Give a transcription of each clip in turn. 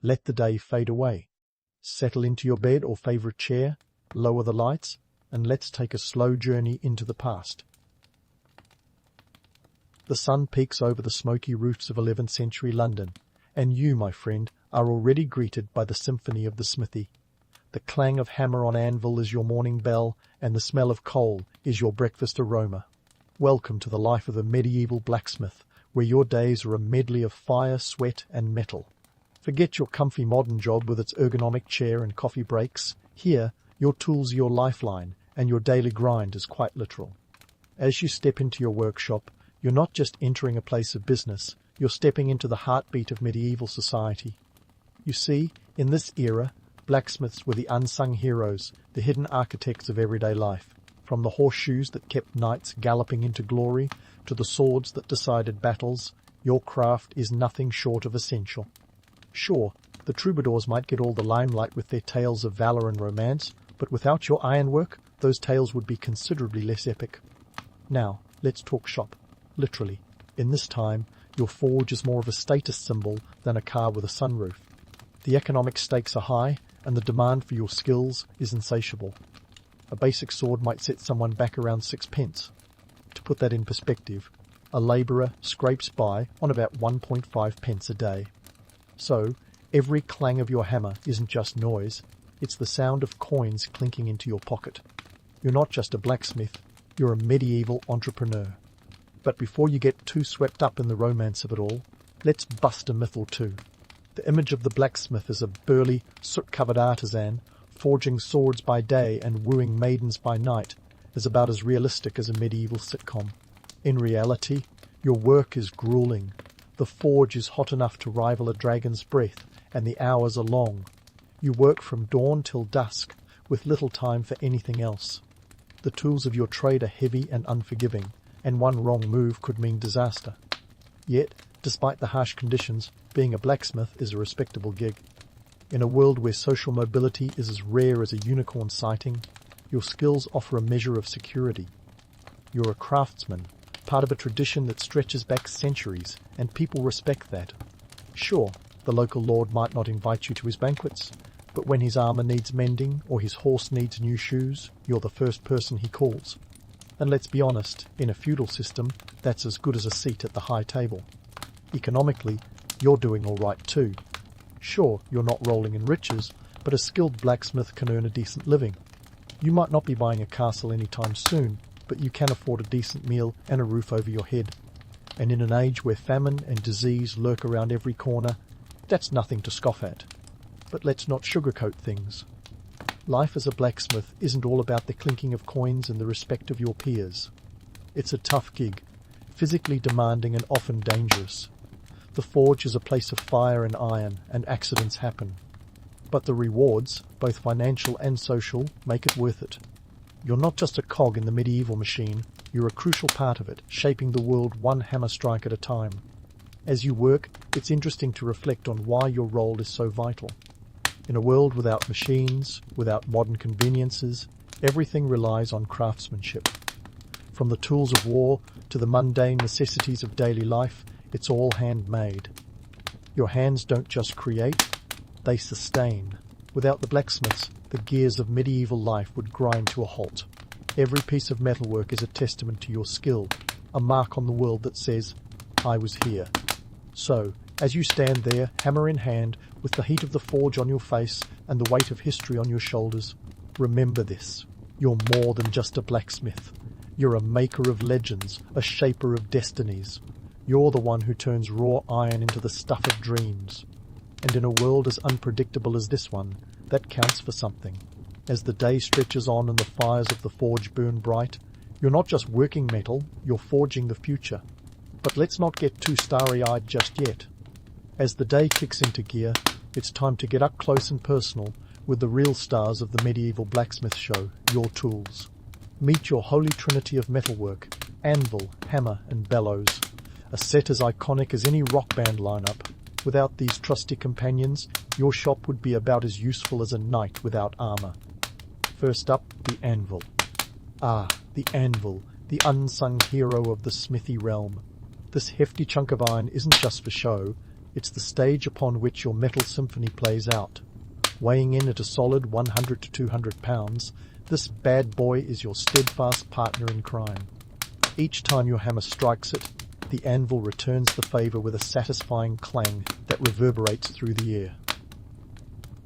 Let the day fade away. Settle into your bed or favorite chair, lower the lights, and let's take a slow journey into the past. The sun peeks over the smoky roofs of 11th century London, and you, my friend, are already greeted by the symphony of the smithy. The clang of hammer on anvil is your morning bell, and the smell of coal is your breakfast aroma. Welcome to the life of a medieval blacksmith, where your days are a medley of fire, sweat, and metal. Forget your comfy modern job with its ergonomic chair and coffee breaks. Here, your tools are your lifeline, and your daily grind is quite literal. As you step into your workshop, you're not just entering a place of business, you're stepping into the heartbeat of medieval society. You see, in this era, blacksmiths were the unsung heroes, the hidden architects of everyday life. From the horseshoes that kept knights galloping into glory, to the swords that decided battles, your craft is nothing short of essential. Sure, the troubadours might get all the limelight with their tales of valor and romance, but without your ironwork, those tales would be considerably less epic. Now, let's talk shop. Literally, in this time, your forge is more of a status symbol than a car with a sunroof. The economic stakes are high, and the demand for your skills is insatiable. A basic sword might set someone back around 6 pence. To put that in perspective, a labourer scrapes by on about 1.5 pence a day. So, every clang of your hammer isn't just noise, it's the sound of coins clinking into your pocket. You're not just a blacksmith, you're a medieval entrepreneur. But before you get too swept up in the romance of it all, let's bust a myth or two. The image of the blacksmith as a burly, soot-covered artisan, forging swords by day and wooing maidens by night, is about as realistic as a medieval sitcom. In reality, your work is grueling. The forge is hot enough to rival a dragon's breath, and the hours are long. You work from dawn till dusk, with little time for anything else. The tools of your trade are heavy and unforgiving, and one wrong move could mean disaster. Yet, despite the harsh conditions, being a blacksmith is a respectable gig. In a world where social mobility is as rare as a unicorn sighting, your skills offer a measure of security. You're a craftsman, part of a tradition that stretches back centuries, and people respect that. Sure, the local lord might not invite you to his banquets, but when his armour needs mending or his horse needs new shoes, you're the first person he calls. And let's be honest, in a feudal system, that's as good as a seat at the high table. Economically, you're doing all right too. Sure, you're not rolling in riches, but a skilled blacksmith can earn a decent living. You might not be buying a castle anytime soon, but you can afford a decent meal and a roof over your head. And in an age where famine and disease lurk around every corner, that's nothing to scoff at. But let's not sugarcoat things. Life as a blacksmith isn't all about the clinking of coins and the respect of your peers. It's a tough gig, physically demanding and often dangerous. The forge is a place of fire and iron, and accidents happen. But the rewards, both financial and social, make it worth it. You're not just a cog in the medieval machine, you're a crucial part of it, shaping the world one hammer strike at a time. As you work, it's interesting to reflect on why your role is so vital. In a world without machines, without modern conveniences, everything relies on craftsmanship. From the tools of war to the mundane necessities of daily life, it's all handmade. Your hands don't just create, they sustain. Without the blacksmiths, the gears of medieval life would grind to a halt. Every piece of metalwork is a testament to your skill, a mark on the world that says, I was here. So, as you stand there, hammer in hand, with the heat of the forge on your face and the weight of history on your shoulders, remember this. You're more than just a blacksmith. You're a maker of legends, a shaper of destinies. You're the one who turns raw iron into the stuff of dreams. And in a world as unpredictable as this one, that counts for something. As the day stretches on and the fires of the forge burn bright, you're not just working metal, you're forging the future. But let's not get too starry-eyed just yet. As the day kicks into gear, it's time to get up close and personal with the real stars of the medieval blacksmith show, your tools. Meet your holy trinity of metalwork, anvil, hammer, and bellows. A set as iconic as any rock band lineup. Without these trusty companions, your shop would be about as useful as a knight without armor. First up, the anvil. Ah, the anvil, the unsung hero of the smithy realm. This hefty chunk of iron isn't just for show, It's the stage upon which your metal symphony plays out. Weighing in at a solid 100 to 200 pounds, this bad boy is your steadfast partner in crime. Each time your hammer strikes it, the anvil returns the favour with a satisfying clang that reverberates through the air.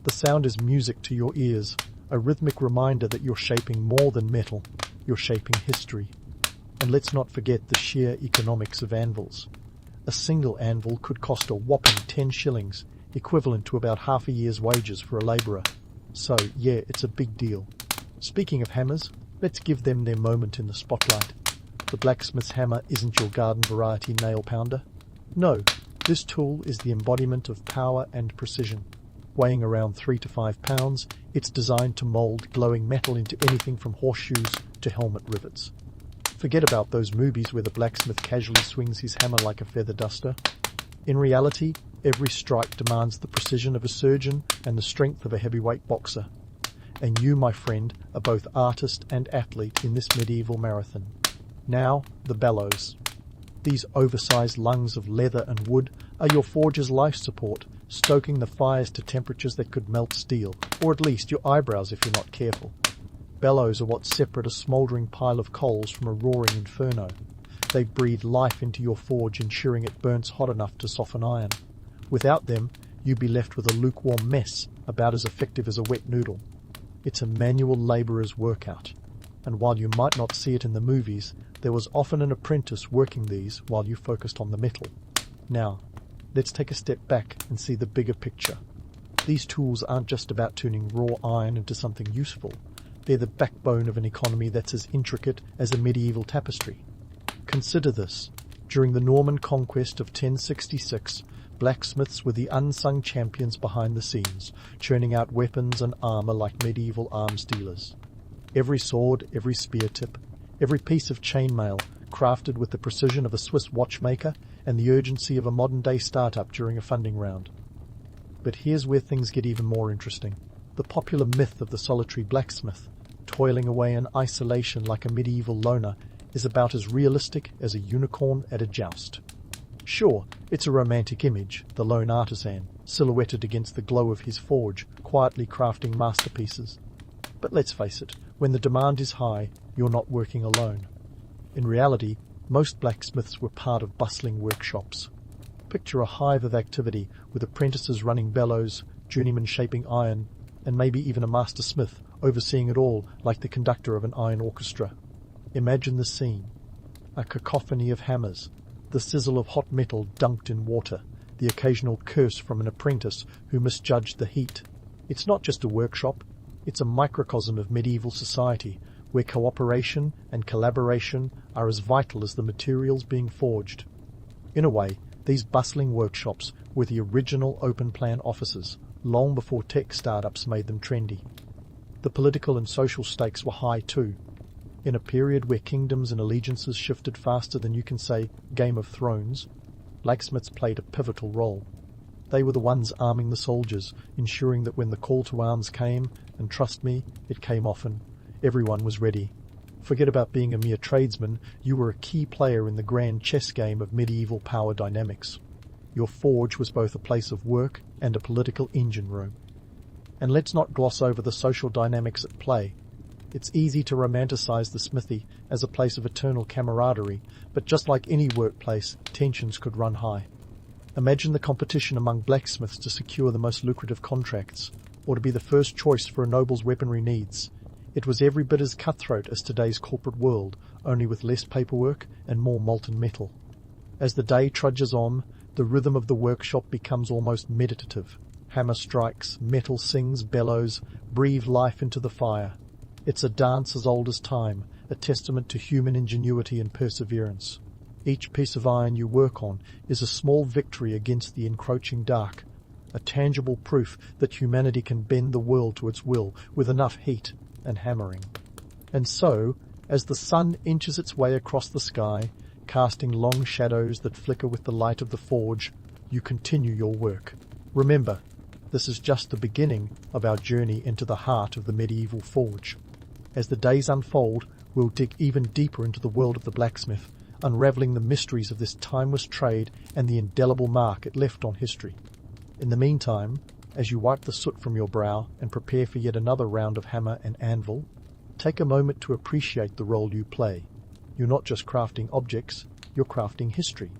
The sound is music to your ears, a rhythmic reminder that you're shaping more than metal, you're shaping history. And let's not forget the sheer economics of anvils. A single anvil could cost a whopping 10 shillings, equivalent to about half a year's wages for a labourer. So, yeah, it's a big deal. Speaking of hammers, let's give them their moment in the spotlight. The blacksmith's hammer isn't your garden variety nail pounder. No, this tool is the embodiment of power and precision. Weighing around 3 to 5 pounds, it's designed to mould glowing metal into anything from horseshoes to helmet rivets. Forget about those movies where the blacksmith casually swings his hammer like a feather duster. In reality, every strike demands the precision of a surgeon and the strength of a heavyweight boxer. And you, my friend, are both artist and athlete in this medieval marathon. Now, the bellows. These oversized lungs of leather and wood are your forge's life support, stoking the fires to temperatures that could melt steel, or at least your eyebrows if you're not careful. Bellows are what separate a smouldering pile of coals from a roaring inferno. They breathe life into your forge, ensuring it burns hot enough to soften iron. Without them, you'd be left with a lukewarm mess, about as effective as a wet noodle. It's a manual labourer's workout. And while you might not see it in the movies, there was often an apprentice working these while you focused on the metal. Now, let's take a step back and see the bigger picture. These tools aren't just about turning raw iron into something useful. They're the backbone of an economy that's as intricate as a medieval tapestry. Consider this. During the Norman conquest of 1066, blacksmiths were the unsung champions behind the scenes, churning out weapons and armour like medieval arms dealers. Every sword, every spear tip, every piece of chainmail, crafted with the precision of a Swiss watchmaker and the urgency of a modern-day startup during a funding round. But here's where things get even more interesting. The popular myth of the solitary blacksmith, toiling away in isolation like a medieval loner, is about as realistic as a unicorn at a joust. Sure, it's a romantic image, the lone artisan, silhouetted against the glow of his forge, quietly crafting masterpieces. But let's face it, when the demand is high, you're not working alone. In reality, most blacksmiths were part of bustling workshops. Picture a hive of activity with apprentices running bellows, journeymen shaping iron, and maybe even a master smith overseeing it all like the conductor of an iron orchestra. Imagine the scene. A cacophony of hammers, the sizzle of hot metal dunked in water, the occasional curse from an apprentice who misjudged the heat. It's not just a workshop, it's a microcosm of medieval society where cooperation and collaboration are as vital as the materials being forged. In a way, these bustling workshops were the original open-plan offices, long before tech startups made them trendy. The political and social stakes were high too. In a period where kingdoms and allegiances shifted faster than you can say Game of Thrones, blacksmiths played a pivotal role. They were the ones arming the soldiers, ensuring that when the call to arms came, and trust me, it came often, everyone was ready. Forget about being a mere tradesman, you were a key player in the grand chess game of medieval power dynamics. Your forge was both a place of work and a political engine room. And let's not gloss over the social dynamics at play. It's easy to romanticize the smithy as a place of eternal camaraderie, but just like any workplace, tensions could run high. Imagine the competition among blacksmiths to secure the most lucrative contracts, or to be the first choice for a noble's weaponry needs. It was every bit as cutthroat as today's corporate world, only with less paperwork and more molten metal. As the day trudges on, the rhythm of the workshop becomes almost meditative. Hammer strikes, metal sings, bellows, breathe life into the fire. It's a dance as old as time, a testament to human ingenuity and perseverance. Each piece of iron you work on is a small victory against the encroaching dark, a tangible proof that humanity can bend the world to its will with enough heat and hammering. And so, as the sun inches its way across the sky, casting long shadows that flicker with the light of the forge, you continue your work. Remember, this is just the beginning of our journey into the heart of the medieval forge. As the days unfold, we'll dig even deeper into the world of the blacksmith, unravelling the mysteries of this timeless trade and the indelible mark it left on history. In the meantime, as you wipe the soot from your brow and prepare for yet another round of hammer and anvil, take a moment to appreciate the role you play. You're not just crafting objects, you're crafting history.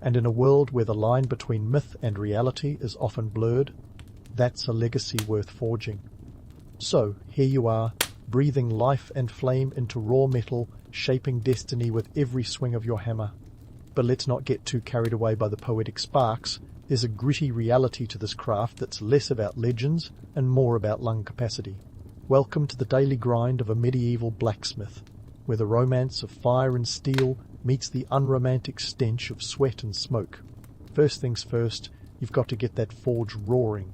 And in a world where the line between myth and reality is often blurred, that's a legacy worth forging. So, here you are, breathing life and flame into raw metal, shaping destiny with every swing of your hammer. But let's not get too carried away by the poetic sparks. There's a gritty reality to this craft that's less about legends and more about lung capacity. Welcome to the daily grind of a medieval blacksmith, where the romance of fire and steel meets the unromantic stench of sweat and smoke. First things first, you've got to get that forge roaring.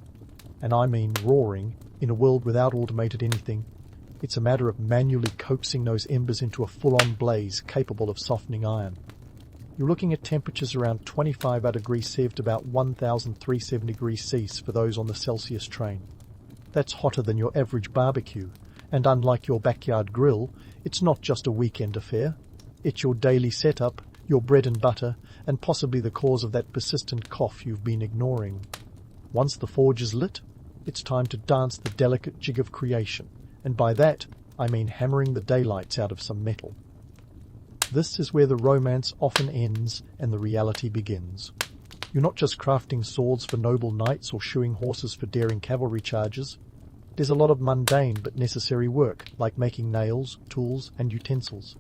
And I mean roaring in a world without automated anything. It's a matter of manually coaxing those embers into a full-on blaze capable of softening iron. You're looking at temperatures around 25 degrees Celsius to about 1,370 degrees Celsius for those on the Celsius train. That's hotter than your average barbecue, and unlike your backyard grill, it's not just a weekend affair. It's your daily setup, your bread and butter, and possibly the cause of that persistent cough you've been ignoring. Once the forge is lit, it's time to dance the delicate jig of creation, and by that I mean hammering the daylights out of some metal. This is where the romance often ends and the reality begins. You're not just crafting swords for noble knights or shoeing horses for daring cavalry charges. There's a lot of mundane but necessary work, like making nails, tools, and utensils.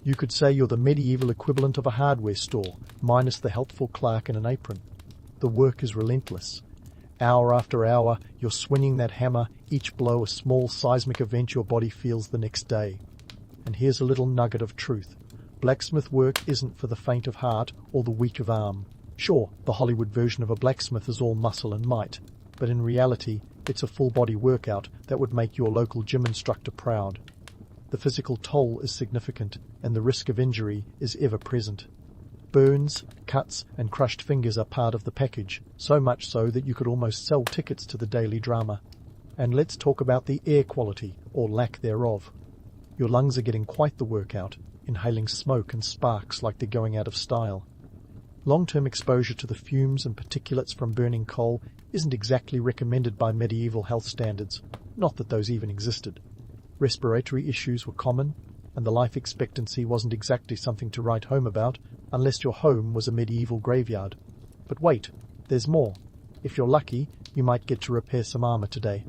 You could say you're the medieval equivalent of a hardware store, minus the helpful clerk in an apron. The work is relentless. Hour after hour, you're swinging that hammer, each blow a small seismic event your body feels the next day. And here's a little nugget of truth. Blacksmith work isn't for the faint of heart or the weak of arm. Sure, the Hollywood version of a blacksmith is all muscle and might, but in reality, it's a full-body workout that would make your local gym instructor proud. The physical toll is significant, and the risk of injury is ever present. Burns, cuts, and crushed fingers are part of the package, so much so that you could almost sell tickets to the daily drama. And let's talk about the air quality, or lack thereof. Your lungs are getting quite the workout, inhaling smoke and sparks like they're going out of style. Long-term exposure to the fumes and particulates from burning coal isn't exactly recommended by medieval health standards, not that those even existed. Respiratory issues were common, and the life expectancy wasn't exactly something to write home about unless your home was a medieval graveyard. But wait, there's more. If you're lucky, you might get to repair some armor today.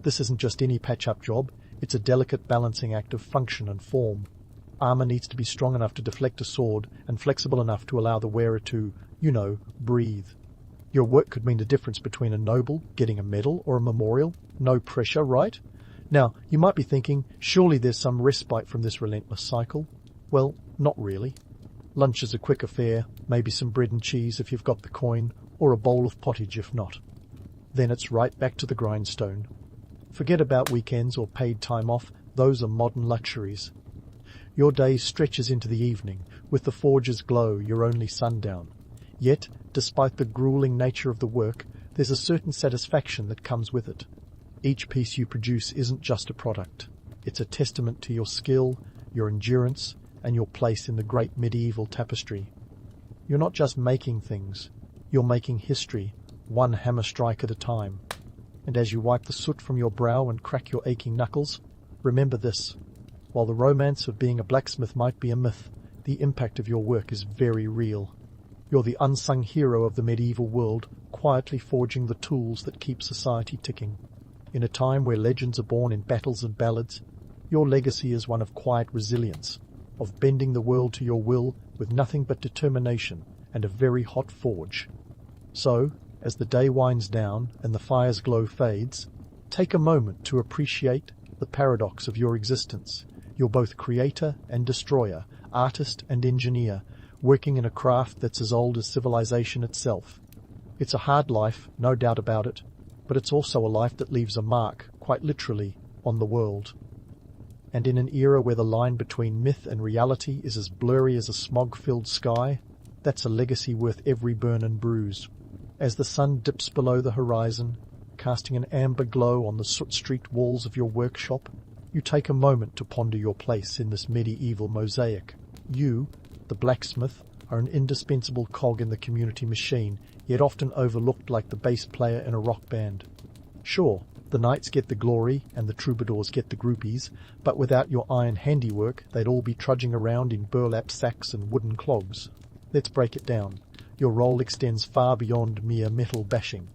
This isn't just any patch-up job, it's a delicate balancing act of function and form. Armor needs to be strong enough to deflect a sword and flexible enough to allow the wearer to, breathe. Your work could mean the difference between a noble getting a medal or a memorial. No pressure, right? Now, you might be thinking, surely there's some respite from this relentless cycle. Well, not really. Lunch is a quick affair, maybe some bread and cheese if you've got the coin, or a bowl of pottage if not. Then it's right back to the grindstone. Forget about weekends or paid time off, those are modern luxuries. Your day stretches into the evening, with the forge's glow your only sundown. Yet, despite the grueling nature of the work, there's a certain satisfaction that comes with it. Each piece you produce isn't just a product. It's a testament to your skill, your endurance, and your place in the great medieval tapestry. You're not just making things, you're making history, one hammer strike at a time. And as you wipe the soot from your brow and crack your aching knuckles, remember this. While the romance of being a blacksmith might be a myth, the impact of your work is very real. You're the unsung hero of the medieval world, quietly forging the tools that keep society ticking. In a time where legends are born in battles and ballads, your legacy is one of quiet resilience, of bending the world to your will with nothing but determination and a very hot forge. So, as the day winds down and the fire's glow fades, take a moment to appreciate the paradox of your existence. You're both creator and destroyer, artist and engineer, working in a craft that's as old as civilization itself. It's a hard life, no doubt about it, but it's also a life that leaves a mark, quite literally, on the world. And in an era where the line between myth and reality is as blurry as a smog-filled sky, that's a legacy worth every burn and bruise. As the sun dips below the horizon, casting an amber glow on the soot-streaked walls of your workshop, you take a moment to ponder your place in this medieval mosaic. You, The blacksmith are an indispensable cog in the community machine, yet often overlooked like the bass player in a rock band. Sure, the knights get the glory and the troubadours get the groupies, but without your iron handiwork, they'd all be trudging around in burlap sacks and wooden clogs. Let's break it down. Your role extends far beyond mere metal bashing.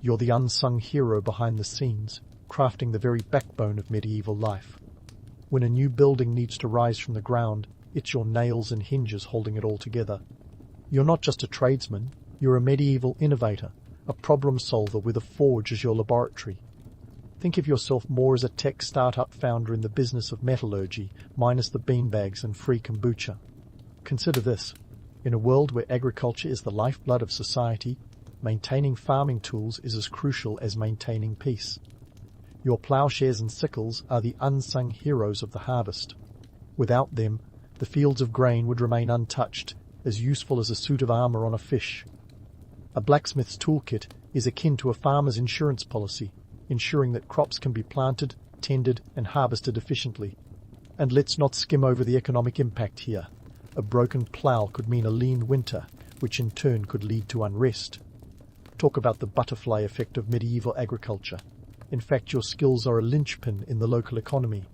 You're the unsung hero behind the scenes, crafting the very backbone of medieval life. When a new building needs to rise from the ground, it's your nails and hinges holding it all together. You're not just a tradesman, you're a medieval innovator, a problem solver with a forge as your laboratory. Think of yourself more as a tech startup founder in the business of metallurgy, minus the beanbags and free kombucha. Consider this. In a world where agriculture is the lifeblood of society, maintaining farming tools is as crucial as maintaining peace. Your plowshares and sickles are the unsung heroes of the harvest. Without them, the fields of grain would remain untouched, as useful as a suit of armor on a fish. A blacksmith's toolkit is akin to a farmer's insurance policy, ensuring that crops can be planted, tended, and harvested efficiently. And let's not skim over the economic impact here. A broken plow could mean a lean winter, which in turn could lead to unrest. Talk about the butterfly effect of medieval agriculture. In fact, your skills are a linchpin in the local economy.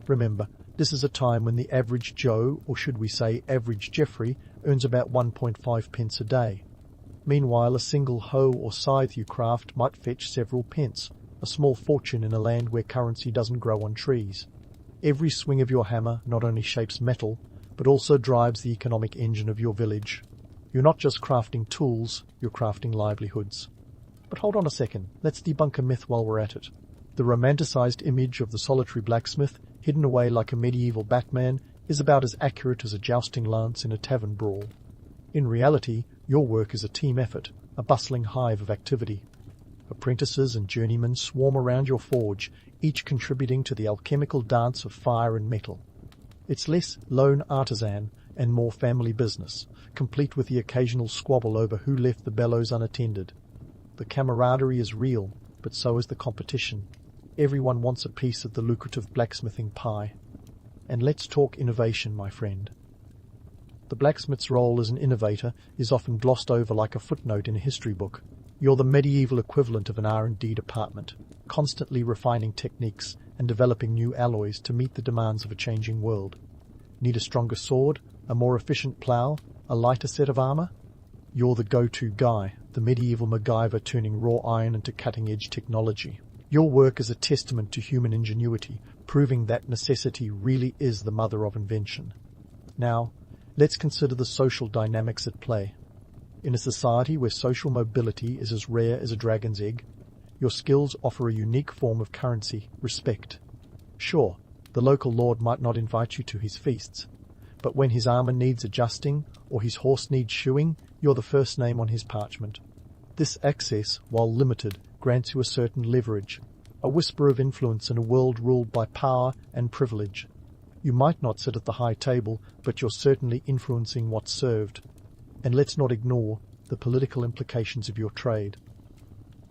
Remember, this is a time when the average Joe, or should we say average Jeffrey, earns about 1.5 pence a day. Meanwhile, a single hoe or scythe you craft might fetch several pence, a small fortune in a land where currency doesn't grow on trees. Every swing of your hammer not only shapes metal, but also drives the economic engine of your village. You're not just crafting tools, you're crafting livelihoods. But hold on a second, let's debunk a myth while we're at it. The romanticized image of the solitary blacksmith, hidden away like a medieval Batman, is about as accurate as a jousting lance in a tavern brawl. In reality, your work is a team effort, a bustling hive of activity. Apprentices and journeymen swarm around your forge, each contributing to the alchemical dance of fire and metal. It's less lone artisan and more family business, complete with the occasional squabble over who left the bellows unattended. The camaraderie is real, but so is the competition. Everyone wants a piece of the lucrative blacksmithing pie. And let's talk innovation, my friend. The blacksmith's role as an innovator is often glossed over like a footnote in a history book. You're the medieval equivalent of an R&D department, constantly refining techniques and developing new alloys to meet the demands of a changing world. Need a stronger sword, a more efficient plough, a lighter set of armor? You're the go-to guy, the medieval MacGyver turning raw iron into cutting-edge technology. Your work is a testament to human ingenuity, proving that necessity really is the mother of invention. Now, let's consider the social dynamics at play. In a society where social mobility is as rare as a dragon's egg, your skills offer a unique form of currency, respect. Sure, the local lord might not invite you to his feasts, but when his armor needs adjusting or his horse needs shoeing, you're the first name on his parchment. This access, while limited, grants you a certain leverage, a whisper of influence in a world ruled by power and privilege. You might not sit at the high table, but you're certainly influencing what's served. And let's not ignore the political implications of your trade.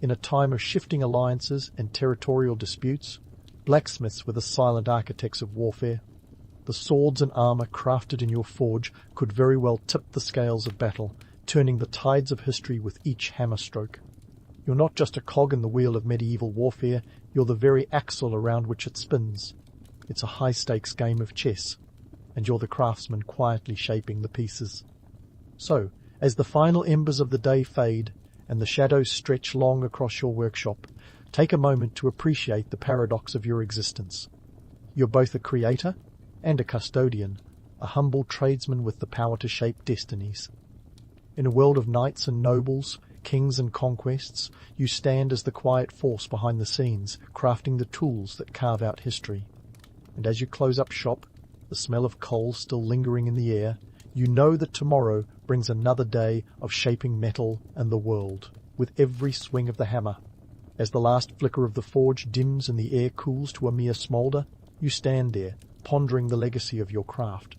In a time of shifting alliances and territorial disputes, blacksmiths were the silent architects of warfare. The swords and armor crafted in your forge could very well tip the scales of battle, turning the tides of history with each hammer stroke. You're not just a cog in the wheel of medieval warfare, you're the very axle around which it spins. It's a high-stakes game of chess, and you're the craftsman quietly shaping the pieces. So, as the final embers of the day fade and the shadows stretch long across your workshop, take a moment to appreciate the paradox of your existence. You're both a creator and a custodian, a humble tradesman with the power to shape destinies. In a world of knights and nobles, kings and conquests, you stand as the quiet force behind the scenes, crafting the tools that carve out history. And as you close up shop, the smell of coal still lingering in the air, you know that tomorrow brings another day of shaping metal and the world, with every swing of the hammer. As the last flicker of the forge dims and the air cools to a mere smoulder, you stand there, pondering the legacy of your craft.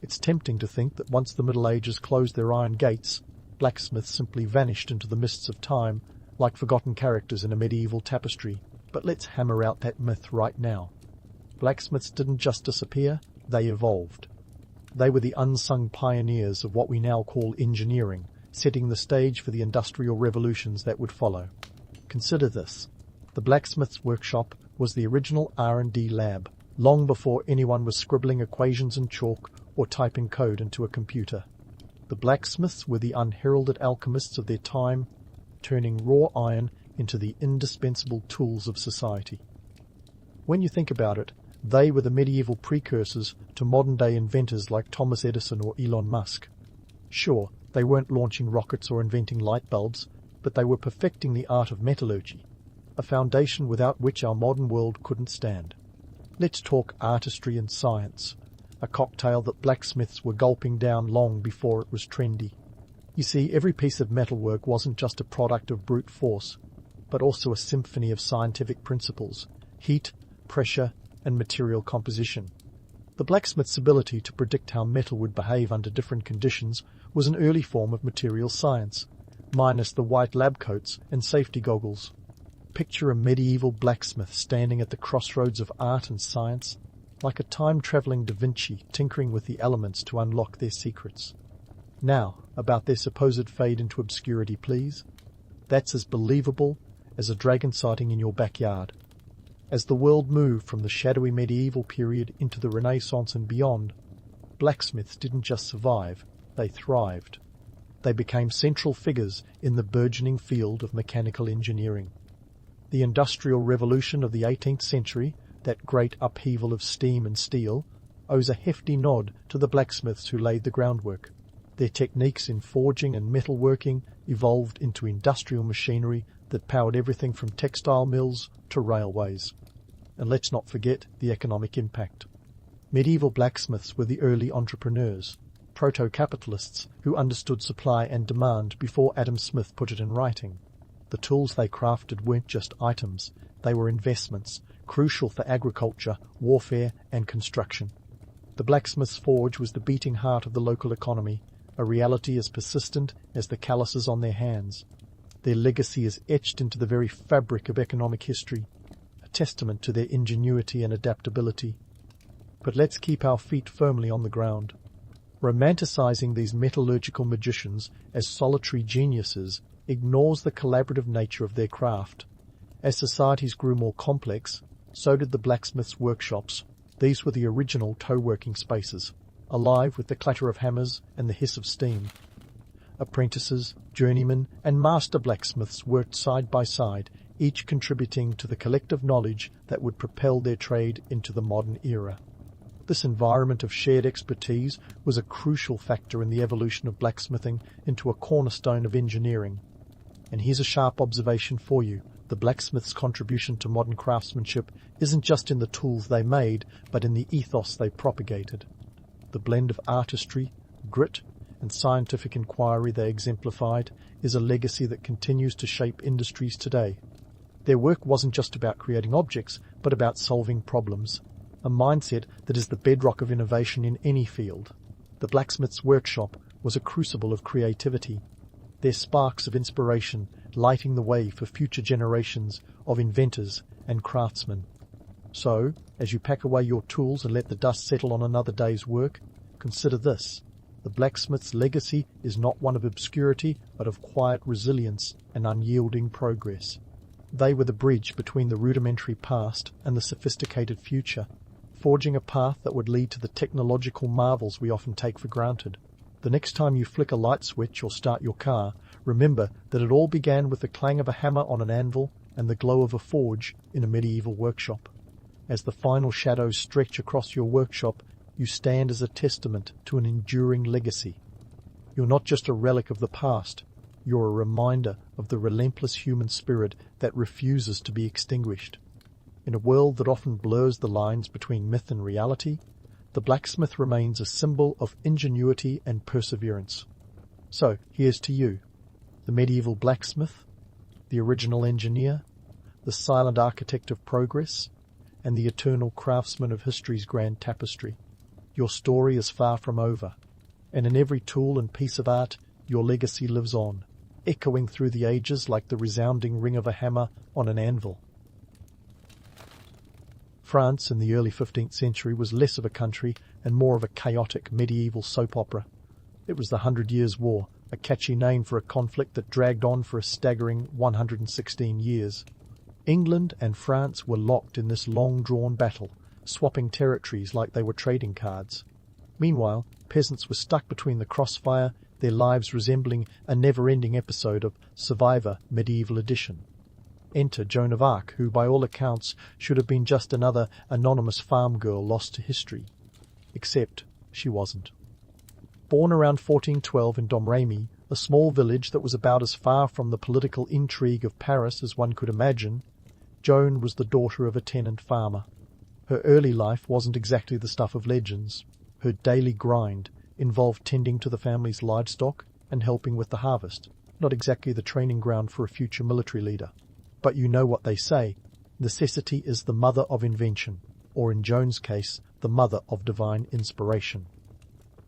It's tempting to think that once the Middle Ages closed their iron gates, blacksmiths simply vanished into the mists of time, like forgotten characters in a medieval tapestry. But let's hammer out that myth right now. Blacksmiths didn't just disappear, they evolved. They were the unsung pioneers of what we now call engineering, setting the stage for the industrial revolutions that would follow. Consider this. The blacksmith's workshop was the original R&D lab, long before anyone was scribbling equations in chalk or typing code into a computer. The blacksmiths were the unheralded alchemists of their time, turning raw iron into the indispensable tools of society. When you think about it, they were the medieval precursors to modern-day inventors like Thomas Edison or Elon Musk. Sure, they weren't launching rockets or inventing light bulbs, but they were perfecting the art of metallurgy, a foundation without which our modern world couldn't stand. Let's talk artistry and science, a cocktail that blacksmiths were gulping down long before it was trendy. You see, every piece of metalwork wasn't just a product of brute force, but also a symphony of scientific principles: heat, pressure, and material composition. The blacksmith's ability to predict how metal would behave under different conditions was an early form of material science, minus the white lab coats and safety goggles. Picture a medieval blacksmith standing at the crossroads of art and science, like a time-traveling Da Vinci tinkering with the elements to unlock their secrets. Now, about their supposed fade into obscurity, please. That's as believable as a dragon sighting in your backyard. As the world moved from the shadowy medieval period into the Renaissance and beyond, blacksmiths didn't just survive, they thrived. They became central figures in the burgeoning field of mechanical engineering. The Industrial Revolution of the 18th century, that great upheaval of steam and steel, owes a hefty nod to the blacksmiths who laid the groundwork. Their techniques in forging and metalworking evolved into industrial machinery that powered everything from textile mills to railways. And let's not forget the economic impact. Medieval blacksmiths were the early entrepreneurs, proto-capitalists who understood supply and demand before Adam Smith put it in writing. The tools they crafted weren't just items, they were investments, crucial for agriculture, warfare, and construction. The blacksmith's forge was the beating heart of the local economy, a reality as persistent as the calluses on their hands. Their legacy is etched into the very fabric of economic history, a testament to their ingenuity and adaptability. But let's keep our feet firmly on the ground. Romanticizing these metallurgical magicians as solitary geniuses ignores the collaborative nature of their craft. As societies grew more complex, so did the blacksmiths' workshops. These were the original toe-working spaces, alive with the clatter of hammers and the hiss of steam. Apprentices, journeymen, and master blacksmiths worked side by side, each contributing to the collective knowledge that would propel their trade into the modern era. This environment of shared expertise was a crucial factor in the evolution of blacksmithing into a cornerstone of engineering. And here's a sharp observation for you. The blacksmith's contribution to modern craftsmanship isn't just in the tools they made, but in the ethos they propagated. The blend of artistry, grit, and scientific inquiry they exemplified is a legacy that continues to shape industries today. Their work wasn't just about creating objects, but about solving problems, a mindset that is the bedrock of innovation in any field. The blacksmith's workshop was a crucible of creativity, their sparks of inspiration lighting the way for future generations of inventors and craftsmen. So, as you pack away your tools and let the dust settle on another day's work, consider this. The blacksmith's legacy is not one of obscurity, but of quiet resilience and unyielding progress. They were the bridge between the rudimentary past and the sophisticated future, forging a path that would lead to the technological marvels we often take for granted. The next time you flick a light switch or start your car, remember that it all began with the clang of a hammer on an anvil and the glow of a forge in a medieval workshop. As the final shadows stretch across your workshop, you stand as a testament to an enduring legacy. You're not just a relic of the past, you're a reminder of the relentless human spirit that refuses to be extinguished. In a world that often blurs the lines between myth and reality, the blacksmith remains a symbol of ingenuity and perseverance. So, here's to you, the medieval blacksmith, the original engineer, the silent architect of progress, and the eternal craftsman of history's grand tapestry. Your story is far from over, and in every tool and piece of art, your legacy lives on, echoing through the ages like the resounding ring of a hammer on an anvil. France in the early 15th century was less of a country and more of a chaotic medieval soap opera. It was the 100 Years' War, a catchy name for a conflict that dragged on for a staggering 116 years. England and France were locked in this long-drawn battle, swapping territories like they were trading cards. Meanwhile, peasants were stuck between the crossfire, their lives resembling a never-ending episode of Survivor Medieval Edition. Enter Joan of Arc, who by all accounts should have been just another anonymous farm girl lost to history. Except she wasn't. Born around 1412 in Domremy, a small village that was about as far from the political intrigue of Paris as one could imagine, Joan was the daughter of a tenant farmer. Her early life wasn't exactly the stuff of legends. Her daily grind involved tending to the family's livestock and helping with the harvest, not exactly the training ground for a future military leader. But you know what they say, necessity is the mother of invention, or in Joan's case, the mother of divine inspiration.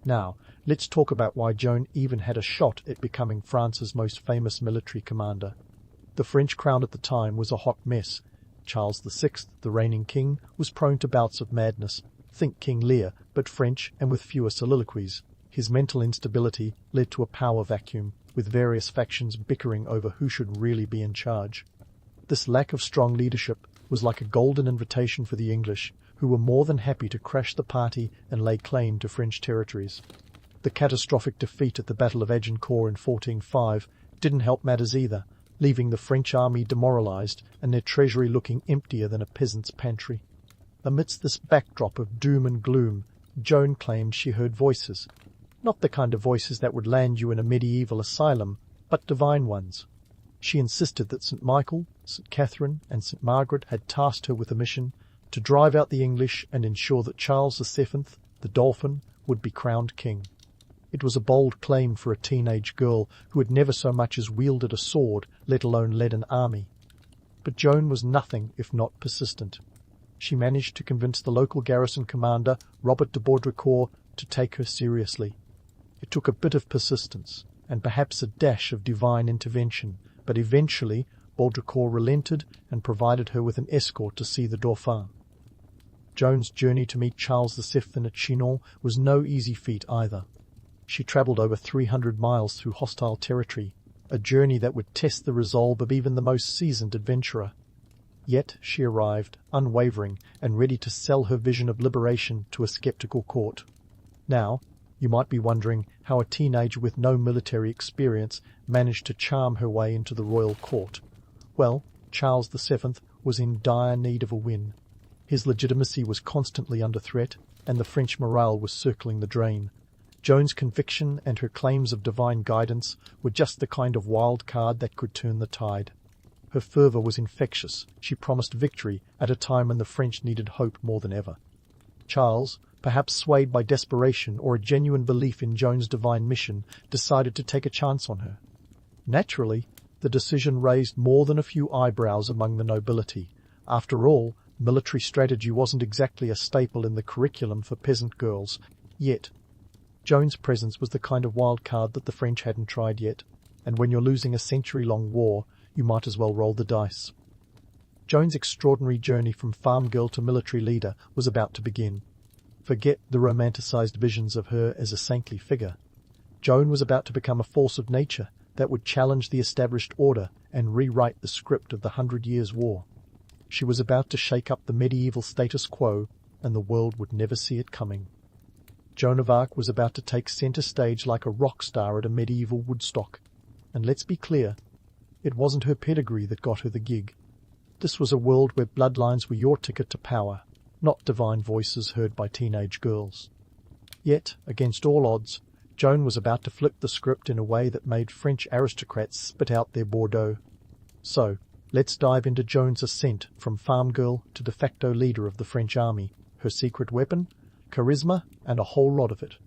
Now, let's talk about why Joan even had a shot at becoming France's most famous military commander. The French crown at the time was a hot mess. Charles VI, the reigning king, was prone to bouts of madness. Think King Lear, but French and with fewer soliloquies. His mental instability led to a power vacuum, with various factions bickering over who should really be in charge. This lack of strong leadership was like a golden invitation for the English, who were more than happy to crash the party and lay claim to French territories. The catastrophic defeat at the Battle of Agincourt in 1405 didn't help matters either, leaving the French army demoralized and their treasury looking emptier than a peasant's pantry. Amidst this backdrop of doom and gloom, Joan claimed she heard voices. Not the kind of voices that would land you in a medieval asylum, but divine ones. She insisted that St. Michael, St. Catherine, and St. Margaret had tasked her with a mission to drive out the English and ensure that Charles VII, the Dauphin, would be crowned king. It was a bold claim for a teenage girl who had never so much as wielded a sword, let alone led an army. But Joan was nothing if not persistent. She managed to convince the local garrison commander, Robert de Baudricourt, to take her seriously. It took a bit of persistence, and perhaps a dash of divine intervention, but eventually Baudricourt relented and provided her with an escort to see the Dauphin. Joan's journey to meet Charles VII at Chinon was no easy feat either. She travelled over 300 miles through hostile territory, a journey that would test the resolve of even the most seasoned adventurer. Yet she arrived, unwavering and ready to sell her vision of liberation to a skeptical court. Now, you might be wondering how a teenager with no military experience managed to charm her way into the royal court. Well, Charles VII was in dire need of a win. His legitimacy was constantly under threat, and the French morale was circling the drain. Joan's conviction and her claims of divine guidance were just the kind of wild card that could turn the tide. Her fervour was infectious. She promised victory at a time when the French needed hope more than ever. Charles, perhaps swayed by desperation or a genuine belief in Joan's divine mission, decided to take a chance on her. Naturally, the decision raised more than a few eyebrows among the nobility. After all, military strategy wasn't exactly a staple in the curriculum for peasant girls. Yet, Joan's presence was the kind of wild card that the French hadn't tried yet, and when you're losing a century-long war, you might as well roll the dice. Joan's extraordinary journey from farm girl to military leader was about to begin. Forget the romanticized visions of her as a saintly figure. Joan was about to become a force of nature that would challenge the established order and rewrite the script of the 100 Years' War. She was about to shake up the medieval status quo, and the world would never see it coming. Joan of Arc was about to take center stage like a rock star at a medieval Woodstock. And let's be clear, it wasn't her pedigree that got her the gig. This was a world where bloodlines were your ticket to power, not divine voices heard by teenage girls. Yet, against all odds, Joan was about to flip the script in a way that made French aristocrats spit out their Bordeaux. So, let's dive into Joan's ascent from farm girl to de facto leader of the French army, her secret weapon, charisma, and a whole lot of it.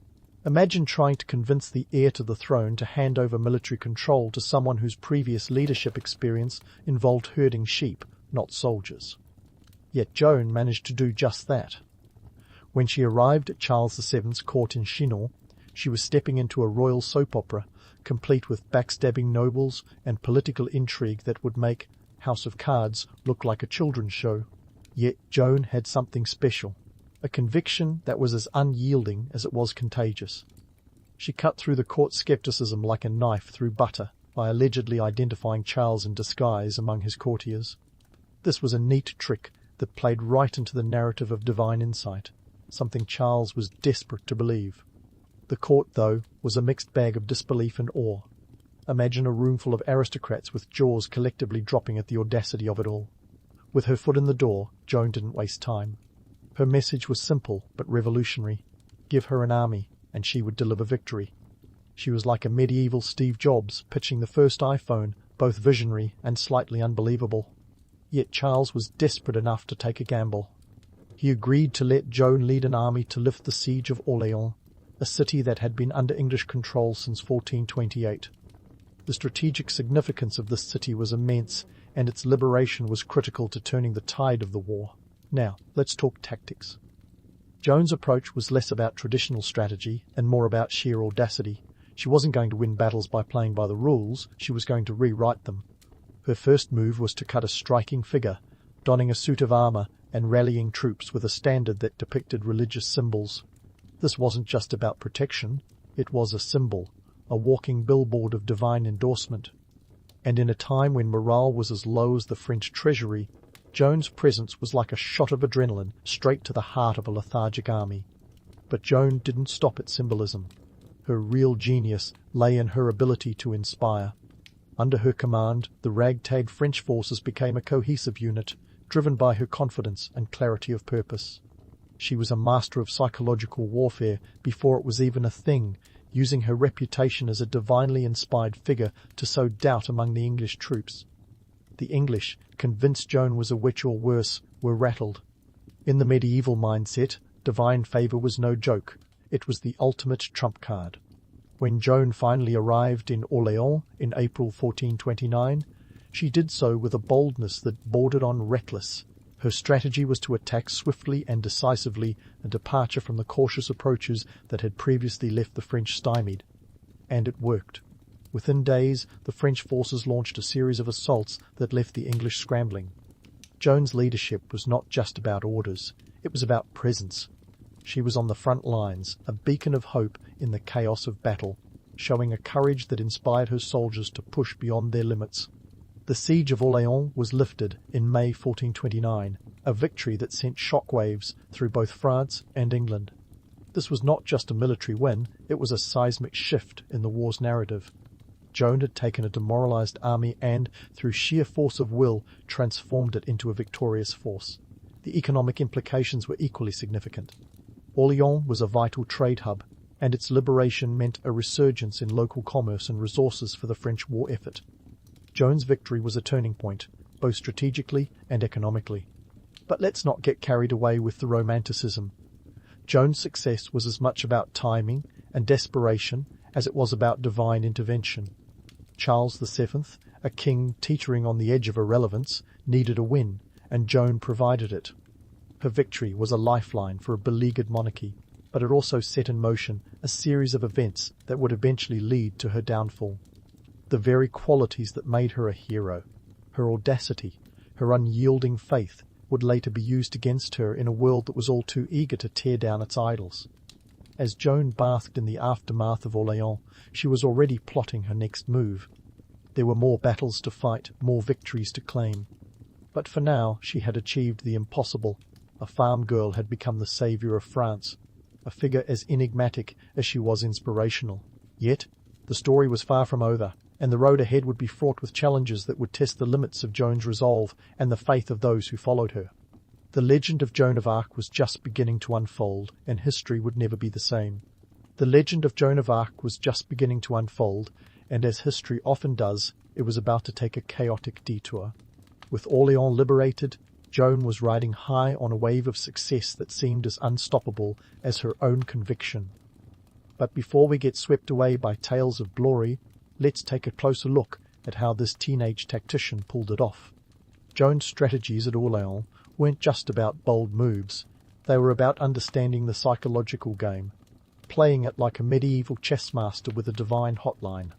Imagine trying to convince the heir to the throne to hand over military control to someone whose previous leadership experience involved herding sheep, not soldiers. Yet Joan managed to do just that. When she arrived at Charles VII's court in Chinon, she was stepping into a royal soap opera, complete with backstabbing nobles and political intrigue that would make House of Cards look like a children's show. Yet Joan had something special, a conviction that was as unyielding as it was contagious. She cut through the court skepticism like a knife through butter by allegedly identifying Charles in disguise among his courtiers. This was a neat trick that played right into the narrative of divine insight, something Charles was desperate to believe. The court, though, was a mixed bag of disbelief and awe. Imagine a room full of aristocrats with jaws collectively dropping at the audacity of it all. With her foot in the door, Joan didn't waste time. Her message was simple but revolutionary. Give her an army, and she would deliver victory. She was like a medieval Steve Jobs pitching the first iPhone, both visionary and slightly unbelievable. Yet Charles was desperate enough to take a gamble. He agreed to let Joan lead an army to lift the siege of Orléans, a city that had been under English control since 1428. The strategic significance of this city was immense, and its liberation was critical to turning the tide of the war. Now, let's talk tactics. Joan's approach was less about traditional strategy and more about sheer audacity. She wasn't going to win battles by playing by the rules, she was going to rewrite them. Her first move was to cut a striking figure, donning a suit of armor and rallying troops with a standard that depicted religious symbols. This wasn't just about protection, it was a symbol, a walking billboard of divine endorsement. And in a time when morale was as low as the French treasury, Joan's presence was like a shot of adrenaline straight to the heart of a lethargic army. But Joan didn't stop at symbolism. Her real genius lay in her ability to inspire. Under her command, the ragtag French forces became a cohesive unit, driven by her confidence and clarity of purpose. She was a master of psychological warfare before it was even a thing, using her reputation as a divinely inspired figure to sow doubt among the English troops. The English, convinced Joan was a witch or worse, were rattled. In the medieval mindset, divine favor was no joke. It was the ultimate trump card. When Joan finally arrived in Orléans in April 1429, she did so with a boldness that bordered on reckless. Her strategy was to attack swiftly and decisively, a departure from the cautious approaches that had previously left the French stymied. And it worked. Within days, the French forces launched a series of assaults that left the English scrambling. Joan's leadership was not just about orders, it was about presence. She was on the front lines, a beacon of hope in the chaos of battle, showing a courage that inspired her soldiers to push beyond their limits. The siege of Orléans was lifted in May 1429, a victory that sent shockwaves through both France and England. This was not just a military win, it was a seismic shift in the war's narrative. Joan had taken a demoralized army and, through sheer force of will, transformed it into a victorious force. The economic implications were equally significant. Orléans was a vital trade hub, and its liberation meant a resurgence in local commerce and resources for the French war effort. Joan's victory was a turning point, both strategically and economically. But let's not get carried away with the romanticism. Joan's success was as much about timing and desperation as it was about divine intervention. Charles VII, a king teetering on the edge of irrelevance, needed a win, and Joan provided it. Her victory was a lifeline for a beleaguered monarchy, but it also set in motion a series of events that would eventually lead to her downfall. The very qualities that made her a hero, her audacity, her unyielding faith, would later be used against her in a world that was all too eager to tear down its idols. As Joan bathed in the aftermath of Orléans, she was already plotting her next move. There were more battles to fight, more victories to claim. But for now she had achieved the impossible. A farm girl had become the saviour of France, a figure as enigmatic as she was inspirational. Yet, the story was far from over, and the road ahead would be fraught with challenges that would test the limits of Joan's resolve and the faith of those who followed her. The legend of Joan of Arc was just beginning to unfold, and history would never be the same. The legend of Joan of Arc was just beginning to unfold, and as history often does, it was about to take a chaotic detour. With Orléans liberated, Joan was riding high on a wave of success that seemed as unstoppable as her own conviction. But before we get swept away by tales of glory, let's take a closer look at how this teenage tactician pulled it off. Joan's strategies at Orléans weren't just about bold moves. They were about understanding the psychological game, playing it like a medieval chess master with a divine hotline.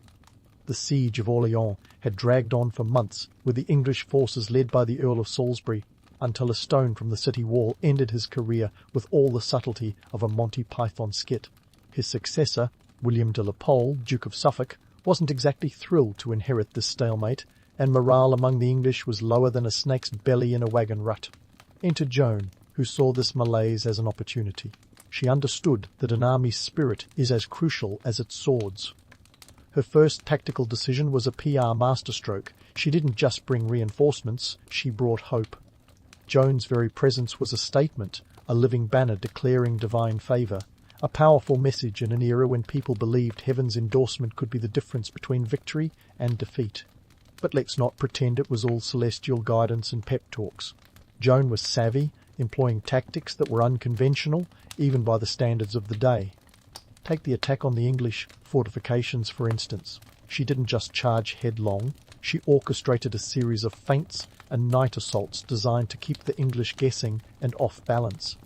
The siege of Orléans had dragged on for months, with the English forces led by the Earl of Salisbury, until a stone from the city wall ended his career with all the subtlety of a Monty Python skit. His successor, William de la Pole, Duke of Suffolk, wasn't exactly thrilled to inherit this stalemate, and morale among the English was lower than a snake's belly in a wagon rut. Enter Joan, who saw this malaise as an opportunity. She understood that an army's spirit is as crucial as its swords. Her first tactical decision was a PR masterstroke. She didn't just bring reinforcements, she brought hope. Joan's very presence was a statement, a living banner declaring divine favour, a powerful message in an era when people believed heaven's endorsement could be the difference between victory and defeat. But let's not pretend it was all celestial guidance and pep talks. Joan was savvy, employing tactics that were unconventional, even by the standards of the day. Take the attack on the English fortifications, for instance. She didn't just charge headlong, she orchestrated a series of feints and night assaults designed to keep the English guessing and off balance.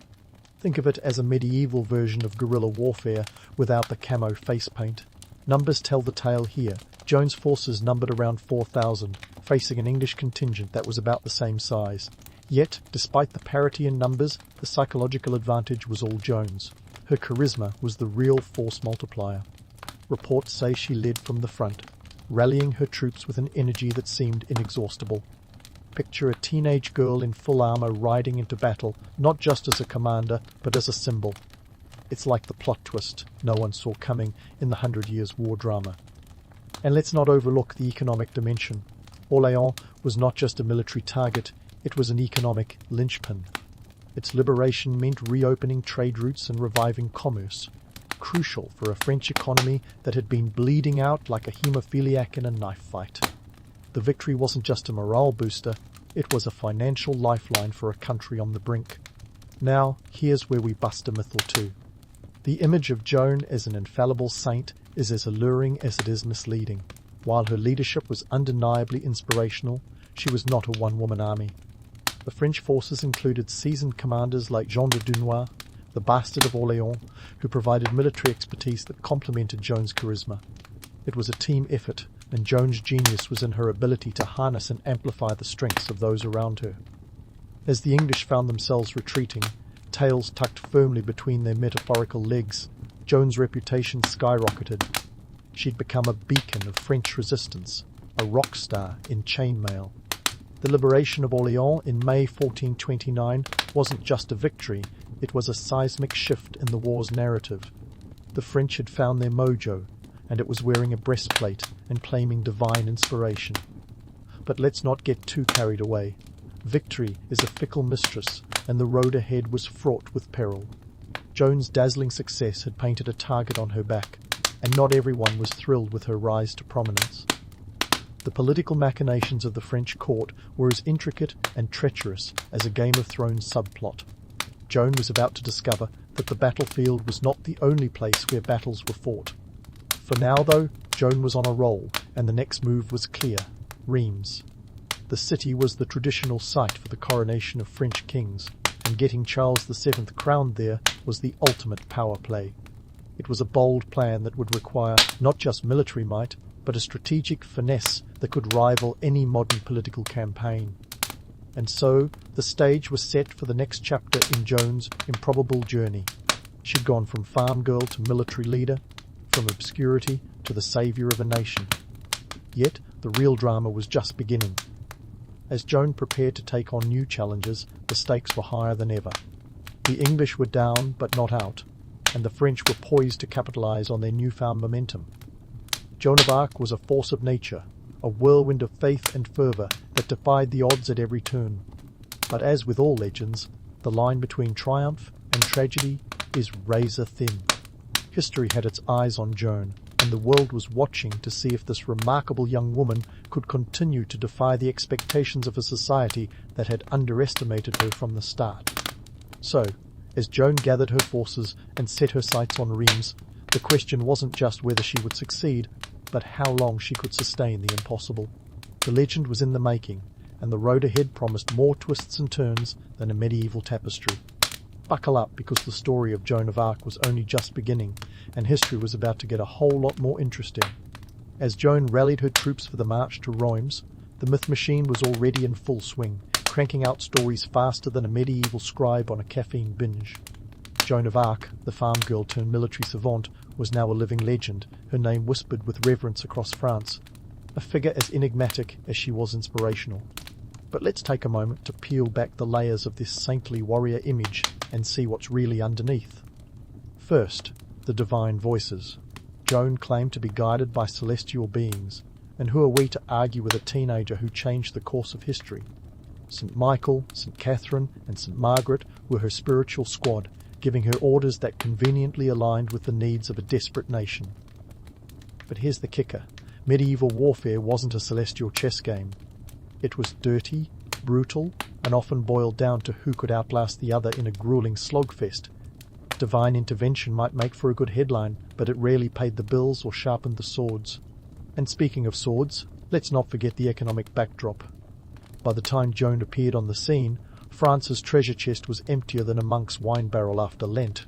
Think of it as a medieval version of guerrilla warfare without the camo face paint. Numbers tell the tale here. Joan's forces numbered around 4,000, facing an English contingent that was about the same size. Yet, despite the parity in numbers, the psychological advantage was all Joan's. Her charisma was the real force multiplier. Reports say she led from the front, rallying her troops with an energy that seemed inexhaustible. Picture a teenage girl in full armor riding into battle, not just as a commander, but as a symbol. It's like the plot twist no one saw coming in the 100 Years' War drama. And let's not overlook the economic dimension. Orléans was not just a military target, it was an economic linchpin. Its liberation meant reopening trade routes and reviving commerce, crucial for a French economy that had been bleeding out like a hemophiliac in a knife fight. The victory wasn't just a morale booster, it was a financial lifeline for a country on the brink. Now, here's where we bust a myth or two. The image of Joan as an infallible saint is as alluring as it is misleading. While her leadership was undeniably inspirational, she was not a one-woman army. The French forces included seasoned commanders like Jean de Dunois, the bastard of Orléans, who provided military expertise that complemented Joan's charisma. It was a team effort, and Joan's genius was in her ability to harness and amplify the strengths of those around her. As the English found themselves retreating, tails tucked firmly between their metaphorical legs, Joan's reputation skyrocketed. She'd become a beacon of French resistance, a rock star in chainmail. The liberation of Orléans in May 1429 wasn't just a victory, it was a seismic shift in the war's narrative. The French had found their mojo, and it was wearing a breastplate and claiming divine inspiration. But let's not get too carried away. Victory is a fickle mistress, and the road ahead was fraught with peril. Joan's dazzling success had painted a target on her back, and not everyone was thrilled with her rise to prominence. The political machinations of the French court were as intricate and treacherous as a Game of Thrones subplot. Joan was about to discover that the battlefield was not the only place where battles were fought. For now, though, Joan was on a roll, and the next move was clear: Reims. The city was the traditional site for the coronation of French kings, and getting Charles VII crowned there was the ultimate power play. It was a bold plan that would require not just military might, but a strategic finesse that could rival any modern political campaign. And so, the stage was set for the next chapter in Joan's improbable journey. She'd gone from farm girl to military leader, from obscurity to the saviour of a nation. Yet, the real drama was just beginning. As Joan prepared to take on new challenges, the stakes were higher than ever. The English were down but not out, and the French were poised to capitalize on their newfound momentum. Joan of Arc was a force of nature, a whirlwind of faith and fervour that defied the odds at every turn. But as with all legends, the line between triumph and tragedy is razor thin. History had its eyes on Joan, and the world was watching to see if this remarkable young woman could continue to defy the expectations of a society that had underestimated her from the start. So, as Joan gathered her forces and set her sights on Reims, the question wasn't just whether she would succeed, but how long she could sustain the impossible. The legend was in the making, and the road ahead promised more twists and turns than a medieval tapestry. Buckle up, because the story of Joan of Arc was only just beginning, and history was about to get a whole lot more interesting. As Joan rallied her troops for the march to Reims, the myth machine was already in full swing, cranking out stories faster than a medieval scribe on a caffeine binge. Joan of Arc, the farm girl turned military savant, was now a living legend, her name whispered with reverence across France, a figure as enigmatic as she was inspirational. But let's take a moment to peel back the layers of this saintly warrior image and see what's really underneath. First, the divine voices. Joan claimed to be guided by celestial beings, and who are we to argue with a teenager who changed the course of history? St. Michael, St. Catherine, and St. Margaret were her spiritual squad, giving her orders that conveniently aligned with the needs of a desperate nation. But here's the kicker. Medieval warfare wasn't a celestial chess game. It was dirty, brutal, and often boiled down to who could outlast the other in a grueling slogfest. Divine intervention might make for a good headline, but it rarely paid the bills or sharpened the swords. And speaking of swords, let's not forget the economic backdrop. By the time Joan appeared on the scene, France's treasure chest was emptier than a monk's wine barrel after Lent.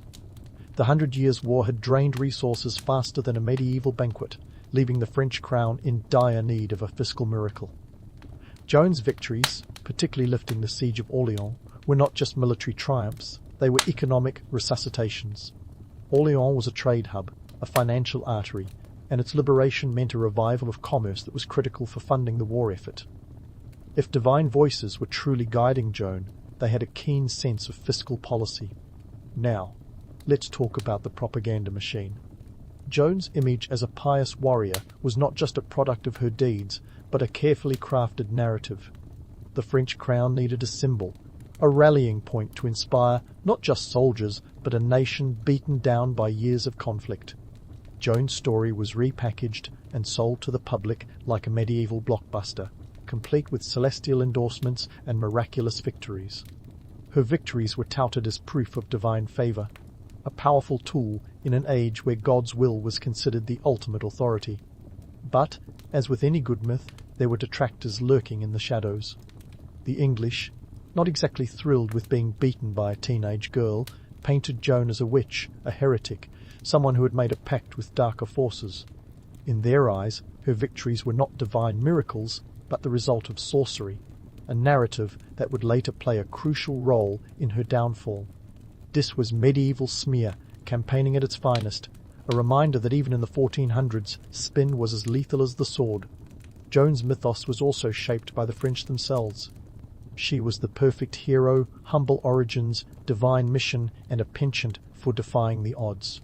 The 100 Years' War had drained resources faster than a medieval banquet, leaving the French crown in dire need of a fiscal miracle. Joan's victories, particularly lifting the siege of Orleans, were not just military triumphs, they were economic resuscitations. Orleans was a trade hub, a financial artery, and its liberation meant a revival of commerce that was critical for funding the war effort. If divine voices were truly guiding Joan, they had a keen sense of fiscal policy. Now, let's talk about the propaganda machine. Joan's image as a pious warrior was not just a product of her deeds, but a carefully crafted narrative. The French crown needed a symbol, a rallying point to inspire not just soldiers, but a nation beaten down by years of conflict. Joan's story was repackaged and sold to the public like a medieval blockbuster, complete with celestial endorsements and miraculous victories. Her victories were touted as proof of divine favor, a powerful tool in an age where God's will was considered the ultimate authority. But, as with any good myth, there were detractors lurking in the shadows. The English, not exactly thrilled with being beaten by a teenage girl, painted Joan as a witch, a heretic, someone who had made a pact with darker forces. In their eyes, her victories were not divine miracles, but the result of sorcery, a narrative that would later play a crucial role in her downfall. This was medieval smear, campaigning at its finest, a reminder that even in the 1400s, spin was as lethal as the sword. Joan's mythos was also shaped by the French themselves. She was the perfect hero, humble origins, divine mission, and a penchant for defying the odds.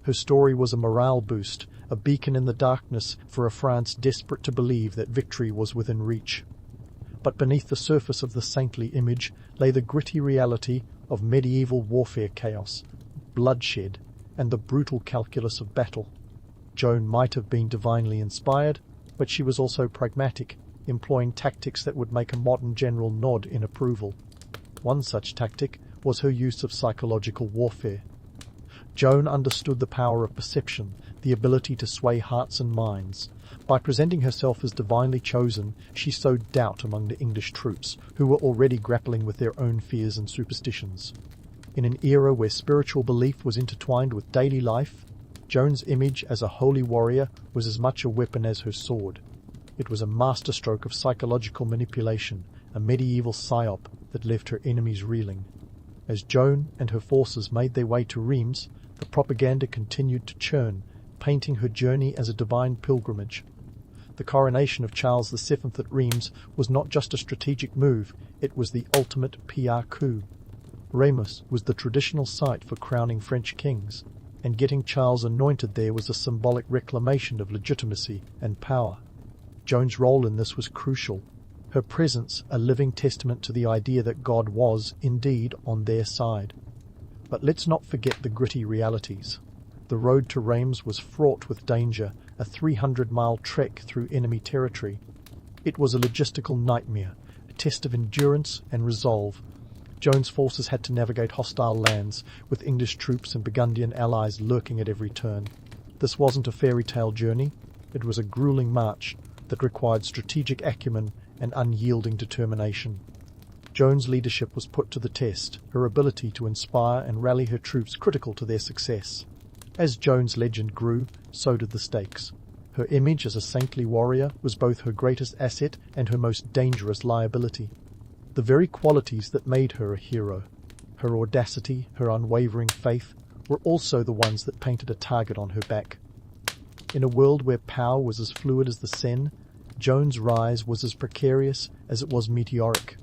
Her story was a morale boost, a beacon in the darkness for a France desperate to believe that victory was within reach. But beneath the surface of the saintly image lay the gritty reality of medieval warfare chaos, bloodshed, and the brutal calculus of battle. Joan might have been divinely inspired, but she was also pragmatic, employing tactics that would make a modern general nod in approval. One such tactic was her use of psychological warfare. Joan understood the power of perception, the ability to sway hearts and minds. By presenting herself as divinely chosen, she sowed doubt among the English troops, who were already grappling with their own fears and superstitions. In an era where spiritual belief was intertwined with daily life, Joan's image as a holy warrior was as much a weapon as her sword. It was a masterstroke of psychological manipulation, a medieval psyop that left her enemies reeling. As Joan and her forces made their way to Reims, the propaganda continued to churn, painting her journey as a divine pilgrimage. The coronation of Charles VII at Reims was not just a strategic move, it was the ultimate PR coup. Reims was the traditional site for crowning French kings, and getting Charles anointed there was a symbolic reclamation of legitimacy and power. Joan's role in this was crucial, her presence a living testament to the idea that God was, indeed, on their side. But let's not forget the gritty realities. The road to Reims was fraught with danger, a 300-mile trek through enemy territory. It was a logistical nightmare, a test of endurance and resolve. Joan's forces had to navigate hostile lands, with English troops and Burgundian allies lurking at every turn. This wasn't a fairy tale journey, it was a grueling march that required strategic acumen and unyielding determination. Joan's leadership was put to the test, her ability to inspire and rally her troops critical to their success. As Joan's legend grew, so did the stakes. Her image as a saintly warrior was both her greatest asset and her most dangerous liability. the very qualities that made her a hero. Her audacity, her unwavering faith, were also the ones that painted a target on her back. In a world where power was as fluid as the Seine, Joan's rise was as precarious as it was meteoric.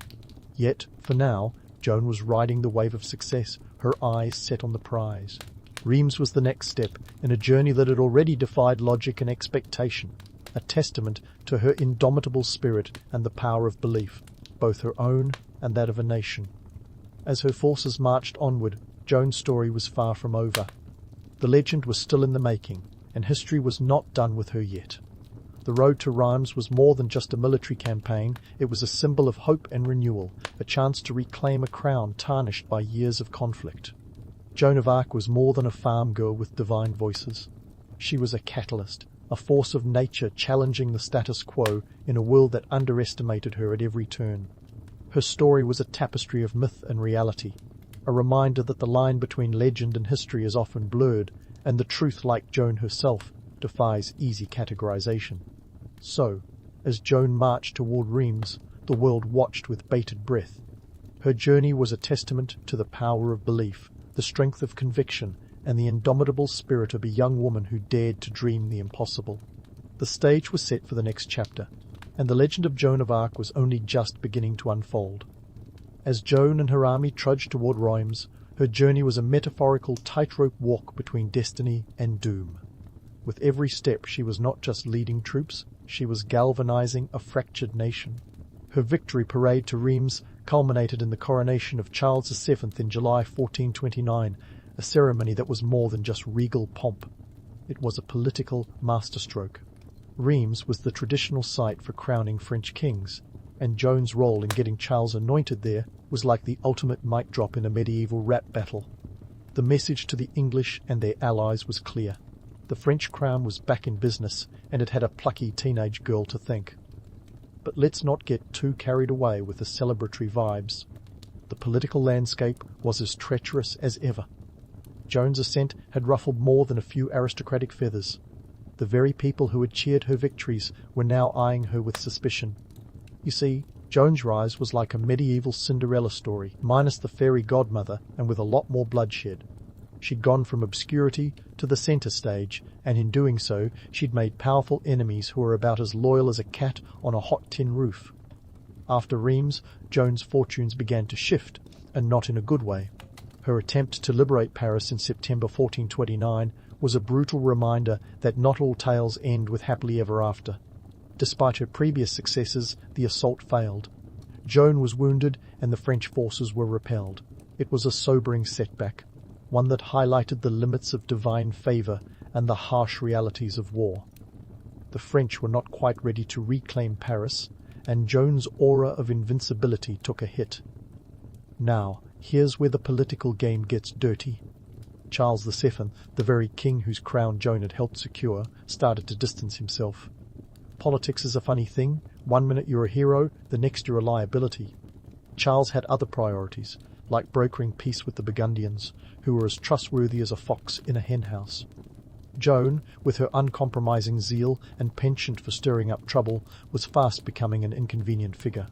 Yet, for now, Joan was riding the wave of success, her eyes set on the prize. Reims was the next step in a journey that had already defied logic and expectation, a testament to her indomitable spirit and the power of belief, both her own and that of a nation. As her forces marched onward, Joan's story was far from over. The legend was still in the making, and history was not done with her yet. The road to Reims was more than just a military campaign. It was a symbol of hope and renewal, a chance to reclaim a crown tarnished by years of conflict. Joan of Arc was more than a farm girl with divine voices. She was a catalyst, a force of nature challenging the status quo in a world that underestimated her at every turn. Her story was a tapestry of myth and reality, a reminder that the line between legend and history is often blurred, and the truth, like Joan herself, defies easy categorization. So, as Joan marched toward Reims, the world watched with bated breath. Her journey was a testament to the power of belief, the strength of conviction, and the indomitable spirit of a young woman who dared to dream the impossible. The stage was set for the next chapter, and the legend of Joan of Arc was only just beginning to unfold. As Joan and her army trudged toward Reims, her journey was a metaphorical tightrope walk between destiny and doom. With every step, she was not just leading troops, she was galvanizing a fractured nation. Her victory parade to Reims culminated in the coronation of Charles VII in July 1429, a ceremony that was more than just regal pomp. It was a political masterstroke. Reims was the traditional site for crowning French kings, and Joan's role in getting Charles anointed there was like the ultimate mic drop in a medieval rap battle. The message to the English and their allies was clear. The French crown was back in business, and it had a plucky teenage girl to thank. But let's not get too carried away with the celebratory vibes. The political landscape was as treacherous as ever. Joan's ascent had ruffled more than a few aristocratic feathers. The very people who had cheered her victories were now eyeing her with suspicion. You see, Joan's rise was like a medieval Cinderella story, minus the fairy godmother and with a lot more bloodshed. She'd gone from obscurity to the centre stage, and in doing so, she'd made powerful enemies who were about as loyal as a cat on a hot tin roof. After Reims, Joan's fortunes began to shift, and not in a good way. Her attempt to liberate Paris in September 1429 was a brutal reminder that not all tales end with happily ever after. Despite her previous successes, the assault failed. Joan was wounded, and the French forces were repelled. It was a sobering setback, one that highlighted the limits of divine favour and the harsh realities of war. The French were not quite ready to reclaim Paris, and Joan's aura of invincibility took a hit. Now, here's where the political game gets dirty. Charles VII, the very king whose crown Joan had helped secure, started to distance himself. Politics is a funny thing. One minute you're a hero, the next you're a liability. Charles had other priorities, like brokering peace with the Burgundians, who were as trustworthy as a fox in a henhouse. Joan, with her uncompromising zeal and penchant for stirring up trouble, was fast becoming an inconvenient figure.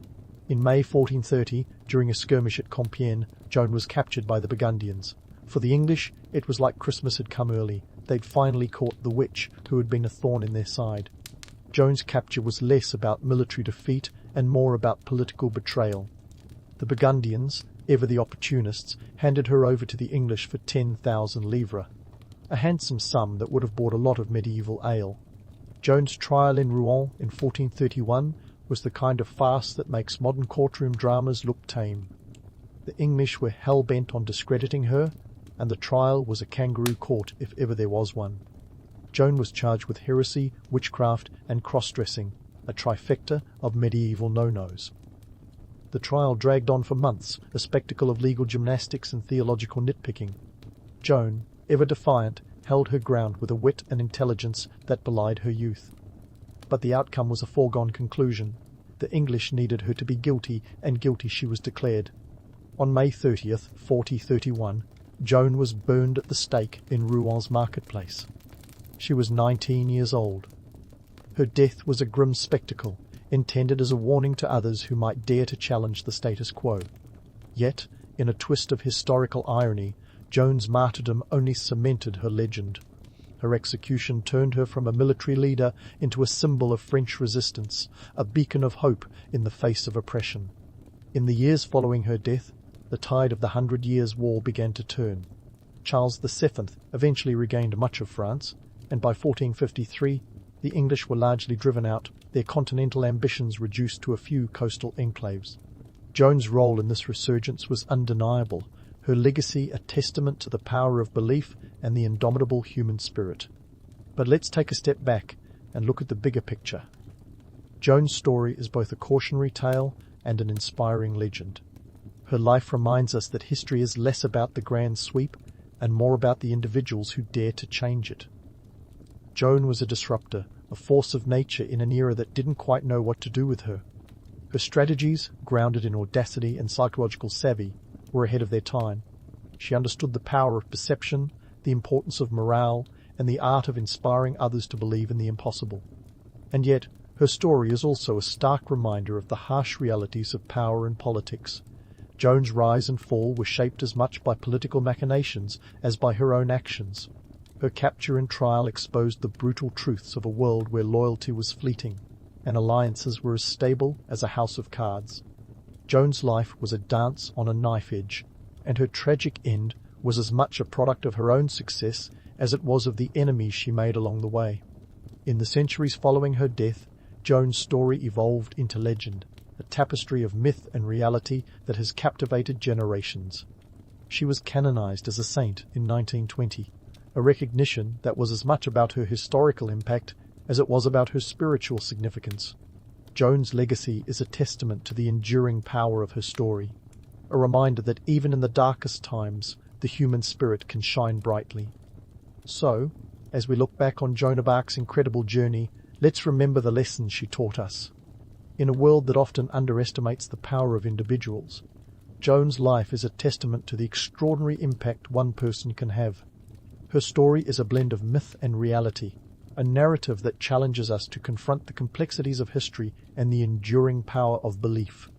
In May 1430, during a skirmish at Compiègne, Joan was captured by the Burgundians. For the English, it was like Christmas had come early. They'd finally caught the witch who had been a thorn in their side. Joan's capture was less about military defeat and more about political betrayal. The Burgundians, ever the opportunists, handed her over to the English for 10,000 livres, a handsome sum that would have bought a lot of medieval ale. Joan's trial in Rouen in 1431 was the kind of farce that makes modern courtroom dramas look tame. The English were hell-bent on discrediting her, and the trial was a kangaroo court if ever there was one. Joan was charged with heresy, witchcraft, and cross-dressing, a trifecta of medieval no-nos. The trial dragged on for months, a spectacle of legal gymnastics and theological nitpicking. Joan, ever defiant, held her ground with a wit and intelligence that belied her youth. But the outcome was a foregone conclusion. The English needed her to be guilty, and guilty she was declared. On May 30th, 1431, Joan was burned at the stake in Rouen marketplace. She was 19 years old. Her death was a grim spectacle, intended as a warning to others who might dare to challenge the status quo. Yet, in a twist of historical irony, Joan's martyrdom only cemented her legend. Her execution turned her from a military leader into a symbol of French resistance, a beacon of hope in the face of oppression. In the years following her death, the tide of the 100 Years' War began to turn. Charles VII eventually regained much of France, and by 1453 the English were largely driven out, their continental ambitions reduced to a few coastal enclaves. Joan's role in this resurgence was undeniable, her legacy a testament to the power of belief and the indomitable human spirit. But let's take a step back and look at the bigger picture. Joan's story is both a cautionary tale and an inspiring legend. Her life reminds us that history is less about the grand sweep and more about the individuals who dare to change it. Joan was a disruptor, a force of nature in an era that didn't quite know what to do with her. Her strategies, grounded in audacity and psychological savvy, were ahead of their time. She understood the power of perception, the importance of morale, and the art of inspiring others to believe in the impossible. And yet, her story is also a stark reminder of the harsh realities of power and politics. Joan's rise and fall were shaped as much by political machinations as by her own actions. Her capture and trial exposed the brutal truths of a world where loyalty was fleeting, and alliances were as stable as a house of cards. Joan's life was a dance on a knife edge, and her tragic end was as much a product of her own success as it was of the enemies she made along the way. In the centuries following her death, Joan's story evolved into legend, a tapestry of myth and reality that has captivated generations. She was canonized as a saint in 1920, a recognition that was as much about her historical impact as it was about her spiritual significance. Joan's legacy is a testament to the enduring power of her story, a reminder that even in the darkest times, the human spirit can shine brightly. So, as we look back on Joan of Arc's incredible journey, let's remember the lessons she taught us. In a world that often underestimates the power of individuals, Joan's life is a testament to the extraordinary impact one person can have. Her story is a blend of myth and reality, a narrative that challenges us to confront the complexities of history and the enduring power of belief.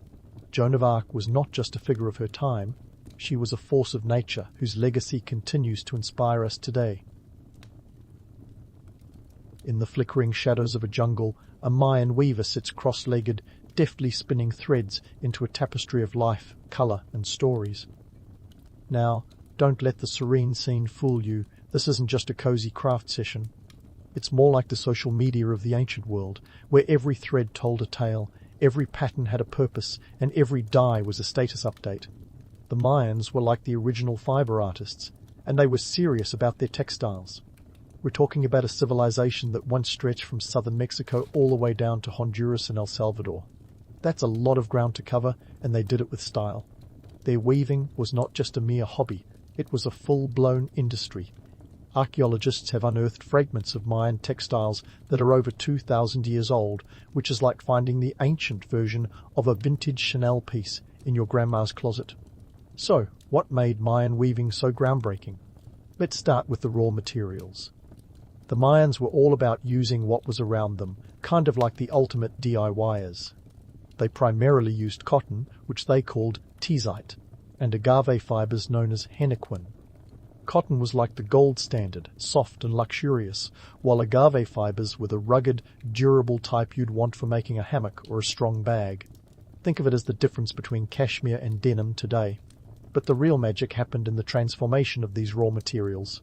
Joan of Arc was not just a figure of her time, she was a force of nature whose legacy continues to inspire us today. In the flickering shadows of a jungle, a Mayan weaver sits cross-legged, deftly spinning threads into a tapestry of life, colour and stories. Now, don't let the serene scene fool you. This isn't just a cozy craft session. It's more like the social media of the ancient world, where every thread told a tale, every pattern had a purpose, and every dye was a status update. The Mayans were like the original fibre artists, and they were serious about their textiles. We're talking about a civilization that once stretched from southern Mexico all the way down to Honduras and El Salvador. That's a lot of ground to cover, and they did it with style. Their weaving was not just a mere hobby, it was a full-blown industry. Archaeologists have unearthed fragments of Mayan textiles that are over 2,000 years old, which is like finding the ancient version of a vintage Chanel piece in your grandma's closet. So, what made Mayan weaving so groundbreaking? Let's start with the raw materials. The Mayans were all about using what was around them, kind of like the ultimate DIYers. They primarily used cotton, which they called tizite, and agave fibers known as henequin. Cotton was like the gold standard, soft and luxurious, while agave fibers were the rugged, durable type you'd want for making a hammock or a strong bag. Think of it as the difference between cashmere and denim today. But the real magic happened in the transformation of these raw materials.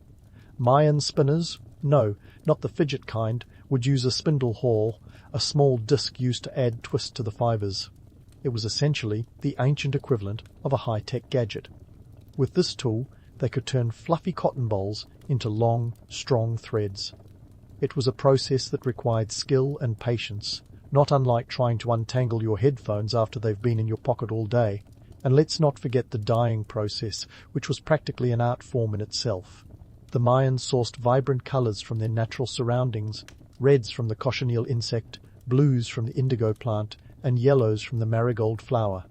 Mayan spinners, no, not the fidget kind, would use a spindle whorl, a small disc used to add twist to the fibers. It was essentially the ancient equivalent of a high-tech gadget. With this tool, they could turn fluffy cotton bolls into long, strong threads. It was a process that required skill and patience, not unlike trying to untangle your headphones after they've been in your pocket all day. And let's not forget the dyeing process, which was practically an art form in itself. The Mayans sourced vibrant colors from their natural surroundings, reds from the cochineal insect, blues from the indigo plant, and yellows from the marigold flower.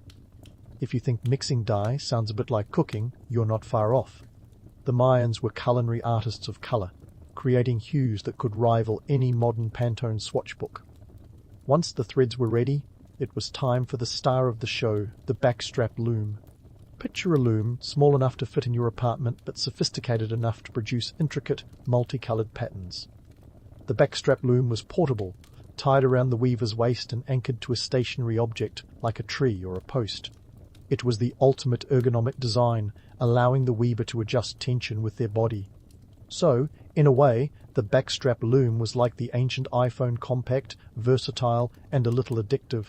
If you think mixing dye sounds a bit like cooking, you're not far off. The Mayans were culinary artists of color, creating hues that could rival any modern Pantone swatch book. Once the threads were ready, it was time for the star of the show, the backstrap loom. Picture a loom small enough to fit in your apartment but sophisticated enough to produce intricate, multicolored patterns. The backstrap loom was portable, tied around the weaver's waist and anchored to a stationary object like a tree or a post. It was the ultimate ergonomic design, allowing the weaver to adjust tension with their body. So, in a way, the backstrap loom was like the ancient iPhone, compact, versatile, and a little addictive.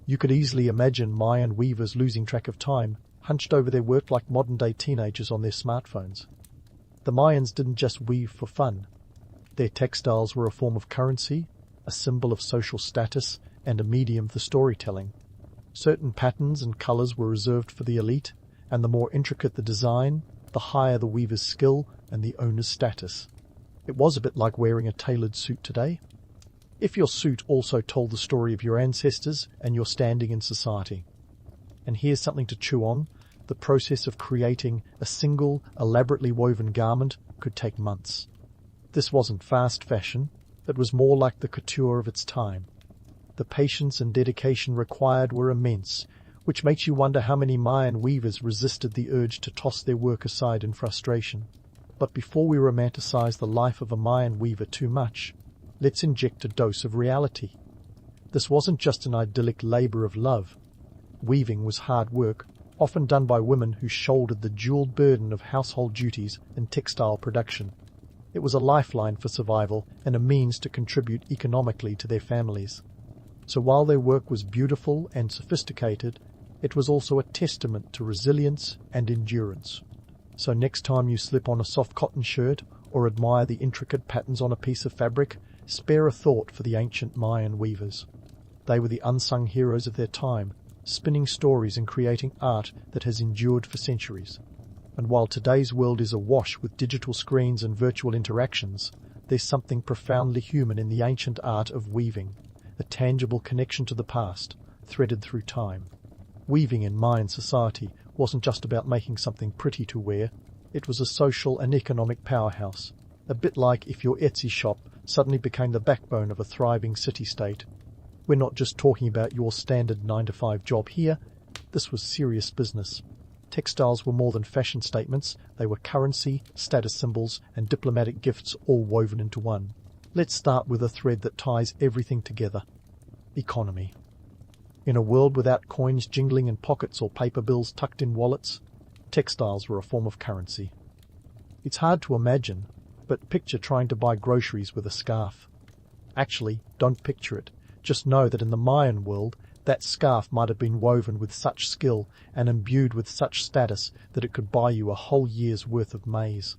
You could easily imagine Mayan weavers losing track of time, hunched over their work like modern-day teenagers on their smartphones. The Mayans didn't just weave for fun. Their textiles were a form of currency, a symbol of social status, and a medium for storytelling. Certain patterns and colors were reserved for the elite, and the more intricate the design, the higher the weaver's skill and the owner's status. It was a bit like wearing a tailored suit today. If your suit also told the story of your ancestors and your standing in society. And here's something to chew on. The process of creating a single, elaborately woven garment could take months. This wasn't fast fashion. It was more like the couture of its time. The patience and dedication required were immense, which makes you wonder how many Mayan weavers resisted the urge to toss their work aside in frustration. But before we romanticize the life of a Mayan weaver too much, let's inject a dose of reality. This wasn't just an idyllic labor of love. Weaving was hard work, often done by women who shouldered the dual burden of household duties and textile production. It was a lifeline for survival and a means to contribute economically to their families. So while their work was beautiful and sophisticated, it was also a testament to resilience and endurance. So next time you slip on a soft cotton shirt or admire the intricate patterns on a piece of fabric, spare a thought for the ancient Mayan weavers. They were the unsung heroes of their time, spinning stories and creating art that has endured for centuries. And while today's world is awash with digital screens and virtual interactions, there's something profoundly human in the ancient art of weaving, a tangible connection to the past, threaded through time. Weaving in Mayan society wasn't just about making something pretty to wear, it was a social and economic powerhouse, a bit like if your Etsy shop suddenly became the backbone of a thriving city-state. We're not just talking about your standard 9-to-5 job here, this was serious business. Textiles were more than fashion statements, they were currency, status symbols, and diplomatic gifts all woven into one. Let's start with a thread that ties everything together. Economy. In a world without coins jingling in pockets or paper bills tucked in wallets, textiles were a form of currency. It's hard to imagine, but picture trying to buy groceries with a scarf. Actually, don't picture it. Just know that in the Mayan world, that scarf might have been woven with such skill and imbued with such status that it could buy you a whole year's worth of maize.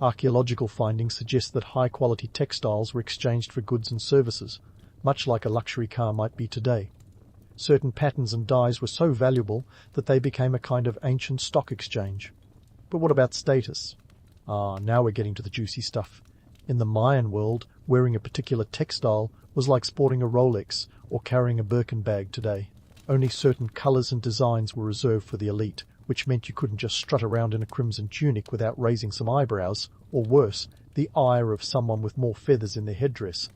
Archaeological findings suggest that high-quality textiles were exchanged for goods and services, much like a luxury car might be today. Certain patterns and dyes were so valuable that they became a kind of ancient stock exchange. But what about status? Now we're getting to the juicy stuff. In the Mayan world, wearing a particular textile was like sporting a Rolex or carrying a Birkin bag today. Only certain colours and designs were reserved for the elite, which meant you couldn't just strut around in a crimson tunic without raising some eyebrows, or worse, the ire of someone with more feathers in their headdress.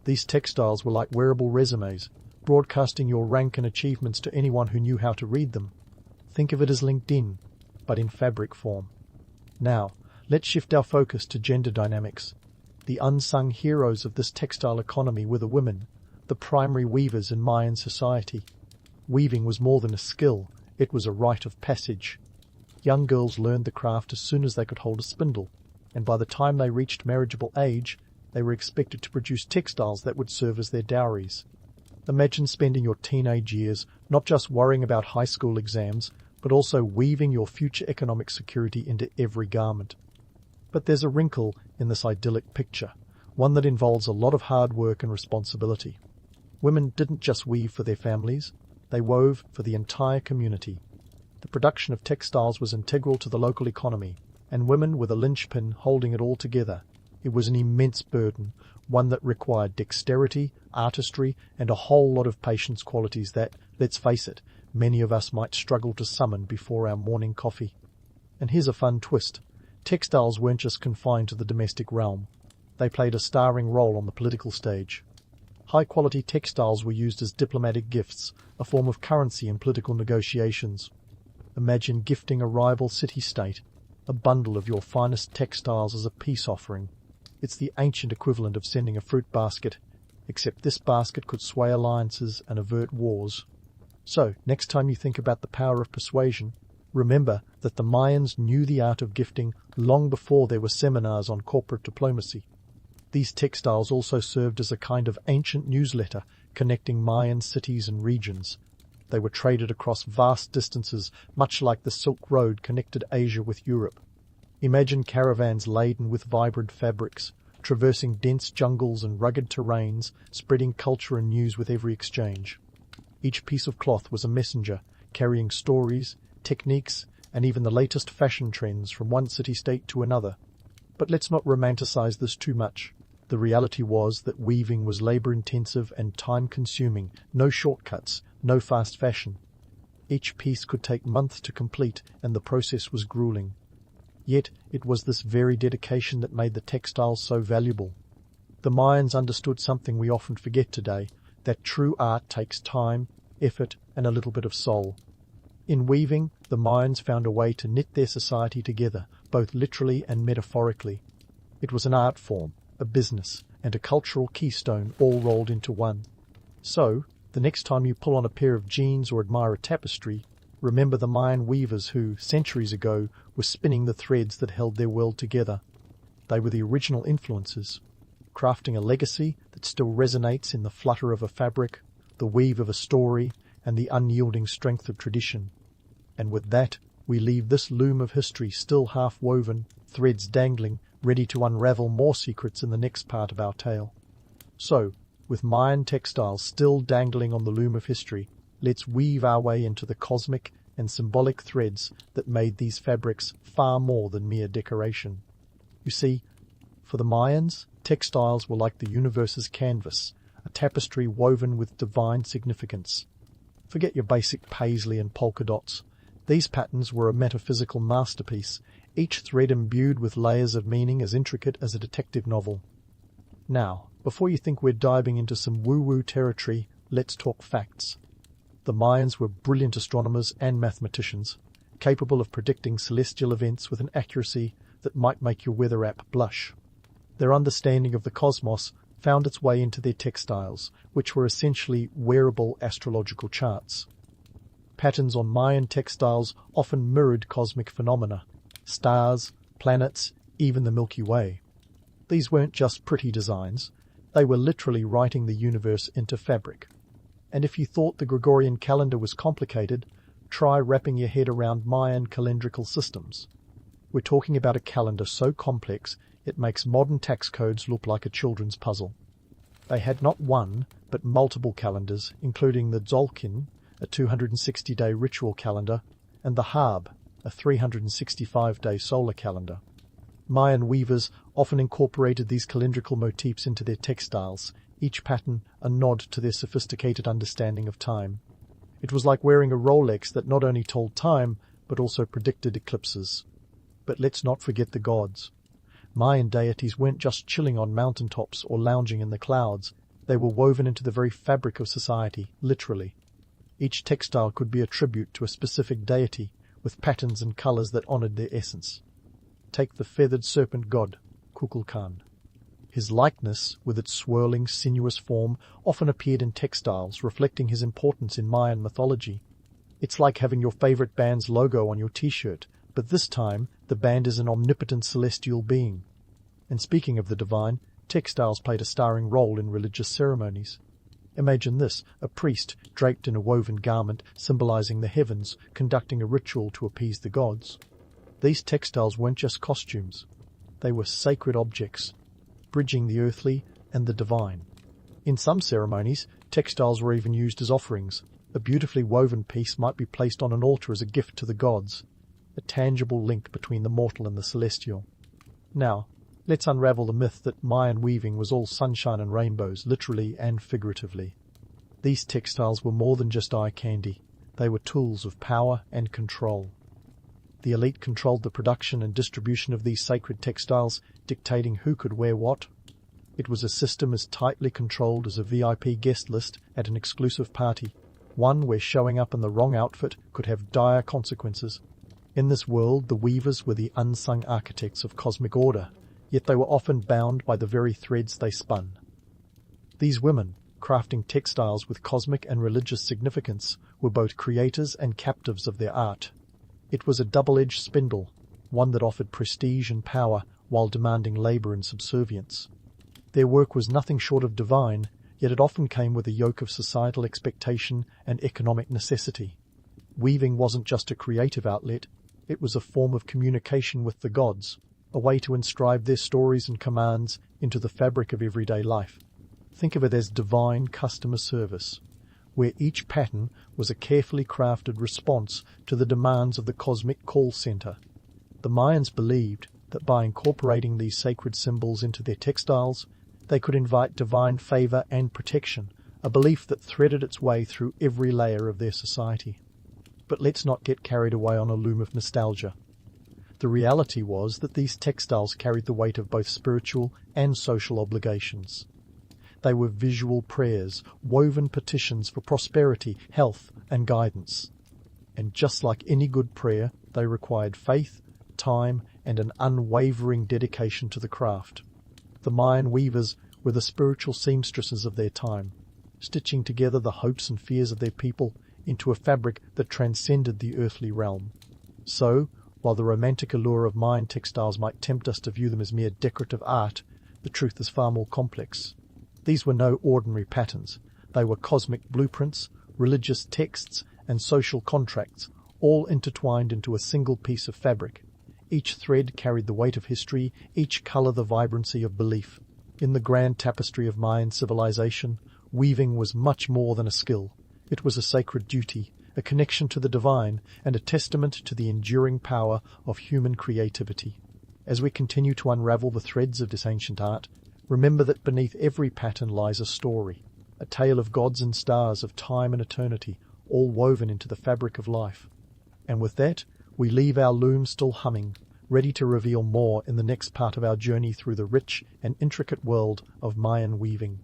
These textiles were like wearable resumes, broadcasting your rank and achievements to anyone who knew how to read them. Think of it as LinkedIn, but in fabric form. Now, let's shift our focus to gender dynamics. The unsung heroes of this textile economy were the women, the primary weavers in Mayan society. Weaving was more than a skill, it was a rite of passage. Young girls learned the craft as soon as they could hold a spindle, and by the time they reached marriageable age, they were expected to produce textiles that would serve as their dowries. Imagine spending your teenage years not just worrying about high school exams, but also weaving your future economic security into every garment. But there's a wrinkle in this idyllic picture, one that involves a lot of hard work and responsibility. Women didn't just weave for their families, they wove for the entire community. The production of textiles was integral to the local economy, and women were the linchpin holding it all together. It was an immense burden, one that required dexterity, artistry, and a whole lot of patience, qualities that, let's face it, many of us might struggle to summon before our morning coffee. And here's a fun twist. Textiles weren't just confined to the domestic realm. They played a starring role on the political stage. High-quality textiles were used as diplomatic gifts, a form of currency in political negotiations. Imagine gifting a rival city-state a bundle of your finest textiles as a peace offering. It's the ancient equivalent of sending a fruit basket, except this basket could sway alliances and avert wars. So, next time you think about the power of persuasion, remember that the Mayans knew the art of gifting long before there were seminars on corporate diplomacy. These textiles also served as a kind of ancient newsletter connecting Mayan cities and regions. They were traded across vast distances, much like the Silk Road connected Asia with Europe. Imagine caravans laden with vibrant fabrics, traversing dense jungles and rugged terrains, spreading culture and news with every exchange. Each piece of cloth was a messenger, carrying stories, techniques, and even the latest fashion trends from one city-state to another. But let's not romanticize this too much. The reality was that weaving was labor-intensive and time-consuming, no shortcuts, no fast fashion. Each piece could take months to complete, and the process was grueling. Yet it was this very dedication that made the textiles so valuable. The Mayans understood something we often forget today, that true art takes time, effort, and a little bit of soul. In weaving, the Mayans found a way to knit their society together, both literally and metaphorically. It was an art form, a business, and a cultural keystone all rolled into one. So, the next time you pull on a pair of jeans or admire a tapestry, remember the Mayan weavers who, centuries ago, were spinning the threads that held their world together. They were the original influencers, crafting a legacy that still resonates in the flutter of a fabric, the weave of a story, and the unyielding strength of tradition. And with that, we leave this loom of history still half-woven, threads dangling, ready to unravel more secrets in the next part of our tale. So, with Mayan textiles still dangling on the loom of history, let's weave our way into the cosmic and symbolic threads that made these fabrics far more than mere decoration. You see, for the Mayans, textiles were like the universe's canvas, a tapestry woven with divine significance. Forget your basic paisley and polka dots. These patterns were a metaphysical masterpiece, each thread imbued with layers of meaning as intricate as a detective novel. Now, before you think we're diving into some woo-woo territory, let's talk facts. The Mayans were brilliant astronomers and mathematicians, capable of predicting celestial events with an accuracy that might make your weather app blush. Their understanding of the cosmos found its way into their textiles, which were essentially wearable astrological charts. Patterns on Mayan textiles often mirrored cosmic phenomena, stars, planets, even the Milky Way. These weren't just pretty designs, they were literally writing the universe into fabric. And if you thought the Gregorian calendar was complicated, try wrapping your head around Mayan calendrical systems. We're talking about a calendar so complex it makes modern tax codes look like a children's puzzle. They had not one, but multiple calendars, including the Tzolk'in, a 260-day ritual calendar, and the Hab, a 365-day solar calendar. Mayan weavers often incorporated these calendrical motifs into their textiles, each pattern a nod to their sophisticated understanding of time. It was like wearing a Rolex that not only told time, but also predicted eclipses. But let's not forget the gods. Mayan deities weren't just chilling on mountaintops or lounging in the clouds. They were woven into the very fabric of society, literally. Each textile could be a tribute to a specific deity, with patterns and colors that honored their essence. Take the feathered serpent god, Kukulkan. His likeness, with its swirling, sinuous form, often appeared in textiles, reflecting his importance in Mayan mythology. It's like having your favorite band's logo on your t-shirt, but this time the band is an omnipotent celestial being. And speaking of the divine, textiles played a starring role in religious ceremonies. Imagine this, a priest draped in a woven garment symbolizing the heavens, conducting a ritual to appease the gods. These textiles weren't just costumes. They were sacred objects, bridging the earthly and the divine. In some ceremonies, textiles were even used as offerings. A beautifully woven piece might be placed on an altar as a gift to the gods, a tangible link between the mortal and the celestial. Now, let's unravel the myth that Mayan weaving was all sunshine and rainbows, literally and figuratively. These textiles were more than just eye candy. They were tools of power and control. The elite controlled the production and distribution of these sacred textiles, dictating who could wear what. It was a system as tightly controlled as a VIP guest list at an exclusive party, one where showing up in the wrong outfit could have dire consequences. In this world, the weavers were the unsung architects of cosmic order, yet they were often bound by the very threads they spun. These women, crafting textiles with cosmic and religious significance, were both creators and captives of their art. It was a double-edged spindle, one that offered prestige and power while demanding labor and subservience. Their work was nothing short of divine, yet it often came with a yoke of societal expectation and economic necessity. Weaving wasn't just a creative outlet, it was a form of communication with the gods, a way to inscribe their stories and commands into the fabric of everyday life. Think of it as divine customer service, where each pattern was a carefully crafted response to the demands of the cosmic call center. The Mayans believed that by incorporating these sacred symbols into their textiles, they could invite divine favor and protection, a belief that threaded its way through every layer of their society. But let's not get carried away on a loom of nostalgia. The reality was that these textiles carried the weight of both spiritual and social obligations. They were visual prayers, woven petitions for prosperity, health, and guidance. And just like any good prayer, they required faith, time, and an unwavering dedication to the craft. The Mayan weavers were the spiritual seamstresses of their time, stitching together the hopes and fears of their people into a fabric that transcended the earthly realm. So, while the romantic allure of Mayan textiles might tempt us to view them as mere decorative art, the truth is far more complex. These were no ordinary patterns. They were cosmic blueprints, religious texts, and social contracts, all intertwined into a single piece of fabric. Each thread carried the weight of history, each color the vibrancy of belief. In the grand tapestry of Mayan civilization, weaving was much more than a skill. It was a sacred duty, a connection to the divine, and a testament to the enduring power of human creativity. As we continue to unravel the threads of this ancient art, remember that beneath every pattern lies a story, a tale of gods and stars, of time and eternity, all woven into the fabric of life. And with that, we leave our loom still humming, ready to reveal more in the next part of our journey through the rich and intricate world of Mayan weaving.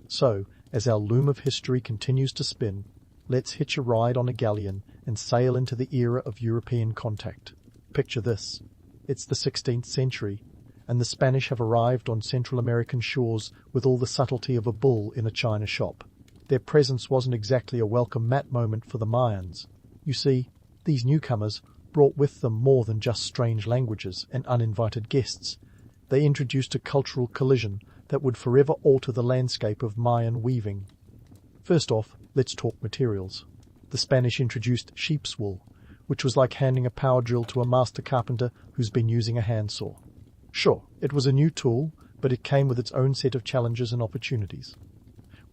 So, as our loom of history continues to spin, let's hitch a ride on a galleon and sail into the era of European contact. Picture this. It's the 16th century, and the Spanish have arrived on Central American shores with all the subtlety of a bull in a china shop. Their presence wasn't exactly a welcome mat moment for the Mayans. You see, these newcomers brought with them more than just strange languages and uninvited guests. They introduced a cultural collision that would forever alter the landscape of Mayan weaving. First off, let's talk materials. The Spanish introduced sheep's wool, which was like handing a power drill to a master carpenter who's been using a handsaw. Sure, it was a new tool, but it came with its own set of challenges and opportunities.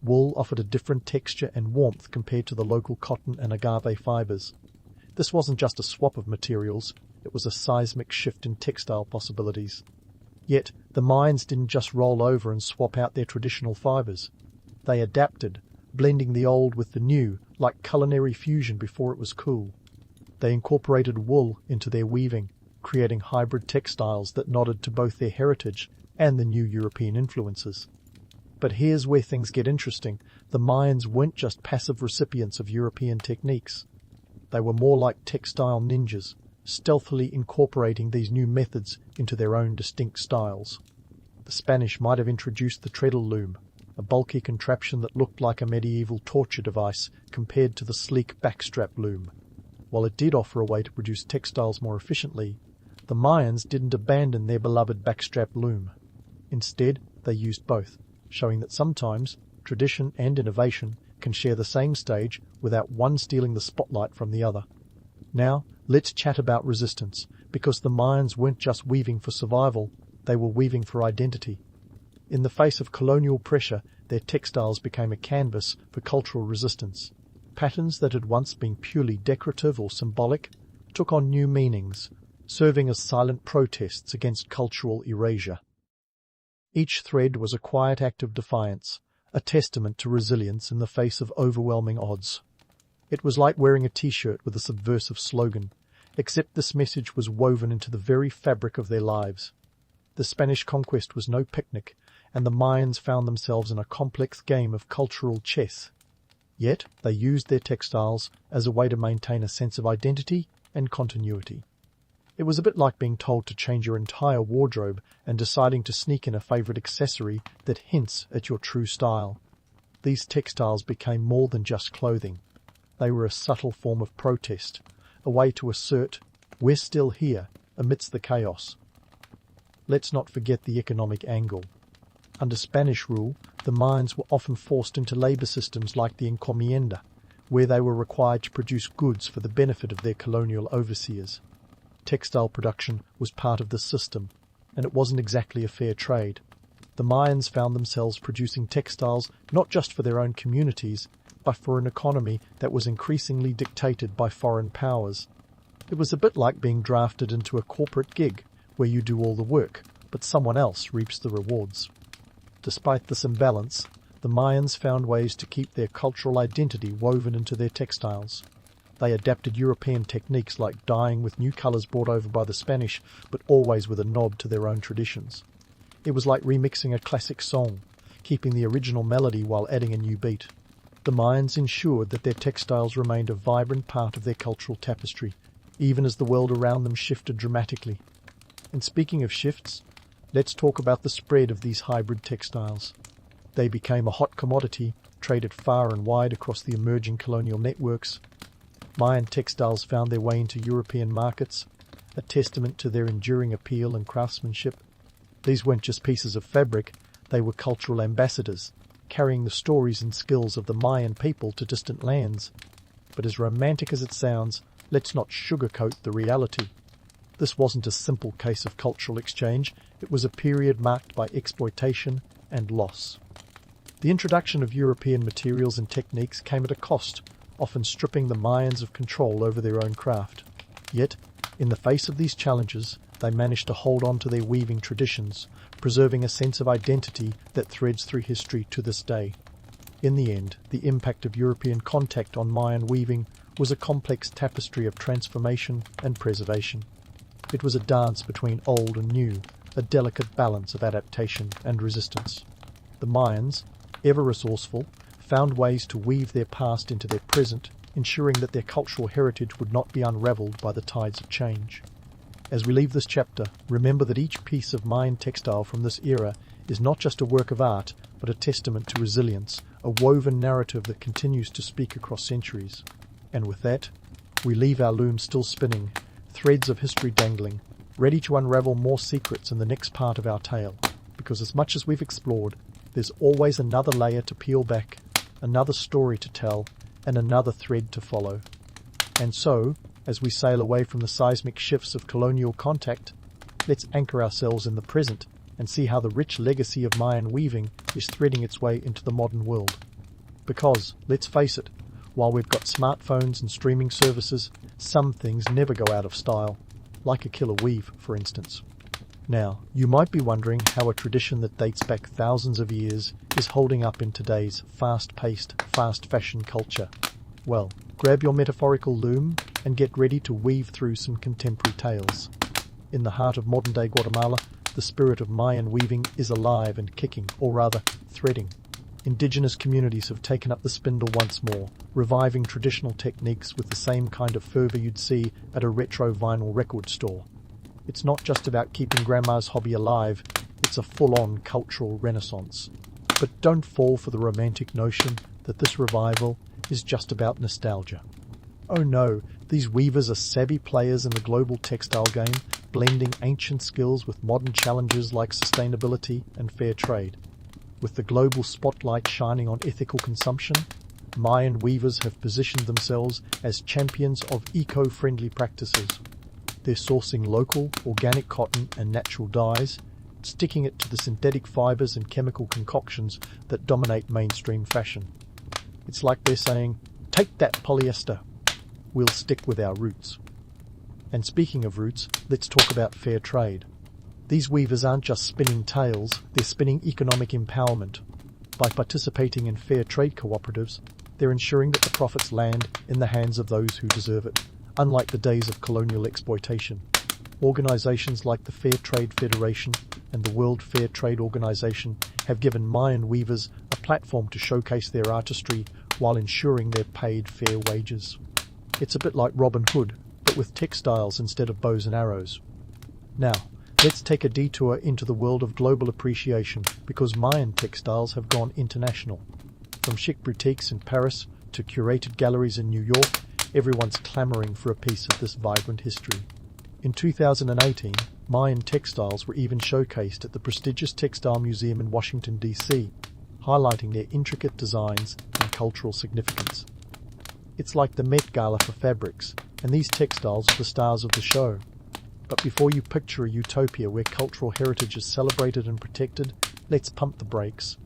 Wool offered a different texture and warmth compared to the local cotton and agave fibers. This wasn't just a swap of materials, it was a seismic shift in textile possibilities. Yet, the Mayans didn't just roll over and swap out their traditional fibers. They adapted, blending the old with the new, like culinary fusion before it was cool. They incorporated wool into their weaving, creating hybrid textiles that nodded to both their heritage and the new European influences. But here's where things get interesting. The Mayans weren't just passive recipients of European techniques. They were more like textile ninjas, stealthily incorporating these new methods into their own distinct styles. The Spanish might have introduced the treadle loom, a bulky contraption that looked like a medieval torture device compared to the sleek backstrap loom. While it did offer a way to produce textiles more efficiently, the Mayans didn't abandon their beloved backstrap loom. Instead, they used both, showing that sometimes tradition and innovation can share the same stage without one stealing the spotlight from the other. Now, let's chat about resistance, because the Mayans weren't just weaving for survival, they were weaving for identity. In the face of colonial pressure, their textiles became a canvas for cultural resistance. Patterns that had once been purely decorative or symbolic took on new meanings, serving as silent protests against cultural erasure. Each thread was a quiet act of defiance, a testament to resilience in the face of overwhelming odds. It was like wearing a t-shirt with a subversive slogan, except this message was woven into the very fabric of their lives. The Spanish conquest was no picnic, and the Mayans found themselves in a complex game of cultural chess. Yet they used their textiles as a way to maintain a sense of identity and continuity. It was a bit like being told to change your entire wardrobe and deciding to sneak in a favourite accessory that hints at your true style. These textiles became more than just clothing. They were a subtle form of protest, a way to assert, we're still here, amidst the chaos. Let's not forget the economic angle. Under Spanish rule, the Mayans were often forced into labour systems like the encomienda, where they were required to produce goods for the benefit of their colonial overseers. Textile production was part of this system, and it wasn't exactly a fair trade. The Mayans found themselves producing textiles not just for their own communities, but for an economy that was increasingly dictated by foreign powers. It was a bit like being drafted into a corporate gig, where you do all the work, but someone else reaps the rewards. Despite this imbalance, the Mayans found ways to keep their cultural identity woven into their textiles. They adapted European techniques like dyeing with new colours brought over by the Spanish, but always with a nod to their own traditions. It was like remixing a classic song, keeping the original melody while adding a new beat. The Mayans ensured that their textiles remained a vibrant part of their cultural tapestry, even as the world around them shifted dramatically. And speaking of shifts, let's talk about the spread of these hybrid textiles. They became a hot commodity, traded far and wide across the emerging colonial networks. Mayan textiles found their way into European markets, a testament to their enduring appeal and craftsmanship. These weren't just pieces of fabric, they were cultural ambassadors, carrying the stories and skills of the Mayan people to distant lands. But as romantic as it sounds, let's not sugarcoat the reality. This wasn't a simple case of cultural exchange, it was a period marked by exploitation and loss. The introduction of European materials and techniques came at a cost, often stripping the Mayans of control over their own craft. Yet, in the face of these challenges, they managed to hold on to their weaving traditions, preserving a sense of identity that threads through history to this day. In the end, the impact of European contact on Mayan weaving was a complex tapestry of transformation and preservation. It was a dance between old and new, a delicate balance of adaptation and resistance. The Mayans, ever resourceful, found ways to weave their past into their present, ensuring that their cultural heritage would not be unravelled by the tides of change. As we leave this chapter, remember that each piece of Mayan textile from this era is not just a work of art, but a testament to resilience, a woven narrative that continues to speak across centuries. And with that, we leave our loom still spinning, threads of history dangling, ready to unravel more secrets in the next part of our tale, because as much as we've explored, there's always another layer to peel back, another story to tell, and another thread to follow. And so, as we sail away from the seismic shifts of colonial contact, let's anchor ourselves in the present and see how the rich legacy of Mayan weaving is threading its way into the modern world. Because, let's face it, while we've got smartphones and streaming services, some things never go out of style, like a killer weave, for instance. Now, you might be wondering how a tradition that dates back thousands of years is holding up in today's fast-paced, fast-fashion culture. Well, grab your metaphorical loom and get ready to weave through some contemporary tales. In the heart of modern-day Guatemala, the spirit of Mayan weaving is alive and kicking, or rather, threading. Indigenous communities have taken up the spindle once more, reviving traditional techniques with the same kind of fervour you'd see at a retro vinyl record store. It's not just about keeping Grandma's hobby alive, it's a full-on cultural renaissance. But don't fall for the romantic notion that this revival is just about nostalgia. Oh no, these weavers are savvy players in the global textile game, blending ancient skills with modern challenges like sustainability and fair trade. With the global spotlight shining on ethical consumption, Mayan weavers have positioned themselves as champions of eco-friendly practices. They're sourcing local, organic cotton and natural dyes, sticking it to the synthetic fibres and chemical concoctions that dominate mainstream fashion. It's like they're saying, take that polyester, we'll stick with our roots. And speaking of roots, let's talk about fair trade. These weavers aren't just spinning tales, they're spinning economic empowerment. By participating in fair trade cooperatives, they're ensuring that the profits land in the hands of those who deserve it. Unlike the days of colonial exploitation, organisations like the Fair Trade Federation, and the World Fair Trade Organization have given Mayan weavers a platform to showcase their artistry while ensuring they're paid fair wages. It's a bit like Robin Hood, but with textiles instead of bows and arrows. Now, let's take a detour into the world of global appreciation, because Mayan textiles have gone international. From chic boutiques in Paris to curated galleries in New York, everyone's clamoring for a piece of this vibrant history. In 2018, Mayan textiles were even showcased at the prestigious Textile Museum in Washington, D.C., highlighting their intricate designs and cultural significance. It's like the Met Gala for fabrics, and these textiles are the stars of the show. But before you picture a utopia where cultural heritage is celebrated and protected, let's pump the brakes.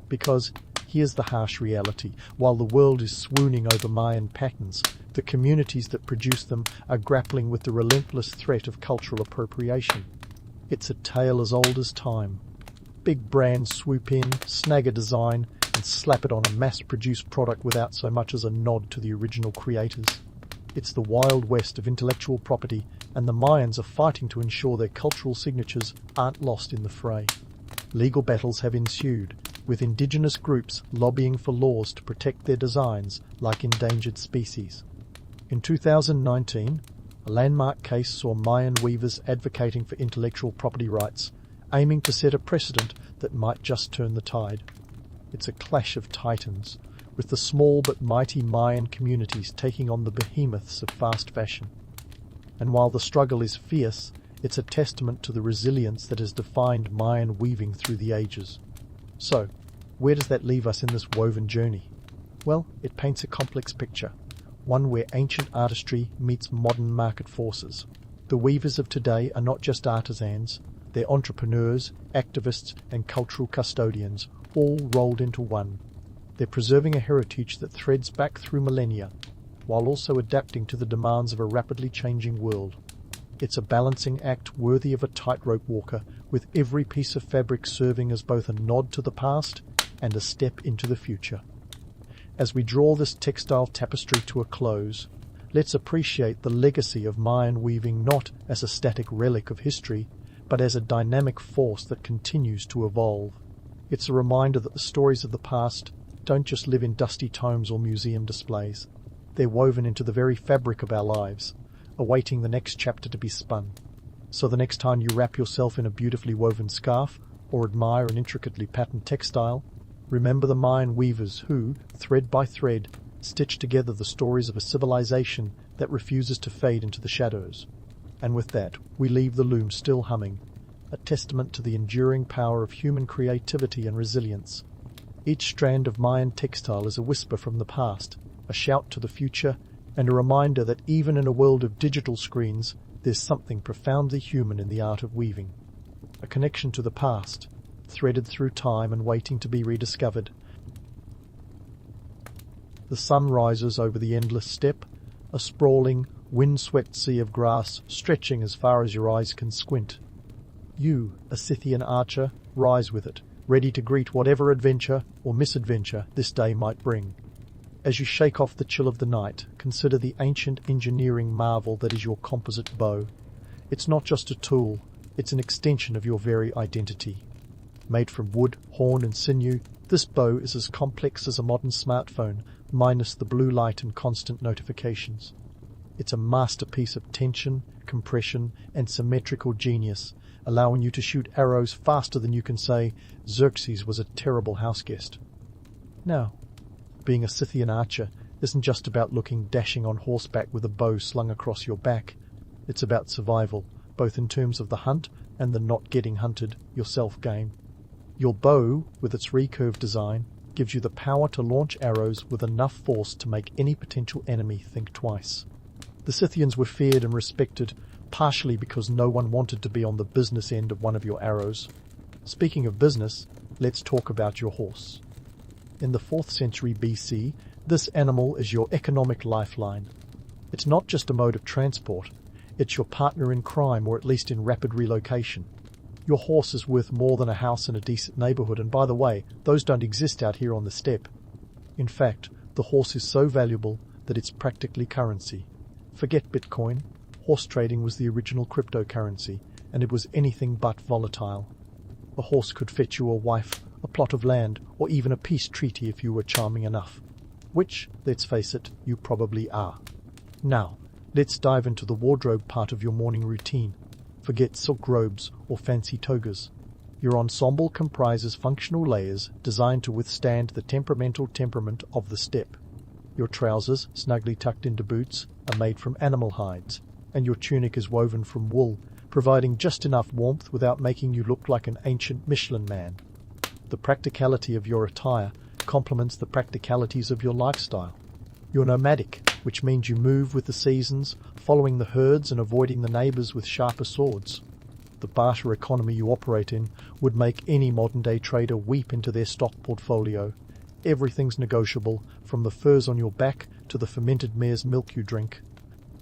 Because here's the harsh reality. While the world is swooning over Mayan patterns, the communities that produce them are grappling with the relentless threat of cultural appropriation. It's a tale as old as time. Big brands swoop in, snag a design, and slap it on a mass-produced product without so much as a nod to the original creators. It's the Wild West of intellectual property, and the Mayans are fighting to ensure their cultural signatures aren't lost in the fray. Legal battles have ensued, with indigenous groups lobbying for laws to protect their designs like endangered species. In 2019, a landmark case saw Mayan weavers advocating for intellectual property rights, aiming to set a precedent that might just turn the tide. It's a clash of titans, with the small but mighty Mayan communities taking on the behemoths of fast fashion. And while the struggle is fierce, it's a testament to the resilience that has defined Mayan weaving through the ages. So, where does that leave us in this woven journey? Well, it paints a complex picture, one where ancient artistry meets modern market forces. The weavers of today are not just artisans, they're entrepreneurs, activists, and cultural custodians, all rolled into one. They're preserving a heritage that threads back through millennia, while also adapting to the demands of a rapidly changing world. It's a balancing act worthy of a tightrope walker, with every piece of fabric serving as both a nod to the past and a step into the future. As we draw this textile tapestry to a close, let's appreciate the legacy of Mayan weaving not as a static relic of history, but as a dynamic force that continues to evolve. It's a reminder that the stories of the past don't just live in dusty tomes or museum displays. They're woven into the very fabric of our lives, awaiting the next chapter to be spun. So the next time you wrap yourself in a beautifully woven scarf or admire an intricately patterned textile, remember the Mayan weavers who, thread by thread, stitch together the stories of a civilization that refuses to fade into the shadows. And with that, we leave the loom still humming, a testament to the enduring power of human creativity and resilience. Each strand of Mayan textile is a whisper from the past, a shout to the future, and a reminder that even in a world of digital screens, there's something profoundly human in the art of weaving. A connection to the past, threaded through time and waiting to be rediscovered. The sun rises over the endless steppe, a sprawling, wind-swept sea of grass stretching as far as your eyes can squint. You, a Scythian archer, rise with it, ready to greet whatever adventure or misadventure this day might bring. As you shake off the chill of the night, consider the ancient engineering marvel that is your composite bow. It's not just a tool, it's an extension of your very identity. Made from wood, horn and sinew, this bow is as complex as a modern smartphone, minus the blue light and constant notifications. It's a masterpiece of tension, compression, and symmetrical genius, allowing you to shoot arrows faster than you can say, "Xerxes was a terrible houseguest." Now, being a Scythian archer isn't just about looking dashing on horseback with a bow slung across your back. It's about survival, both in terms of the hunt and the not getting hunted yourself game. Your bow, with its recurve design, gives you the power to launch arrows with enough force to make any potential enemy think twice. The Scythians were feared and respected, partially because no one wanted to be on the business end of one of your arrows. Speaking of business, let's talk about your horse. In the 4th century BC, this animal is your economic lifeline. It's not just a mode of transport, it's your partner in crime, or at least in rapid relocation. Your horse is worth more than a house in a decent neighborhood, and by the way, those don't exist out here on the steppe. In fact, the horse is so valuable that it's practically currency. Forget Bitcoin. Horse trading was the original cryptocurrency, and it was anything but volatile. A horse could fetch you a wife, a plot of land, or even a peace treaty if you were charming enough. Which, let's face it, you probably are. Now, let's dive into the wardrobe part of your morning routine. Forget silk robes or fancy togas. Your ensemble comprises functional layers designed to withstand the temperamental temperament of the steppe. Your trousers, snugly tucked into boots, are made from animal hides, and your tunic is woven from wool, providing just enough warmth without making you look like an ancient Michelin man. The practicality of your attire complements the practicalities of your lifestyle. You're nomadic, which means you move with the seasons, following the herds and avoiding the neighbors with sharper swords. The barter economy you operate in would make any modern-day trader weep into their stock portfolio. Everything's negotiable, from the furs on your back to the fermented mare's milk you drink.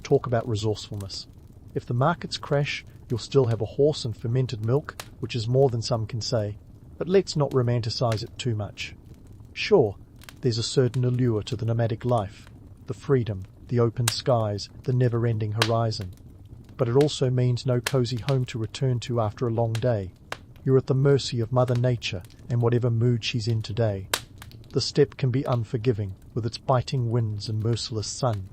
Talk about resourcefulness. If the markets crash, you'll still have a horse and fermented milk, which is more than some can say. But let's not romanticize it too much. Sure, there's a certain allure to the nomadic life, the freedom, the open skies, the never-ending horizon. But it also means no cozy home to return to after a long day. You're at the mercy of Mother Nature and whatever mood she's in today. The steppe can be unforgiving, with its biting winds and merciless sun.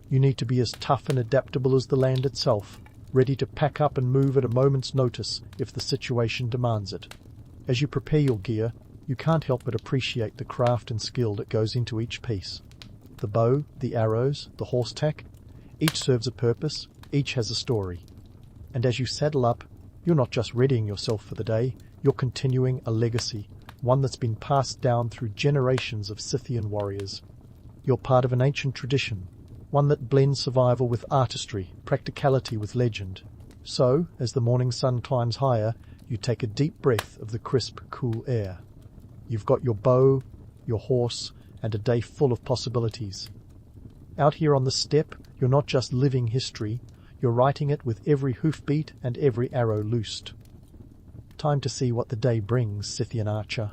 You need to be as tough and adaptable as the land itself, ready to pack up and move at a moment's notice if the situation demands it. As you prepare your gear, you can't help but appreciate the craft and skill that goes into each piece. The bow, the arrows, the horse tack, each serves a purpose, each has a story. And as you saddle up, you're not just readying yourself for the day, you're continuing a legacy, one that's been passed down through generations of Scythian warriors. You're part of an ancient tradition, one that blends survival with artistry, practicality with legend. So, as the morning sun climbs higher, you take a deep breath of the crisp, cool air. You've got your bow, your horse, and a day full of possibilities. Out here on the steppe, you're not just living history, you're writing it with every hoofbeat and every arrow loosed. Time to see what the day brings, Scythian archer.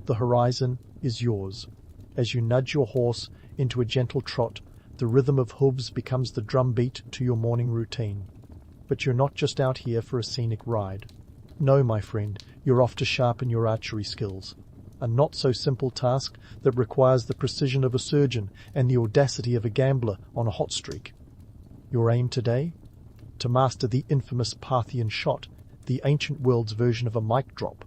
The horizon is yours. As you nudge your horse into a gentle trot, the rhythm of hooves becomes the drumbeat to your morning routine. But you're not just out here for a scenic ride. No, my friend, you're off to sharpen your archery skills. A not-so-simple task that requires the precision of a surgeon and the audacity of a gambler on a hot streak. Your aim today? To master the infamous Parthian shot, the ancient world's version of a mic drop.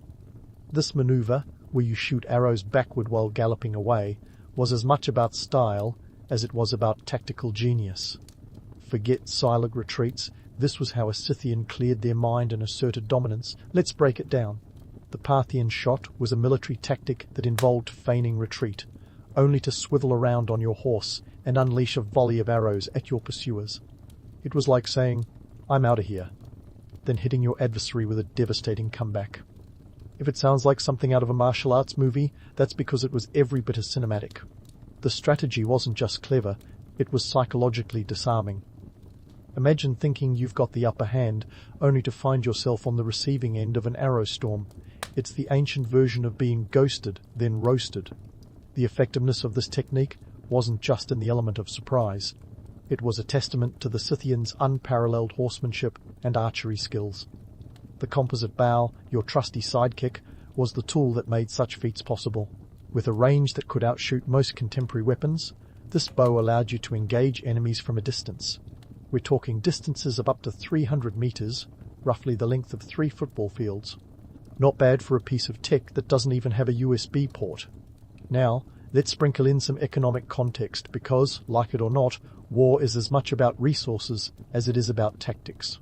This maneuver, where you shoot arrows backward while galloping away, was as much about style as it was about tactical genius. Forget silent retreats. This was how a Scythian cleared their mind and asserted dominance. Let's break it down. The Parthian shot was a military tactic that involved feigning retreat, only to swivel around on your horse and unleash a volley of arrows at your pursuers. It was like saying, "I'm out of here," then hitting your adversary with a devastating comeback. If it sounds like something out of a martial arts movie, that's because it was every bit as cinematic. The strategy wasn't just clever, it was psychologically disarming. Imagine thinking you've got the upper hand, only to find yourself on the receiving end of an arrow storm. It's the ancient version of being ghosted, then roasted. The effectiveness of this technique wasn't just in the element of surprise. It was a testament to the Scythians' unparalleled horsemanship and archery skills. The composite bow, your trusty sidekick, was the tool that made such feats possible. With a range that could outshoot most contemporary weapons, this bow allowed you to engage enemies from a distance. We're talking distances of up to 300 meters, roughly the length of 3 football fields. Not bad for a piece of tech that doesn't even have a USB port. Now, let's sprinkle in some economic context because, like it or not, war is as much about resources as it is about tactics.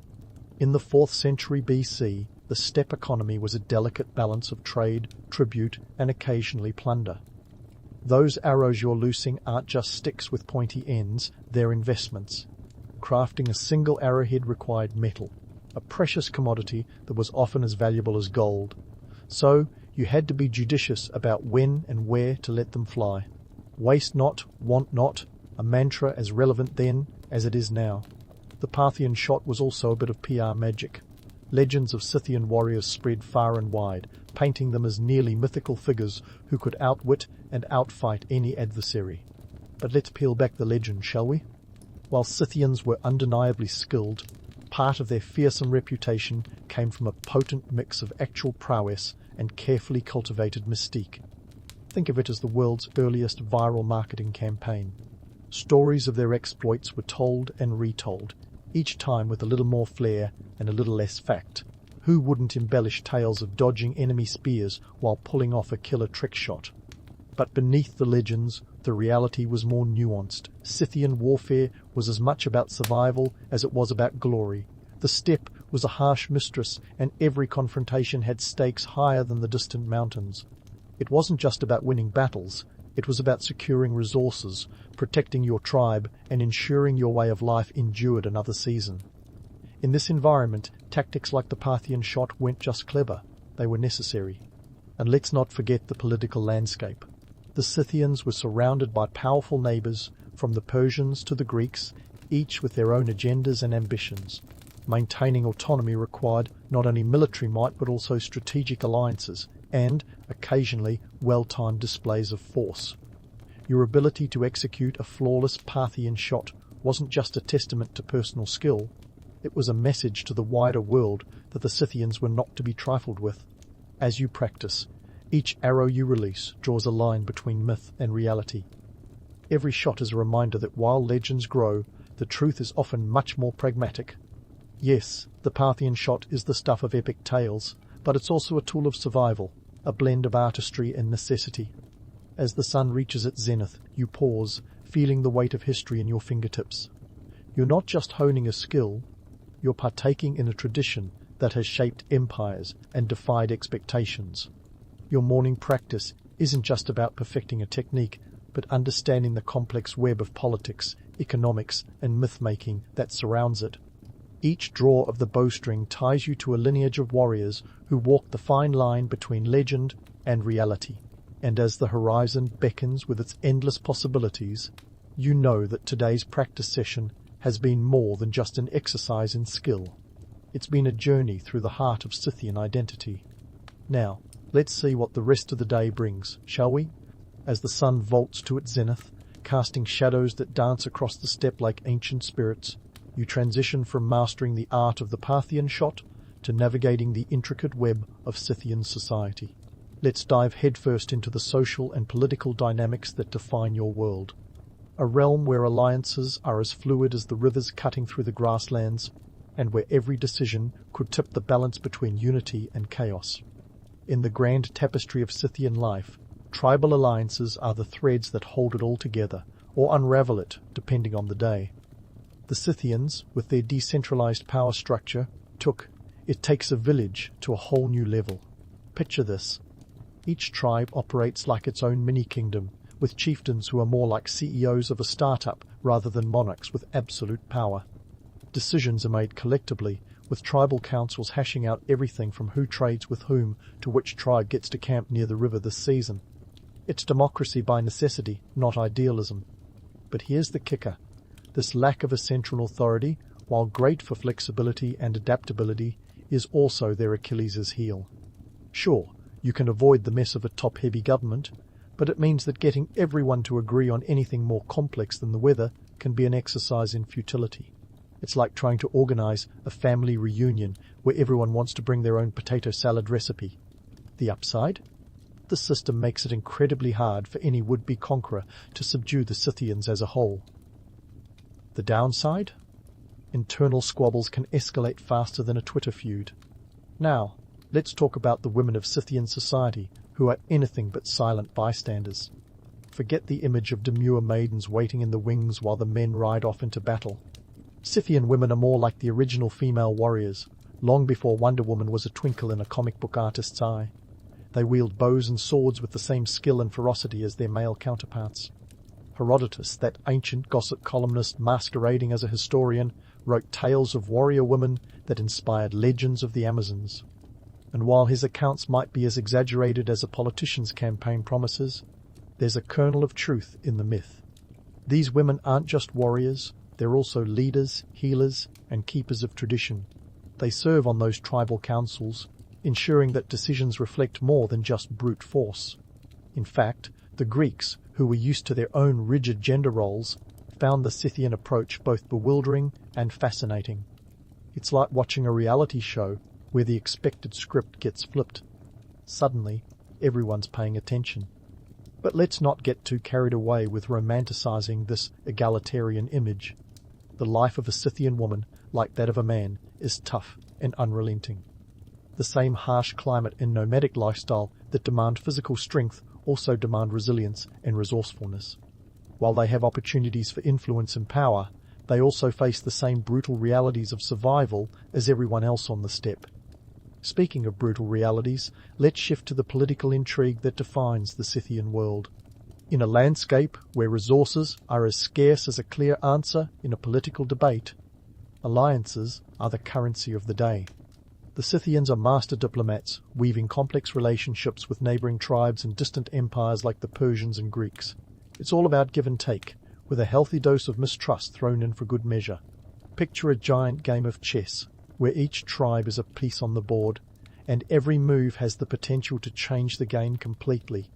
In the 4th century BC, the steppe economy was a delicate balance of trade, tribute, and occasionally plunder. Those arrows you're loosing aren't just sticks with pointy ends, they're investments. Crafting a single arrowhead required metal, a precious commodity that was often as valuable as gold. So, you had to be judicious about when and where to let them fly. Waste not, want not, a mantra as relevant then as it is now. The Parthian shot was also a bit of PR magic. Legends of Scythian warriors spread far and wide, painting them as nearly mythical figures who could outwit and outfight any adversary. But let's peel back the legend, shall we? While Scythians were undeniably skilled, part of their fearsome reputation came from a potent mix of actual prowess and carefully cultivated mystique. Think of it as the world's earliest viral marketing campaign. Stories of their exploits were told and retold, each time with a little more flair and a little less fact. Who wouldn't embellish tales of dodging enemy spears while pulling off a killer trick shot? But beneath the legends, the reality was more nuanced. Scythian warfare was as much about survival as it was about glory. The steppe was a harsh mistress, and every confrontation had stakes higher than the distant mountains. It wasn't just about winning battles, it was about securing resources, protecting your tribe, and ensuring your way of life endured another season. In this environment, tactics like the Parthian shot weren't just clever, they were necessary. And let's not forget the political landscape. The Scythians were surrounded by powerful neighbours, from the Persians to the Greeks, each with their own agendas and ambitions. Maintaining autonomy required not only military might but also strategic alliances and, occasionally, well-timed displays of force. Your ability to execute a flawless Parthian shot wasn't just a testament to personal skill, it was a message to the wider world that the Scythians were not to be trifled with. As you practice, each arrow you release draws a line between myth and reality. Every shot is a reminder that while legends grow, the truth is often much more pragmatic. Yes, the Parthian shot is the stuff of epic tales, but it's also a tool of survival, a blend of artistry and necessity. As the sun reaches its zenith, you pause, feeling the weight of history in your fingertips. You're not just honing a skill, you're partaking in a tradition that has shaped empires and defied expectations. Your morning practice isn't just about perfecting a technique, but understanding the complex web of politics, economics, and myth-making that surrounds it. Each draw of the bowstring ties you to a lineage of warriors who walked the fine line between legend and reality. And as the horizon beckons with its endless possibilities, you know that today's practice session has been more than just an exercise in skill. It's been a journey through the heart of Scythian identity. Now, let's see what the rest of the day brings, shall we? As the sun vaults to its zenith, casting shadows that dance across the steppe like ancient spirits, you transition from mastering the art of the Parthian shot to navigating the intricate web of Scythian society. Let's dive headfirst into the social and political dynamics that define your world. A realm where alliances are as fluid as the rivers cutting through the grasslands, and where every decision could tip the balance between unity and chaos. In the grand tapestry of Scythian life, tribal alliances are the threads that hold it all together, or unravel it, depending on the day. The Scythians, with their decentralized power structure, it takes a village to a whole new level. Picture this. Each tribe operates like its own mini-kingdom, with chieftains who are more like CEOs of a startup rather than monarchs with absolute power. Decisions are made collectively, with tribal councils hashing out everything from who trades with whom to which tribe gets to camp near the river this season. It's democracy by necessity, not idealism. But here's the kicker. This lack of a central authority, while great for flexibility and adaptability, is also their Achilles' heel. Sure, you can avoid the mess of a top-heavy government, but it means that getting everyone to agree on anything more complex than the weather can be an exercise in futility. It's like trying to organize a family reunion where everyone wants to bring their own potato salad recipe. The upside? The system makes it incredibly hard for any would-be conqueror to subdue the Scythians as a whole. The downside? Internal squabbles can escalate faster than a Twitter feud. Now, let's talk about the women of Scythian society, who are anything but silent bystanders. Forget the image of demure maidens waiting in the wings while the men ride off into battle. Scythian women are more like the original female warriors, long before Wonder Woman was a twinkle in a comic book artist's eye. They wield bows and swords with the same skill and ferocity as their male counterparts. Herodotus, that ancient gossip columnist masquerading as a historian, wrote tales of warrior women that inspired legends of the Amazons. And while his accounts might be as exaggerated as a politician's campaign promises, there's a kernel of truth in the myth. These women aren't just warriors, they're also leaders, healers, and keepers of tradition. They serve on those tribal councils, ensuring that decisions reflect more than just brute force. In fact, the Greeks, who were used to their own rigid gender roles, found the Scythian approach both bewildering and fascinating. It's like watching a reality show, where the expected script gets flipped. Suddenly, everyone's paying attention. But let's not get too carried away with romanticizing this egalitarian image. The life of a Scythian woman, like that of a man, is tough and unrelenting. The same harsh climate and nomadic lifestyle that demand physical strength also demand resilience and resourcefulness. While they have opportunities for influence and power, they also face the same brutal realities of survival as everyone else on the steppe. Speaking of brutal realities, let's shift to the political intrigue that defines the Scythian world. In a landscape where resources are as scarce as a clear answer in a political debate, alliances are the currency of the day. The Scythians are master diplomats, weaving complex relationships with neighbouring tribes and distant empires like the Persians and Greeks. It's all about give and take, with a healthy dose of mistrust thrown in for good measure. Picture a giant game of chess, where each tribe is a piece on the board, and every move has the potential to change the game completely.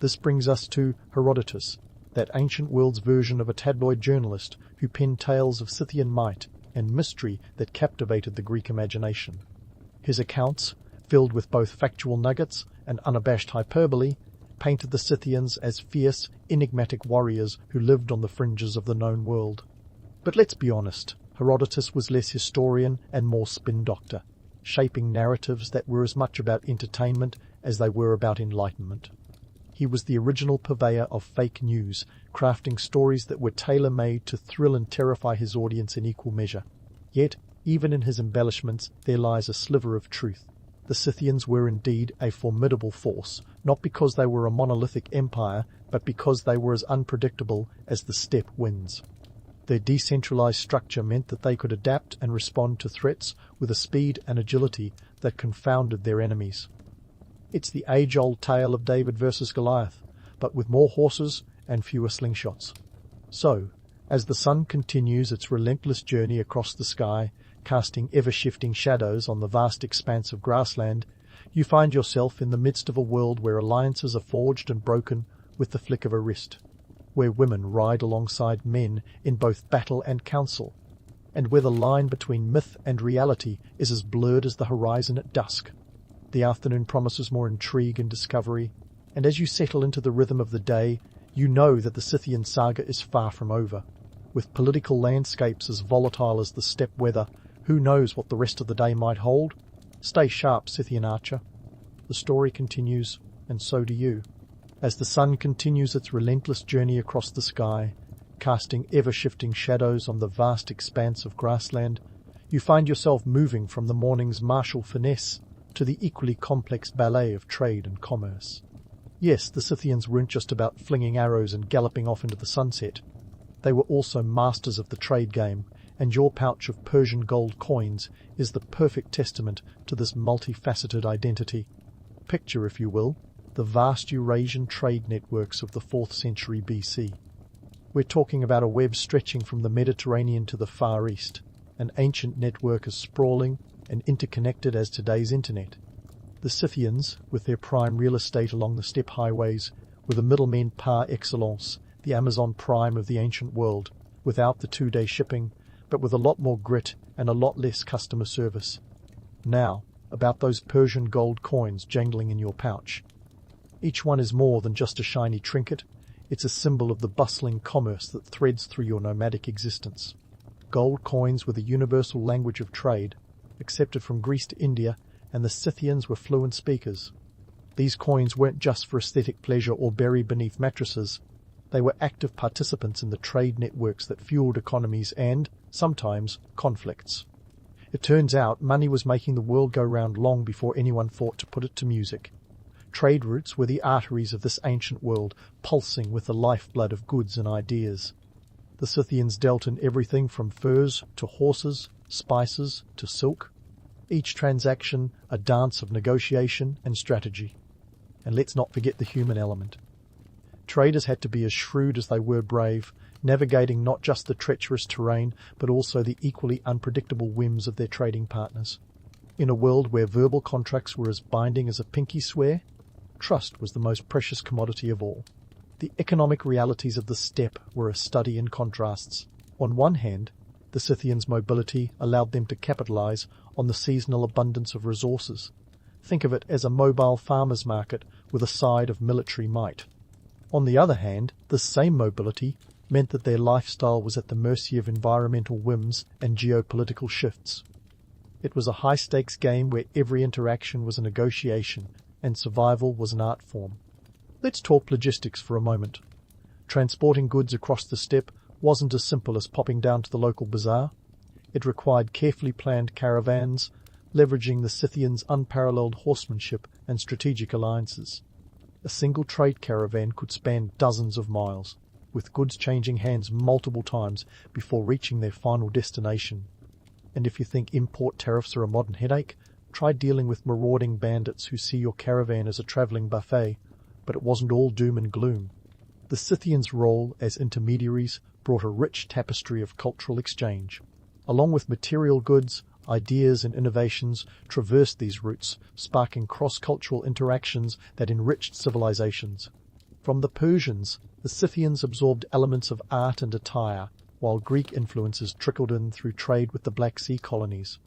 This brings us to Herodotus, that ancient world's version of a tabloid journalist who penned tales of Scythian might and mystery that captivated the Greek imagination. His accounts, filled with both factual nuggets and unabashed hyperbole, painted the Scythians as fierce, enigmatic warriors who lived on the fringes of the known world. But let's be honest, Herodotus was less historian and more spin doctor, shaping narratives that were as much about entertainment as they were about enlightenment. He was the original purveyor of fake news, crafting stories that were tailor-made to thrill and terrify his audience in equal measure. Yet, even in his embellishments, there lies a sliver of truth. The Scythians were indeed a formidable force, not because they were a monolithic empire, but because they were as unpredictable as the steppe winds. Their decentralized structure meant that they could adapt and respond to threats with a speed and agility that confounded their enemies. It's the age-old tale of David versus Goliath, but with more horses and fewer slingshots. So, as the sun continues its relentless journey across the sky, casting ever-shifting shadows on the vast expanse of grassland, you find yourself in the midst of a world where alliances are forged and broken with the flick of a wrist, where women ride alongside men in both battle and council, and where the line between myth and reality is as blurred as the horizon at dusk. The afternoon promises more intrigue and discovery, and as you settle into the rhythm of the day, you know that the Scythian saga is far from over. With political landscapes as volatile as the steppe weather, who knows what the rest of the day might hold? Stay sharp, Scythian archer. The story continues, and so do you. As the sun continues its relentless journey across the sky, casting ever-shifting shadows on the vast expanse of grassland, you find yourself moving from the morning's martial finesse to the equally complex ballet of trade and commerce. Yes, the Scythians weren't just about flinging arrows and galloping off into the sunset. They were also masters of the trade game, and your pouch of Persian gold coins is the perfect testament to this multifaceted identity. Picture, if you will, the vast Eurasian trade networks of the 4th century BC. We're talking about a web stretching from the Mediterranean to the Far East, an ancient network as sprawling and interconnected as today's internet. The Scythians, with their prime real estate along the steppe highways, were the middlemen par excellence, the Amazon Prime of the ancient world, without the 2-day shipping, but with a lot more grit and a lot less customer service. Now, about those Persian gold coins jangling in your pouch. Each one is more than just a shiny trinket. It's a symbol of the bustling commerce that threads through your nomadic existence. Gold coins were the universal language of trade, accepted from Greece to India, and the Scythians were fluent speakers. These coins weren't just for aesthetic pleasure or buried beneath mattresses. They were active participants in the trade networks that fueled economies and, sometimes, conflicts. It turns out money was making the world go round long before anyone thought to put it to music. Trade routes were the arteries of this ancient world, pulsing with the lifeblood of goods and ideas. The Scythians dealt in everything from furs to horses, spices to silk. Each transaction a dance of negotiation and strategy. And let's not forget the human element. Traders had to be as shrewd as they were brave, navigating not just the treacherous terrain, but also the equally unpredictable whims of their trading partners. In a world where verbal contracts were as binding as a pinky swear, trust was the most precious commodity of all. The economic realities of the steppe were a study in contrasts. On one hand, the Scythians' mobility allowed them to capitalize on the seasonal abundance of resources. Think of it as a mobile farmer's market with a side of military might. On the other hand, this same mobility meant that their lifestyle was at the mercy of environmental whims and geopolitical shifts. It was a high-stakes game where every interaction was a negotiation and survival was an art form. Let's talk logistics for a moment. Transporting goods across the steppe wasn't as simple as popping down to the local bazaar. It required carefully planned caravans, leveraging the Scythians' unparalleled horsemanship and strategic alliances. A single trade caravan could span dozens of miles, with goods changing hands multiple times before reaching their final destination. And if you think import tariffs are a modern headache, try dealing with marauding bandits who see your caravan as a travelling buffet, but it wasn't all doom and gloom. The Scythians' role as intermediaries brought a rich tapestry of cultural exchange. Along with material goods, ideas and innovations traversed these routes, sparking cross-cultural interactions that enriched civilizations. From the Persians, the Scythians absorbed elements of art and attire, while Greek influences trickled in through trade with the Black Sea colonies.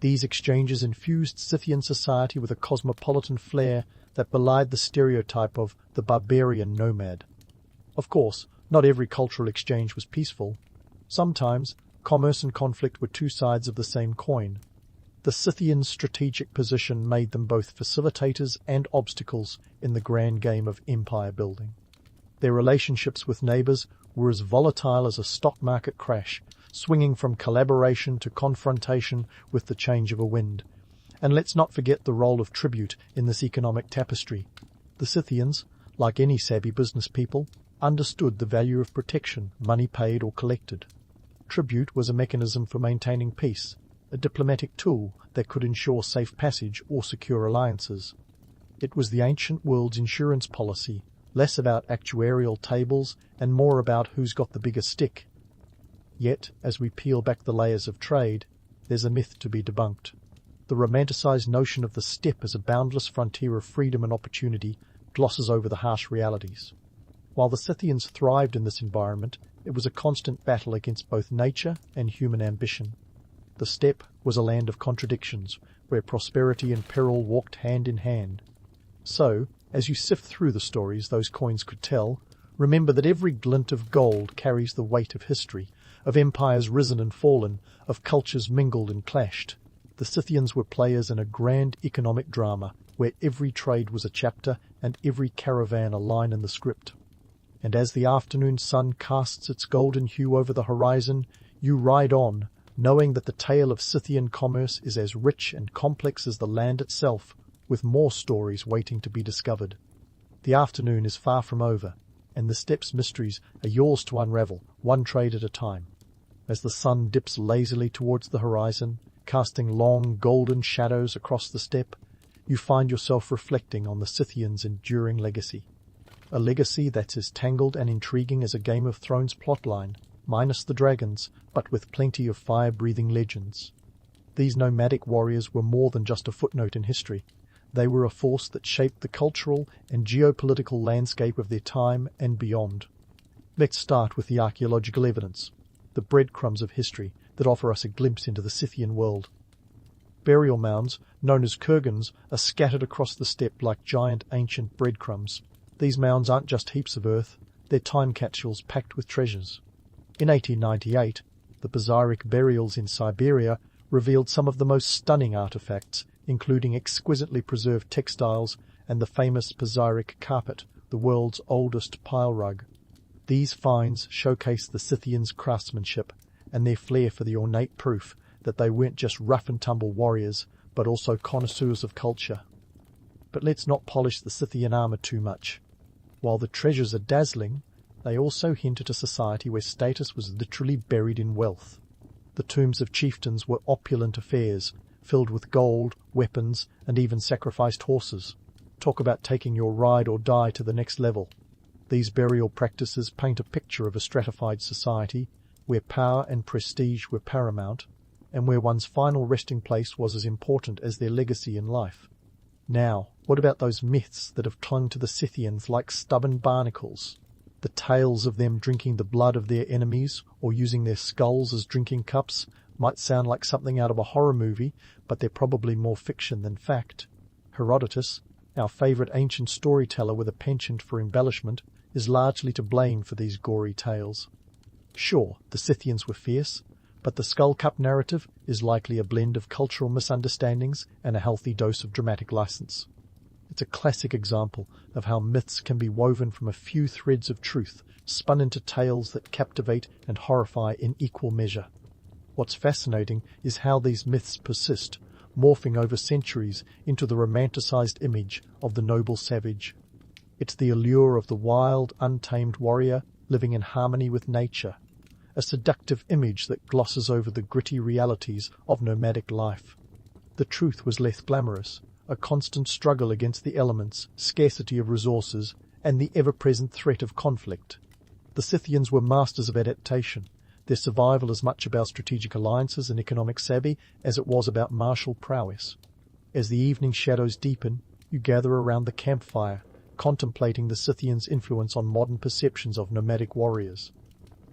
These exchanges infused Scythian society with a cosmopolitan flair that belied the stereotype of the barbarian nomad. Of course, not every cultural exchange was peaceful. Sometimes, commerce and conflict were two sides of the same coin. The Scythians' strategic position made them both facilitators and obstacles in the grand game of empire building. Their relationships with neighbors were as volatile as a stock market crash, swinging from collaboration to confrontation with the change of a wind. And let's not forget the role of tribute in this economic tapestry. The Scythians, like any savvy business people, understood the value of protection, money paid or collected. Tribute was a mechanism for maintaining peace, a diplomatic tool that could ensure safe passage or secure alliances. It was the ancient world's insurance policy, less about actuarial tables and more about who's got the bigger stick. Yet, as we peel back the layers of trade, there's a myth to be debunked. The romanticized notion of the steppe as a boundless frontier of freedom and opportunity glosses over the harsh realities. While the Scythians thrived in this environment, it was a constant battle against both nature and human ambition. The steppe was a land of contradictions, where prosperity and peril walked hand in hand. So, as you sift through the stories those coins could tell, remember that every glint of gold carries the weight of history, of empires risen and fallen, of cultures mingled and clashed. The Scythians were players in a grand economic drama, where every trade was a chapter and every caravan a line in the script. And as the afternoon sun casts its golden hue over the horizon, you ride on, knowing that the tale of Scythian commerce is as rich and complex as the land itself, with more stories waiting to be discovered. The afternoon is far from over, and the steppe's mysteries are yours to unravel, one trade at a time. As the sun dips lazily towards the horizon, casting long golden shadows across the steppe, you find yourself reflecting on the Scythians' enduring legacy. A legacy that's as tangled and intriguing as a Game of Thrones plotline, minus the dragons, but with plenty of fire-breathing legends. These nomadic warriors were more than just a footnote in history. They were a force that shaped the cultural and geopolitical landscape of their time and beyond. Let's start with the archaeological evidence, the breadcrumbs of history that offer us a glimpse into the Scythian world. Burial mounds, known as kurgans, are scattered across the steppe like giant ancient breadcrumbs. These mounds aren't just heaps of earth, they're time capsules packed with treasures. In 1898, the Pizarric burials in Siberia revealed some of the most stunning artifacts, including exquisitely preserved textiles and the famous Pizarric carpet, the world's oldest pile rug. These finds showcase the Scythians' craftsmanship and their flair for the ornate proof that they weren't just rough-and-tumble warriors, but also connoisseurs of culture. But let's not polish the Scythian armor too much. While the treasures are dazzling, they also hint at a society where status was literally buried in wealth. The tombs of chieftains were opulent affairs, filled with gold, weapons, and even sacrificed horses. Talk about taking your ride or die to the next level. These burial practices paint a picture of a stratified society, where power and prestige were paramount, and where one's final resting place was as important as their legacy in life. Now, what about those myths that have clung to the Scythians like stubborn barnacles? The tales of them drinking the blood of their enemies or using their skulls as drinking cups might sound like something out of a horror movie, but they're probably more fiction than fact. Herodotus, our favourite ancient storyteller with a penchant for embellishment, is largely to blame for these gory tales. Sure, the Scythians were fierce, but the Skull Cup narrative is likely a blend of cultural misunderstandings and a healthy dose of dramatic license. It's a classic example of how myths can be woven from a few threads of truth, spun into tales that captivate and horrify in equal measure. What's fascinating is how these myths persist, morphing over centuries into the romanticized image of the noble savage. It's the allure of the wild, untamed warrior living in harmony with nature, a seductive image that glosses over the gritty realities of nomadic life. The truth was less glamorous, a constant struggle against the elements, scarcity of resources, and the ever-present threat of conflict. The Scythians were masters of adaptation, their survival as much about strategic alliances and economic savvy as it was about martial prowess. As the evening shadows deepen, you gather around the campfire, contemplating the Scythians' influence on modern perceptions of nomadic warriors.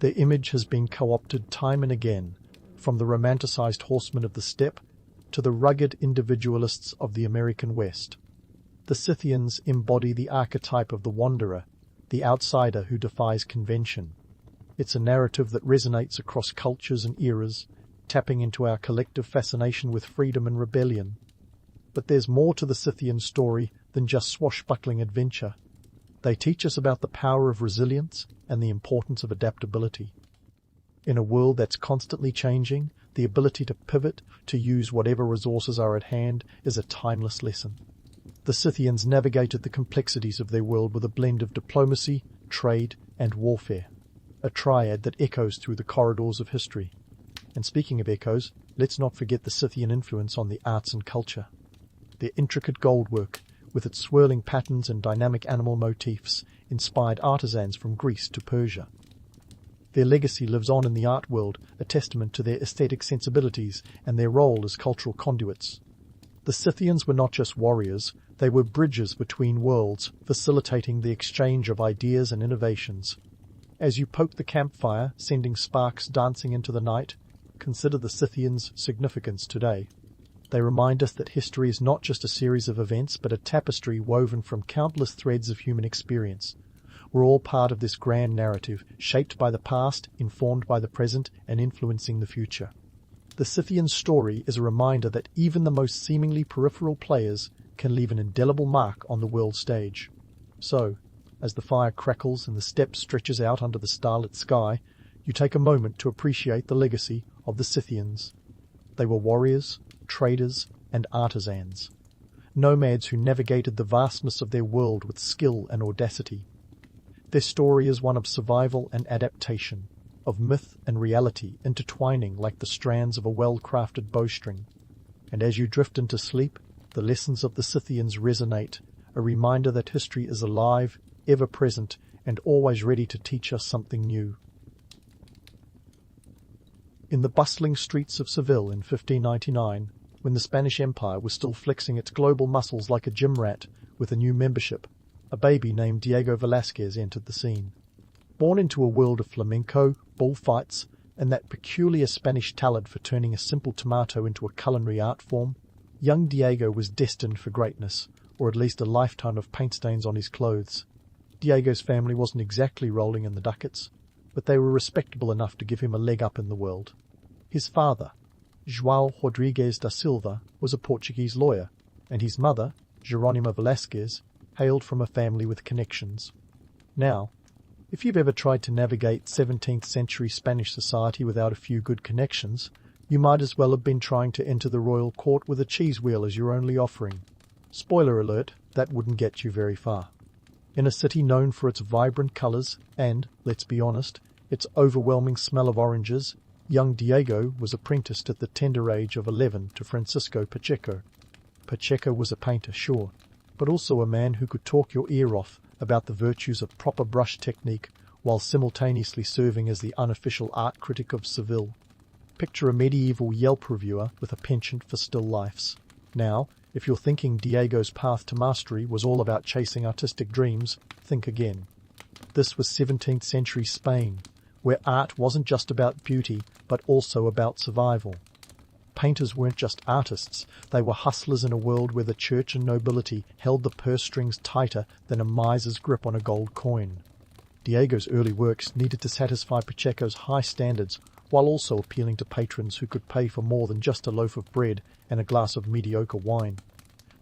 Their image has been co-opted time and again, from the romanticized horsemen of the steppe to the rugged individualists of the American West. The Scythians embody the archetype of the wanderer, the outsider who defies convention. It's a narrative that resonates across cultures and eras, tapping into our collective fascination with freedom and rebellion. But there's more to the Scythian story than just swashbuckling adventure. They teach us about the power of resilience and the importance of adaptability. In a world that's constantly changing, the ability to pivot, to use whatever resources are at hand, is a timeless lesson. The Scythians navigated the complexities of their world with a blend of diplomacy, trade, and warfare, a triad that echoes through the corridors of history. And speaking of echoes, let's not forget the Scythian influence on the arts and culture. Their intricate goldwork, with its swirling patterns and dynamic animal motifs, inspired artisans from Greece to Persia. Their legacy lives on in the art world, a testament to their aesthetic sensibilities and their role as cultural conduits. The Scythians were not just warriors, they were bridges between worlds, facilitating the exchange of ideas and innovations. As you poke the campfire, sending sparks dancing into the night, consider the Scythians' significance today. They remind us that history is not just a series of events, but a tapestry woven from countless threads of human experience. We're all part of this grand narrative, shaped by the past, informed by the present, and influencing the future. The Scythian story is a reminder that even the most seemingly peripheral players can leave an indelible mark on the world stage. So, as the fire crackles and the steppe stretches out under the starlit sky, you take a moment to appreciate the legacy of the Scythians. They were warriors, traders, and artisans, nomads who navigated the vastness of their world with skill and audacity. Their story is one of survival and adaptation, of myth and reality intertwining like the strands of a well-crafted bowstring. And as you drift into sleep, the lessons of the Scythians resonate, a reminder that history is alive, ever-present, and always ready to teach us something new. In the bustling streets of Seville in 1599, when the Spanish Empire was still flexing its global muscles like a gym rat with a new membership, a baby named Diego Velázquez entered the scene. Born into a world of flamenco, bullfights, and that peculiar Spanish talent for turning a simple tomato into a culinary art form, young Diego was destined for greatness, or at least a lifetime of paint stains on his clothes. Diego's family wasn't exactly rolling in the ducats, but they were respectable enough to give him a leg up in the world. His father, João Rodrigues da Silva, was a Portuguese lawyer, and his mother, Jerónima Velázquez, hailed from a family with connections. Now, if you've ever tried to navigate 17th century Spanish society without a few good connections, you might as well have been trying to enter the royal court with a cheese wheel as your only offering. Spoiler alert, that wouldn't get you very far. In a city known for its vibrant colours and, let's be honest, its overwhelming smell of oranges, young Diego was apprenticed at the tender age of 11 to Francisco Pacheco. Pacheco was a painter, sure, but also a man who could talk your ear off about the virtues of proper brush technique while simultaneously serving as the unofficial art critic of Seville. Picture a medieval Yelp reviewer with a penchant for still lifes. Now, if you're thinking Diego's path to mastery was all about chasing artistic dreams, think again. This was 17th century Spain, where art wasn't just about beauty, but also about survival. Painters weren't just artists, they were hustlers in a world where the church and nobility held the purse strings tighter than a miser's grip on a gold coin. Diego's early works needed to satisfy Pacheco's high standards while also appealing to patrons who could pay for more than just a loaf of bread and a glass of mediocre wine.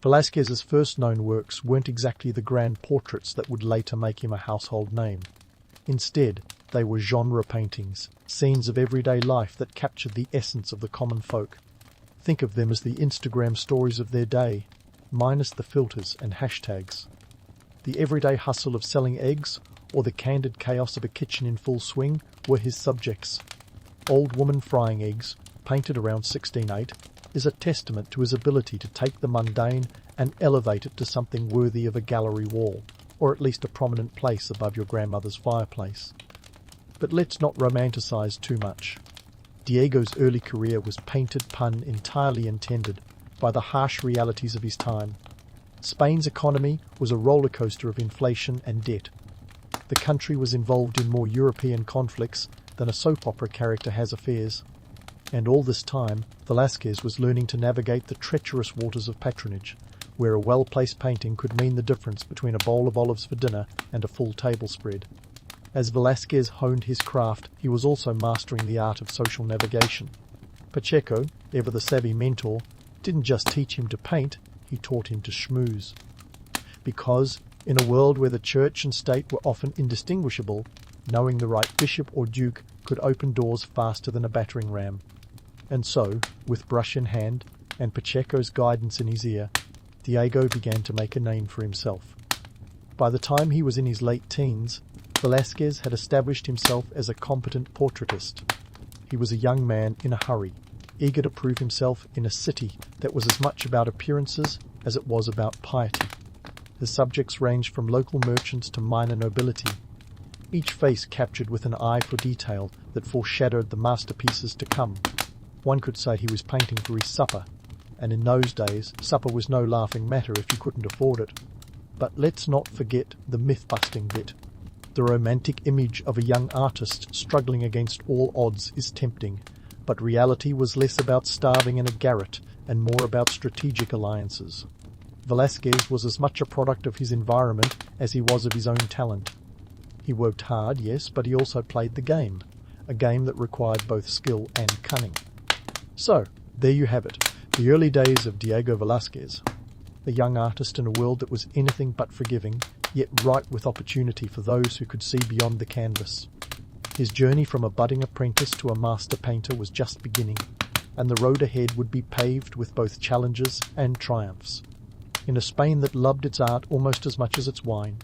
Velázquez's first known works weren't exactly the grand portraits that would later make him a household name. Instead, they were genre paintings, scenes of everyday life that captured the essence of the common folk. Think of them as the Instagram stories of their day, minus the filters and hashtags. The everyday hustle of selling eggs, or the candid chaos of a kitchen in full swing, were his subjects. Old Woman Frying Eggs, painted around 1608, is a testament to his ability to take the mundane and elevate it to something worthy of a gallery wall, or at least a prominent place above your grandmother's fireplace. But let's not romanticize too much. Diego's early career was painted pun entirely intended by the harsh realities of his time. Spain's economy was a roller coaster of inflation and debt. The country was involved in more European conflicts than a soap opera character has affairs. And all this time, Velázquez was learning to navigate the treacherous waters of patronage, where a well-placed painting could mean the difference between a bowl of olives for dinner and a full table spread. As Velázquez honed his craft, he was also mastering the art of social navigation. Pacheco, ever the savvy mentor, didn't just teach him to paint, he taught him to schmooze. Because, in a world where the church and state were often indistinguishable, knowing the right bishop or duke could open doors faster than a battering ram. And so, with brush in hand and Pacheco's guidance in his ear, Diego began to make a name for himself. By the time he was in his late teens, Velázquez had established himself as a competent portraitist. He was a young man in a hurry, eager to prove himself in a city that was as much about appearances as it was about piety. His subjects ranged from local merchants to minor nobility, each face captured with an eye for detail that foreshadowed the masterpieces to come. One could say he was painting for his supper, and in those days, supper was no laughing matter if you couldn't afford it. But let's not forget the myth-busting bit. The romantic image of a young artist struggling against all odds is tempting, but reality was less about starving in a garret and more about strategic alliances. Velázquez was as much a product of his environment as he was of his own talent. He worked hard, yes, but he also played the game, a game that required both skill and cunning. So, there you have it, the early days of Diego Velázquez, a young artist in a world that was anything but forgiving, yet ripe with opportunity for those who could see beyond the canvas. His journey from a budding apprentice to a master painter was just beginning, and the road ahead would be paved with both challenges and triumphs. In a Spain that loved its art almost as much as its wine,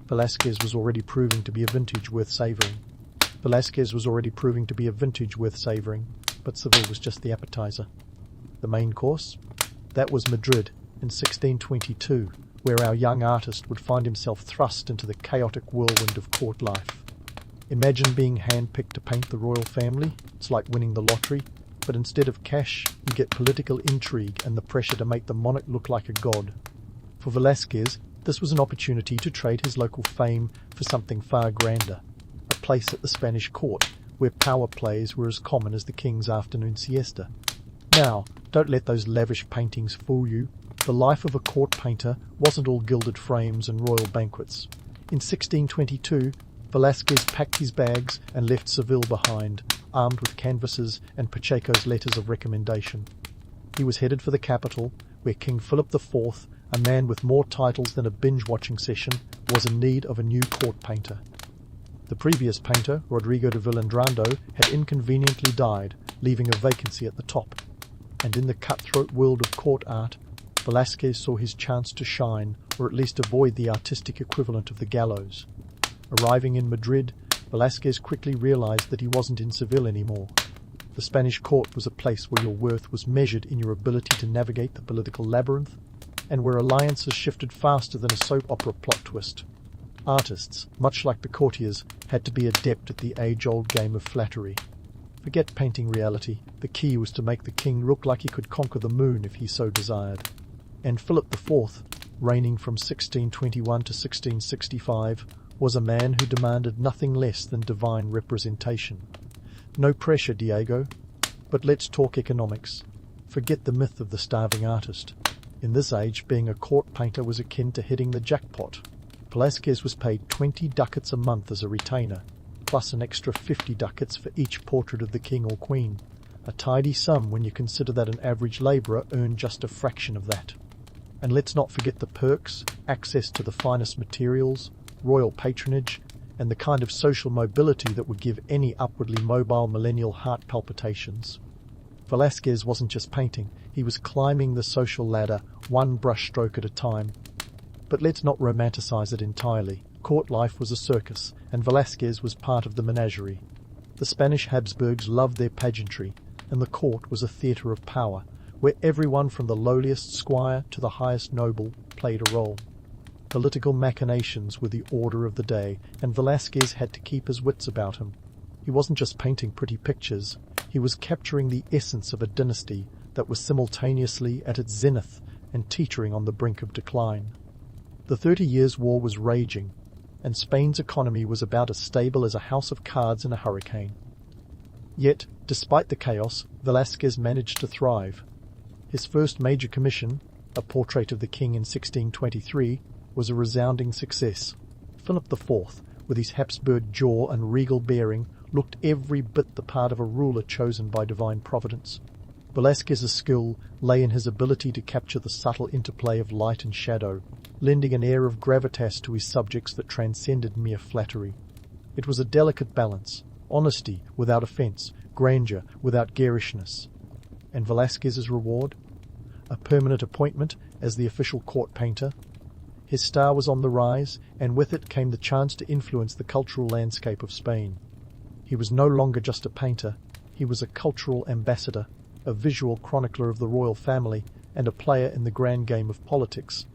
Velázquez was already proving to be a vintage worth savouring. But Seville was just the appetizer. The main course? That was Madrid in 1622, where our young artist would find himself thrust into the chaotic whirlwind of court life. Imagine being handpicked to paint the royal family. It's like winning the lottery, but instead of cash, you get political intrigue and the pressure to make the monarch look like a god. For Velázquez, this was an opportunity to trade his local fame for something far grander, a place at the Spanish court, where power plays were as common as the king's afternoon siesta. Now, don't let those lavish paintings fool you. The life of a court painter wasn't all gilded frames and royal banquets. In 1622, Velázquez packed his bags and left Seville behind, armed with canvases and Pacheco's letters of recommendation. He was headed for the capital, where King Philip IV, a man with more titles than a binge-watching session, was in need of a new court painter. The previous painter, Rodrigo de Villandrando, had inconveniently died, leaving a vacancy at the top. And in the cutthroat world of court art, Velázquez saw his chance to shine, or at least avoid the artistic equivalent of the gallows. Arriving in Madrid, Velázquez quickly realized that he wasn't in Seville anymore. The Spanish court was a place where your worth was measured in your ability to navigate the political labyrinth, and where alliances shifted faster than a soap opera plot twist. Artists, much like the courtiers, had to be adept at the age-old game of flattery. Forget painting reality. The key was to make the king look like he could conquer the moon if he so desired. And Philip IV, reigning from 1621 to 1665, was a man who demanded nothing less than divine representation. No pressure, Diego, but let's talk economics. forget the myth of the starving artist. In this age, being a court painter was akin to hitting the jackpot. Velázquez was paid 20 ducats a month as a retainer, plus an extra 50 ducats for each portrait of the king or queen. A tidy sum when you consider that an average labourer earned just a fraction of that. And let's not forget the perks, access to the finest materials, royal patronage, and the kind of social mobility that would give any upwardly mobile millennial heart palpitations. Velázquez wasn't just painting, he was climbing the social ladder, one brushstroke at a time. But let's not romanticize it entirely. Court life was a circus, and Velázquez was part of the menagerie. The Spanish Habsburgs loved their pageantry, and the court was a theatre of power, where everyone from the lowliest squire to the highest noble played a role. Political machinations were the order of the day, and Velázquez had to keep his wits about him. He wasn't just painting pretty pictures, he was capturing the essence of a dynasty that was simultaneously at its zenith and teetering on the brink of decline. The 30 Years' War was raging, and Spain's economy was about as stable as a house of cards in a hurricane. Yet, despite the chaos, Velázquez managed to thrive. His first major commission, a portrait of the king in 1623, was a resounding success. Philip IV, with his Habsburg jaw and regal bearing, looked every bit the part of a ruler chosen by divine providence. Velázquez's skill lay in his ability to capture the subtle interplay of light and shadow, lending an air of gravitas to his subjects that transcended mere flattery. It was a delicate balance, honesty without offence, grandeur without garishness. And Velázquez's reward? A permanent appointment as the official court painter. His star was on the rise, and with it came the chance to influence the cultural landscape of Spain. He was no longer just a painter, he was a cultural ambassador, a visual chronicler of the royal family, and a player in the grand game of politics.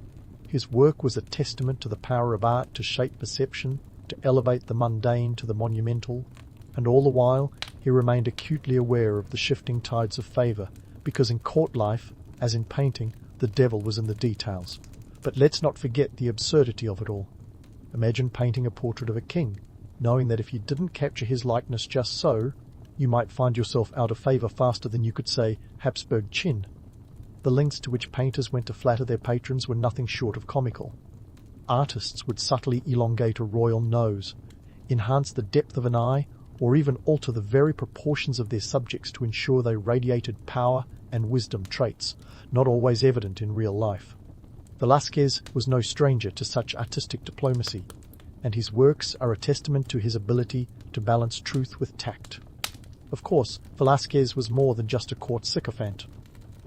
His work was a testament to the power of art to shape perception, to elevate the mundane to the monumental, and all the while he remained acutely aware of the shifting tides of favour, because in court life, as in painting, the devil was in the details. But let's not forget the absurdity of it all. Imagine painting a portrait of a king, knowing that if you didn't capture his likeness just so, you might find yourself out of favour faster than you could say Habsburg chin. The lengths to which painters went to flatter their patrons were nothing short of comical. Artists would subtly elongate a royal nose, enhance the depth of an eye, or even alter the very proportions of their subjects to ensure they radiated power and wisdom traits, not always evident in real life. Velázquez was no stranger to such artistic diplomacy, and his works are a testament to his ability to balance truth with tact. Of course, Velázquez was more than just a court sycophant.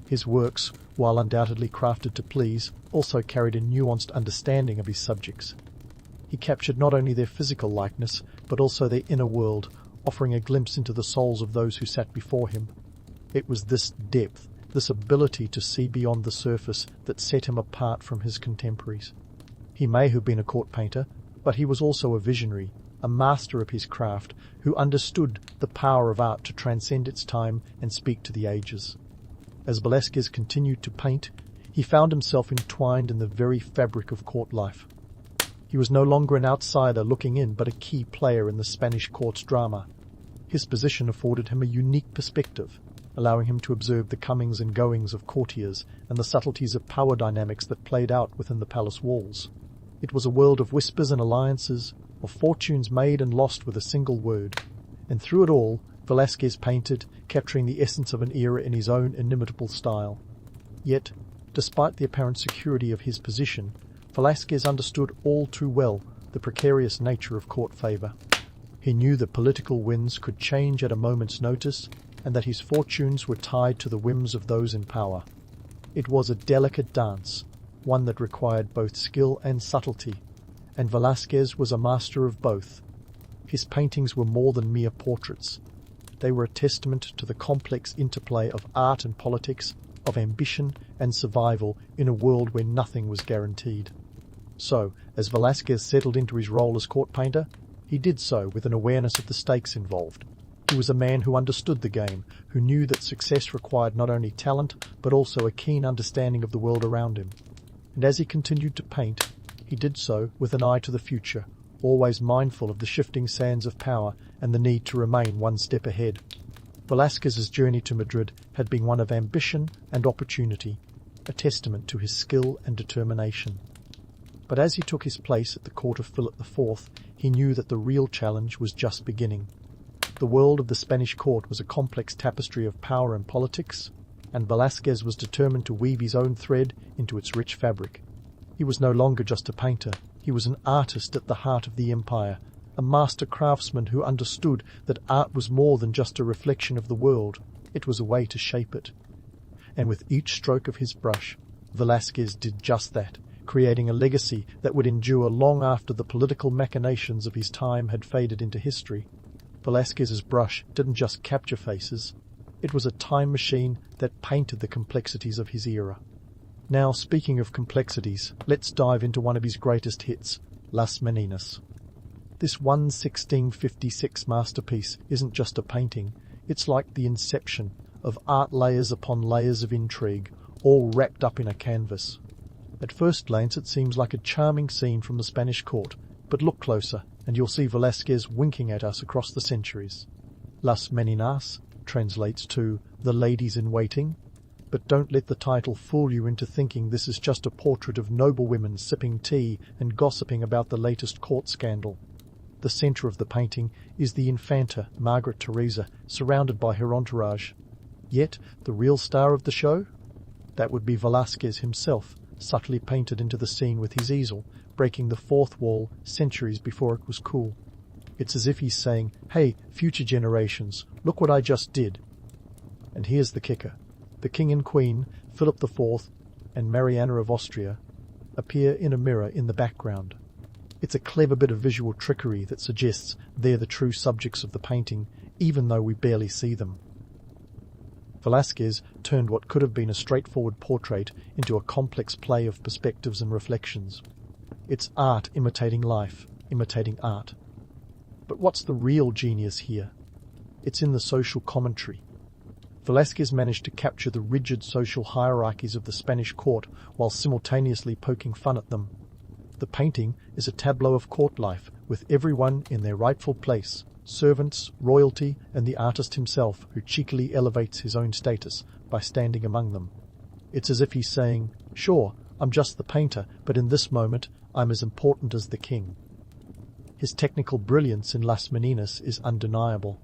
His works, while undoubtedly crafted to please, also carried a nuanced understanding of his subjects. He captured not only their physical likeness, but also their inner world, offering a glimpse into the souls of those who sat before him. It was this depth, this ability to see beyond the surface, that set him apart from his contemporaries. He may have been a court painter, but he was also a visionary, a master of his craft, who understood the power of art to transcend its time and speak to the ages. As Velázquez continued to paint, he found himself entwined in the very fabric of court life. He was no longer an outsider looking in, but a key player in the Spanish court's drama. His position afforded him a unique perspective, allowing him to observe the comings and goings of courtiers and the subtleties of power dynamics that played out within the palace walls. It was a world of whispers and alliances, of fortunes made and lost with a single word. And through it all, Velázquez painted, capturing the essence of an era in his own inimitable style. Yet, despite the apparent security of his position, Velázquez understood all too well the precarious nature of court favour. He knew that political winds could change at a moment's notice, and that his fortunes were tied to the whims of those in power. It was a delicate dance, one that required both skill and subtlety, and Velázquez was a master of both. His paintings were more than mere portraits. They were a testament to the complex interplay of art and politics, of ambition and survival in a world where nothing was guaranteed. So, as Velázquez settled into his role as court painter, he did so with an awareness of the stakes involved. He was a man who understood the game, who knew that success required not only talent, but also a keen understanding of the world around him. And as he continued to paint, he did so with an eye to the future, always mindful of the shifting sands of power and the need to remain one step ahead. Velázquez's journey to Madrid had been one of ambition and opportunity, a testament to his skill and determination. But as he took his place at the court of Philip IV, he knew that the real challenge was just beginning. The world of the Spanish court was a complex tapestry of power and politics, and Velázquez was determined to weave his own thread into its rich fabric. He was no longer just a painter, he was an artist at the heart of the empire, a master craftsman who understood that art was more than just a reflection of the world, it was a way to shape it. And with each stroke of his brush, Velázquez did just that, creating a legacy that would endure long after the political machinations of his time had faded into history. Velázquez's brush didn't just capture faces, it was a time machine that painted the complexities of his era. Now, speaking of complexities, let's dive into one of his greatest hits, Las Meninas. This 1656 masterpiece isn't just a painting, it's like the inception of art layers upon layers of intrigue, all wrapped up in a canvas. At first glance it seems like a charming scene from the Spanish court, but look closer and you'll see Velázquez winking at us across the centuries. Las Meninas translates to the ladies in waiting, but don't let the title fool you into thinking this is just a portrait of noble women sipping tea and gossiping about the latest court scandal. The centre of the painting is the Infanta Margaret Teresa, surrounded by her entourage. Yet, the real star of the show? That would be Velázquez himself, subtly painted into the scene with his easel, breaking the fourth wall centuries before it was cool. It's as if he's saying, "Hey, future generations, look what I just did." And here's the kicker. The king and queen, Philip IV and Mariana of Austria, appear in a mirror in the background. It's a clever bit of visual trickery that suggests they're the true subjects of the painting, even though we barely see them. Velázquez turned what could have been a straightforward portrait into a complex play of perspectives and reflections. It's art imitating life, imitating art. But what's the real genius here? It's in the social commentary. Velázquez managed to capture the rigid social hierarchies of the Spanish court while simultaneously poking fun at them. The painting is a tableau of court life, with everyone in their rightful place, servants, royalty, and the artist himself, who cheekily elevates his own status by standing among them. It's as if he's saying, "Sure, I'm just the painter, but in this moment, I'm as important as the king." His technical brilliance in Las Meninas is undeniable.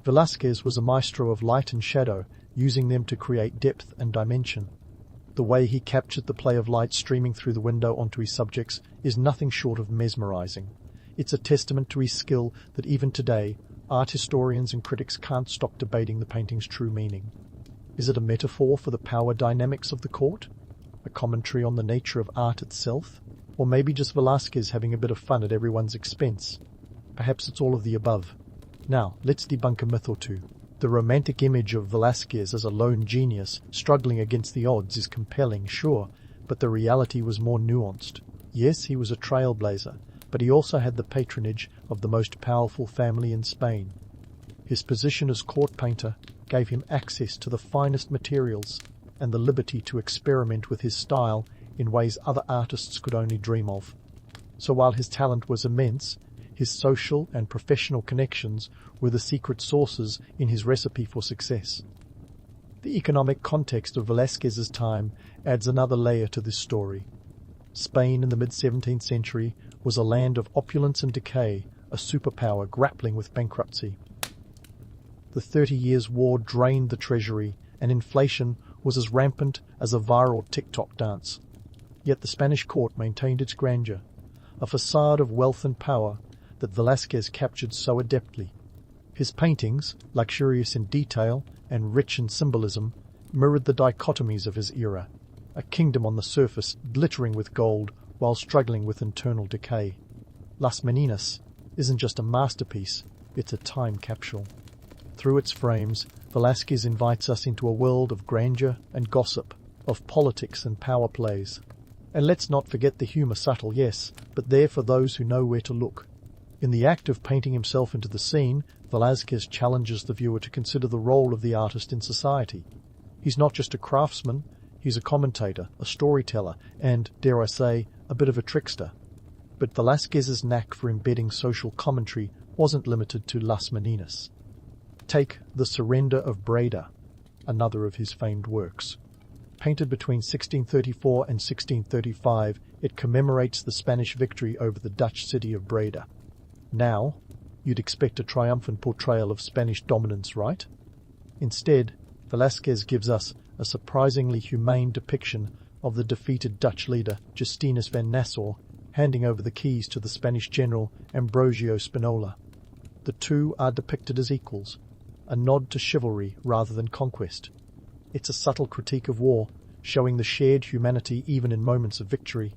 Velázquez was a maestro of light and shadow, using them to create depth and dimension. The way he captured the play of light streaming through the window onto his subjects is nothing short of mesmerizing. It's a testament to his skill that even today, art historians and critics can't stop debating the painting's true meaning. Is it a metaphor for the power dynamics of the court? A commentary on the nature of art itself? Or maybe just Velázquez having a bit of fun at everyone's expense? Perhaps it's all of the above. Now, let's debunk a myth or two. The romantic image of Velázquez as a lone genius struggling against the odds is compelling, sure, but the reality was more nuanced. Yes, he was a trailblazer, but he also had the patronage of the most powerful family in Spain. His position as court painter gave him access to the finest materials and the liberty to experiment with his style in ways other artists could only dream of. So while his talent was immense, his social and professional connections were the secret sauces in his recipe for success. The economic context of Velázquez's time adds another layer to this story. Spain in the mid-17th century was a land of opulence and decay, a superpower grappling with bankruptcy. The 30 Years' War drained the treasury, and inflation was as rampant as a viral TikTok dance. Yet the Spanish court maintained its grandeur, a facade of wealth and power that Velázquez captured so adeptly. His paintings, luxurious in detail and rich in symbolism, mirrored the dichotomies of his era, a kingdom on the surface glittering with gold while struggling with internal decay. Las Meninas isn't just a masterpiece, it's a time capsule. Through its frames, Velázquez invites us into a world of grandeur and gossip, of politics and power plays. And let's not forget the humour, subtle, yes, but there for those who know where to look. In the act of painting himself into the scene, Velázquez challenges the viewer to consider the role of the artist in society. He's not just a craftsman, he's a commentator, a storyteller, and, dare I say, a bit of a trickster. But Velázquez's knack for embedding social commentary wasn't limited to Las Meninas. Take The Surrender of Breda, another of his famed works. Painted between 1634 and 1635, it commemorates the Spanish victory over the Dutch city of Breda. Now, you'd expect a triumphant portrayal of Spanish dominance, right? Instead, Velázquez gives us a surprisingly humane depiction of the defeated Dutch leader Justinus van Nassau handing over the keys to the Spanish general Ambrosio Spinola. The two are depicted as equals, a nod to chivalry rather than conquest. It's a subtle critique of war, showing the shared humanity even in moments of victory.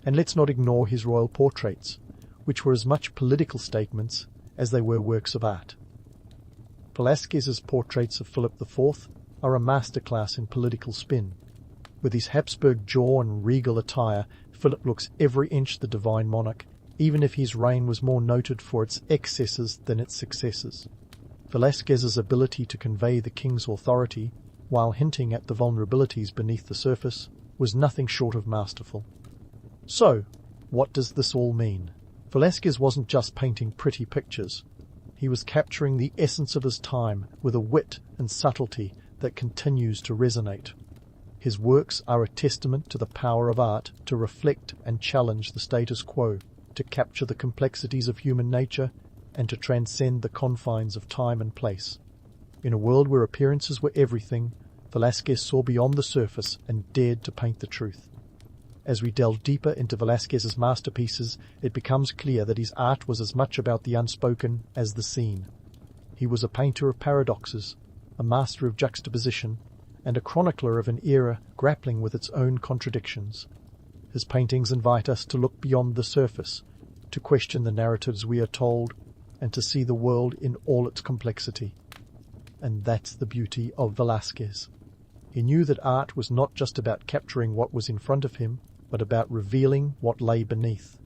And let's not ignore his royal portraits, which were as much political statements as they were works of art. Velázquez's portraits of Philip IV are a masterclass in political spin. With his Habsburg jaw and regal attire, Philip looks every inch the divine monarch, even if his reign was more noted for its excesses than its successes. Velázquez's ability to convey the king's authority, while hinting at the vulnerabilities beneath the surface, was nothing short of masterful. So, what does this all mean? Velázquez wasn't just painting pretty pictures. He was capturing the essence of his time with a wit and subtlety that continues to resonate. His works are a testament to the power of art to reflect and challenge the status quo, to capture the complexities of human nature, and to transcend the confines of time and place. In a world where appearances were everything, Velázquez saw beyond the surface and dared to paint the truth. As we delve deeper into Velázquez's masterpieces, it becomes clear that his art was as much about the unspoken as the seen. He was a painter of paradoxes, a master of juxtaposition, and a chronicler of an era grappling with its own contradictions. His paintings invite us to look beyond the surface, to question the narratives we are told, and to see the world in all its complexity. And that's the beauty of Velázquez. He knew that art was not just about capturing what was in front of him, but about revealing what lay beneath.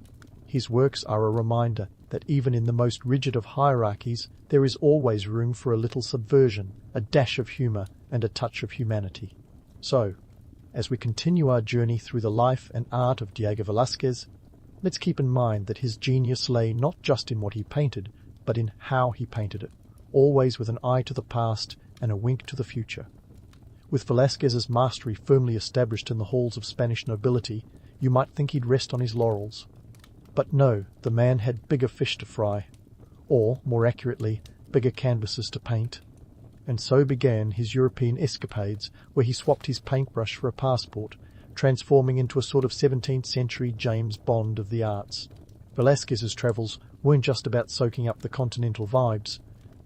His works are a reminder that even in the most rigid of hierarchies, there is always room for a little subversion, a dash of humour, and a touch of humanity. So, as we continue our journey through the life and art of Diego Velázquez, let's keep in mind that his genius lay not just in what he painted, but in how he painted it, always with an eye to the past and a wink to the future. With Velázquez's mastery firmly established in the halls of Spanish nobility, you might think he'd rest on his laurels. But no, the man had bigger fish to fry, or, more accurately, bigger canvases to paint. And so began his European escapades, where he swapped his paintbrush for a passport, transforming into a sort of 17th century James Bond of the arts. Velázquez's travels weren't just about soaking up the continental vibes.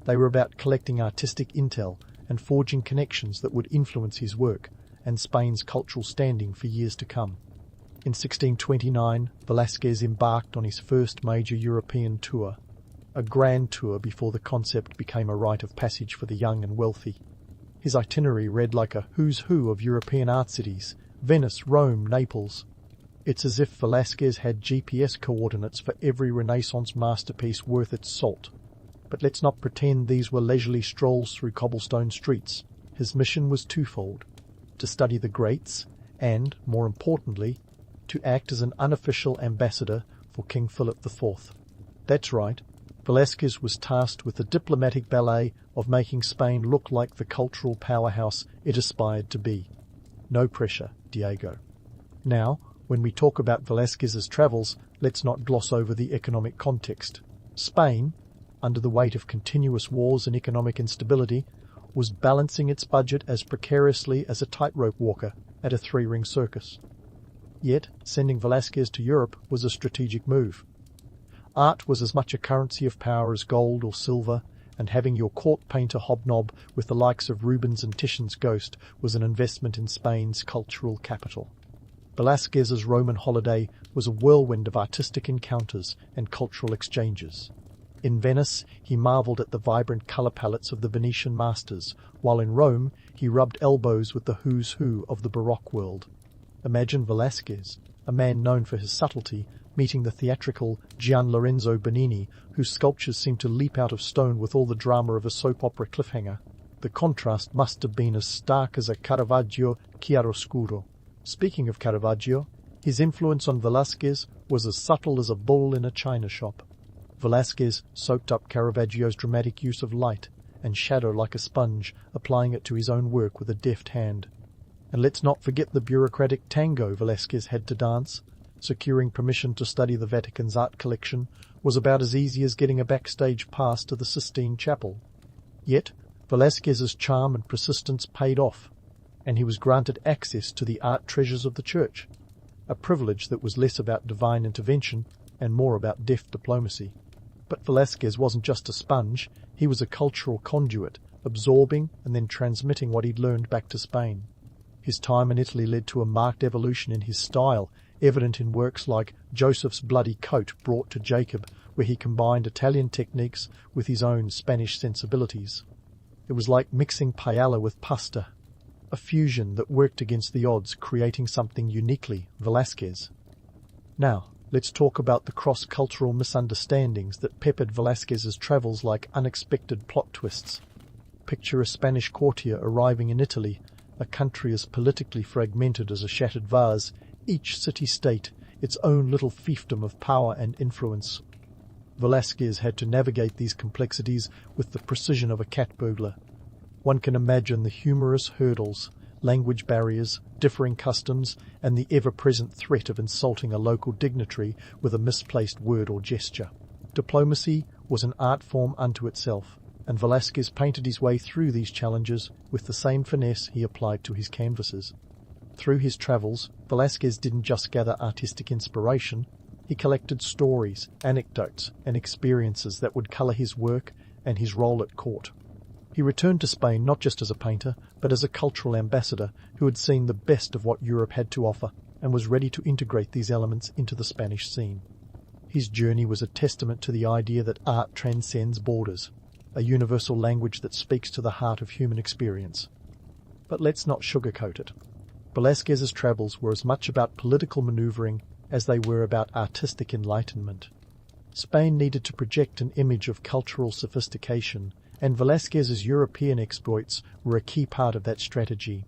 They were about collecting artistic intel and forging connections that would influence his work and Spain's cultural standing for years to come. In 1629, Velázquez embarked on his first major European tour, a grand tour before the concept became a rite of passage for the young and wealthy. His itinerary read like a who's who of European art cities: Venice, Rome, Naples. It's as if Velázquez had GPS coordinates for every Renaissance masterpiece worth its salt. But let's not pretend these were leisurely strolls through cobblestone streets. His mission was twofold: to study the greats and, more importantly, to act as an unofficial ambassador for King Philip IV. That's right, Velázquez was tasked with the diplomatic ballet of making Spain look like the cultural powerhouse it aspired to be. No pressure, Diego. Now, when we talk about Velázquez's travels, let's not gloss over the economic context. Spain, under the weight of continuous wars and economic instability, was balancing its budget as precariously as a tightrope walker at a three-ring circus. Yet, sending Velázquez to Europe was a strategic move. Art was as much a currency of power as gold or silver, and having your court painter hobnob with the likes of Rubens and Titian's ghost was an investment in Spain's cultural capital. Velázquez's Roman holiday was a whirlwind of artistic encounters and cultural exchanges. In Venice, he marvelled at the vibrant colour palettes of the Venetian masters, while in Rome he rubbed elbows with the who's who of the Baroque world. Imagine Velázquez, a man known for his subtlety, meeting the theatrical Gian Lorenzo Bernini, whose sculptures seemed to leap out of stone with all the drama of a soap opera cliffhanger. The contrast must have been as stark as a Caravaggio chiaroscuro. Speaking of Caravaggio, his influence on Velázquez was as subtle as a bull in a china shop. Velázquez soaked up Caravaggio's dramatic use of light and shadow like a sponge, applying it to his own work with a deft hand. And let's not forget the bureaucratic tango Velázquez had to dance. Securing permission to study the Vatican's art collection was about as easy as getting a backstage pass to the Sistine Chapel. Yet, Velázquez's charm and persistence paid off, and he was granted access to the art treasures of the church, a privilege that was less about divine intervention and more about deft diplomacy. But Velázquez wasn't just a sponge, he was a cultural conduit, absorbing and then transmitting what he'd learned back to Spain. His time in Italy led to a marked evolution in his style, evident in works like Joseph's Bloody Coat brought to Jacob, where he combined Italian techniques with his own Spanish sensibilities. It was like mixing paella with pasta, a fusion that worked against the odds, creating something uniquely Velázquez. Now, let's talk about the cross-cultural misunderstandings that peppered Velázquez's travels like unexpected plot twists. Picture a Spanish courtier arriving in Italy, a country as politically fragmented as a shattered vase, each city-state its own little fiefdom of power and influence. Velázquez had to navigate these complexities with the precision of a cat burglar. One can imagine the humorous hurdles, language barriers, differing customs, and the ever-present threat of insulting a local dignitary with a misplaced word or gesture. Diplomacy was an art form unto itself, and Velázquez painted his way through these challenges with the same finesse he applied to his canvases. Through his travels, Velázquez didn't just gather artistic inspiration, he collected stories, anecdotes, and experiences that would colour his work and his role at court. He returned to Spain not just as a painter, but as a cultural ambassador who had seen the best of what Europe had to offer and was ready to integrate these elements into the Spanish scene. His journey was a testament to the idea that art transcends borders, a universal language that speaks to the heart of human experience. But let's not sugarcoat it. Velázquez's travels were as much about political manoeuvring as they were about artistic enlightenment. Spain needed to project an image of cultural sophistication, and Velázquez's European exploits were a key part of that strategy.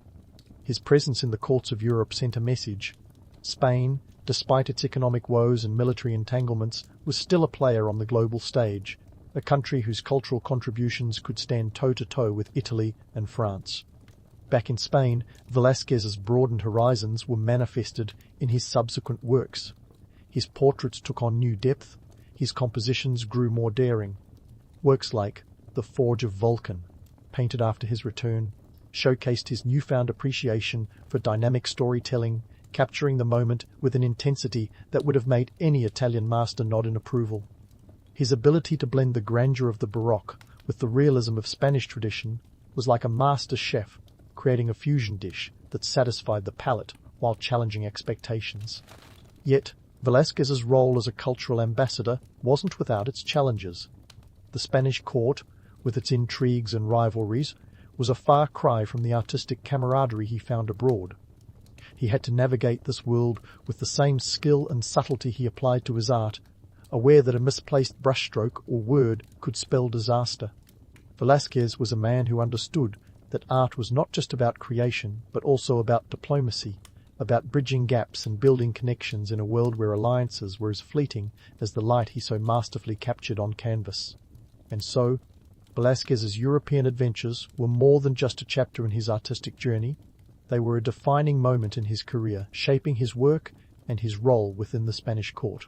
His presence in the courts of Europe sent a message. Spain, despite its economic woes and military entanglements, was still a player on the global stage, a country whose cultural contributions could stand toe-to-toe with Italy and France. Back in Spain, Velázquez's broadened horizons were manifested in his subsequent works. His portraits took on new depth, his compositions grew more daring. Works like The Forge of Vulcan, painted after his return, showcased his newfound appreciation for dynamic storytelling, capturing the moment with an intensity that would have made any Italian master nod in approval. His ability to blend the grandeur of the Baroque with the realism of Spanish tradition was like a master chef creating a fusion dish that satisfied the palate while challenging expectations. Yet, Velázquez's role as a cultural ambassador wasn't without its challenges. The Spanish court, with its intrigues and rivalries, was a far cry from the artistic camaraderie he found abroad. He had to navigate this world with the same skill and subtlety he applied to his art, aware that a misplaced brushstroke or word could spell disaster. Velázquez was a man who understood that art was not just about creation, but also about diplomacy, about bridging gaps and building connections in a world where alliances were as fleeting as the light he so masterfully captured on canvas. And so, Velázquez's European adventures were more than just a chapter in his artistic journey. They were a defining moment in his career, shaping his work and his role within the Spanish court.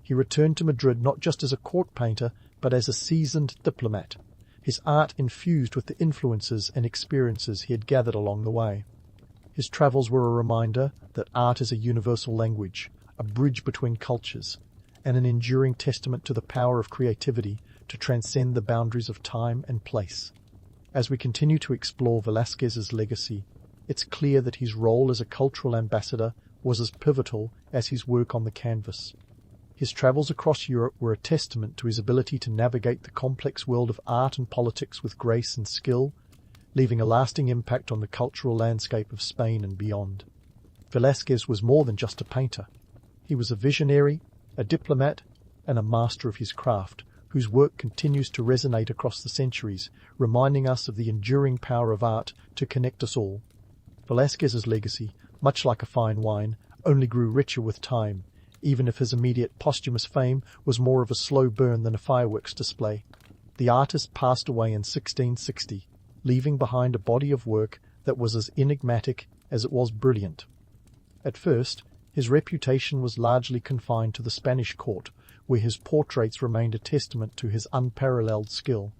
He returned to Madrid not just as a court painter, but as a seasoned diplomat, his art infused with the influences and experiences he had gathered along the way. His travels were a reminder that art is a universal language, a bridge between cultures, and an enduring testament to the power of creativity to transcend the boundaries of time and place. As we continue to explore Velázquez's legacy, it's clear that his role as a cultural ambassador was as pivotal as his work on the canvas. His travels across Europe were a testament to his ability to navigate the complex world of art and politics with grace and skill, leaving a lasting impact on the cultural landscape of Spain and beyond. Velázquez was more than just a painter. He was a visionary, a diplomat, and a master of his craft, whose work continues to resonate across the centuries, reminding us of the enduring power of art to connect us all. Velázquez's legacy, much like a fine wine, only grew richer with time, even if his immediate posthumous fame was more of a slow burn than a fireworks display. The artist passed away in 1660, leaving behind a body of work that was as enigmatic as it was brilliant. At first, his reputation was largely confined to the Spanish court, where his portraits remained a testament to his unparalleled skill.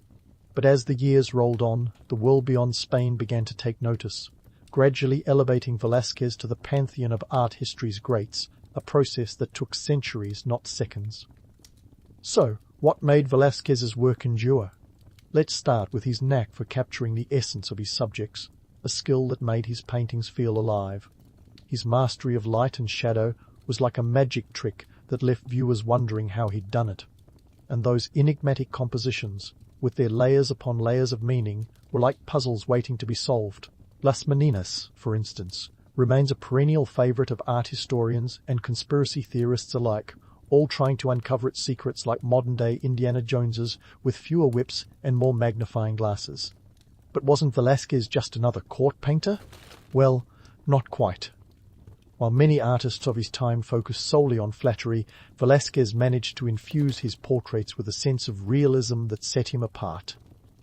But as the years rolled on, the world beyond Spain began to take notice, gradually elevating Velázquez to the pantheon of art history's greats, a process that took centuries, not seconds. So, what made Velázquez's work endure? Let's start with his knack for capturing the essence of his subjects, a skill that made his paintings feel alive. His mastery of light and shadow was like a magic trick that left viewers wondering how he'd done it. And those enigmatic compositions, with their layers upon layers of meaning, were like puzzles waiting to be solved. Las Meninas, for instance, remains a perennial favorite of art historians and conspiracy theorists alike, all trying to uncover its secrets like modern-day Indiana Joneses with fewer whips and more magnifying glasses. But wasn't Velázquez just another court painter? Well, not quite. While many artists of his time focused solely on flattery, Velázquez managed to infuse his portraits with a sense of realism that set him apart.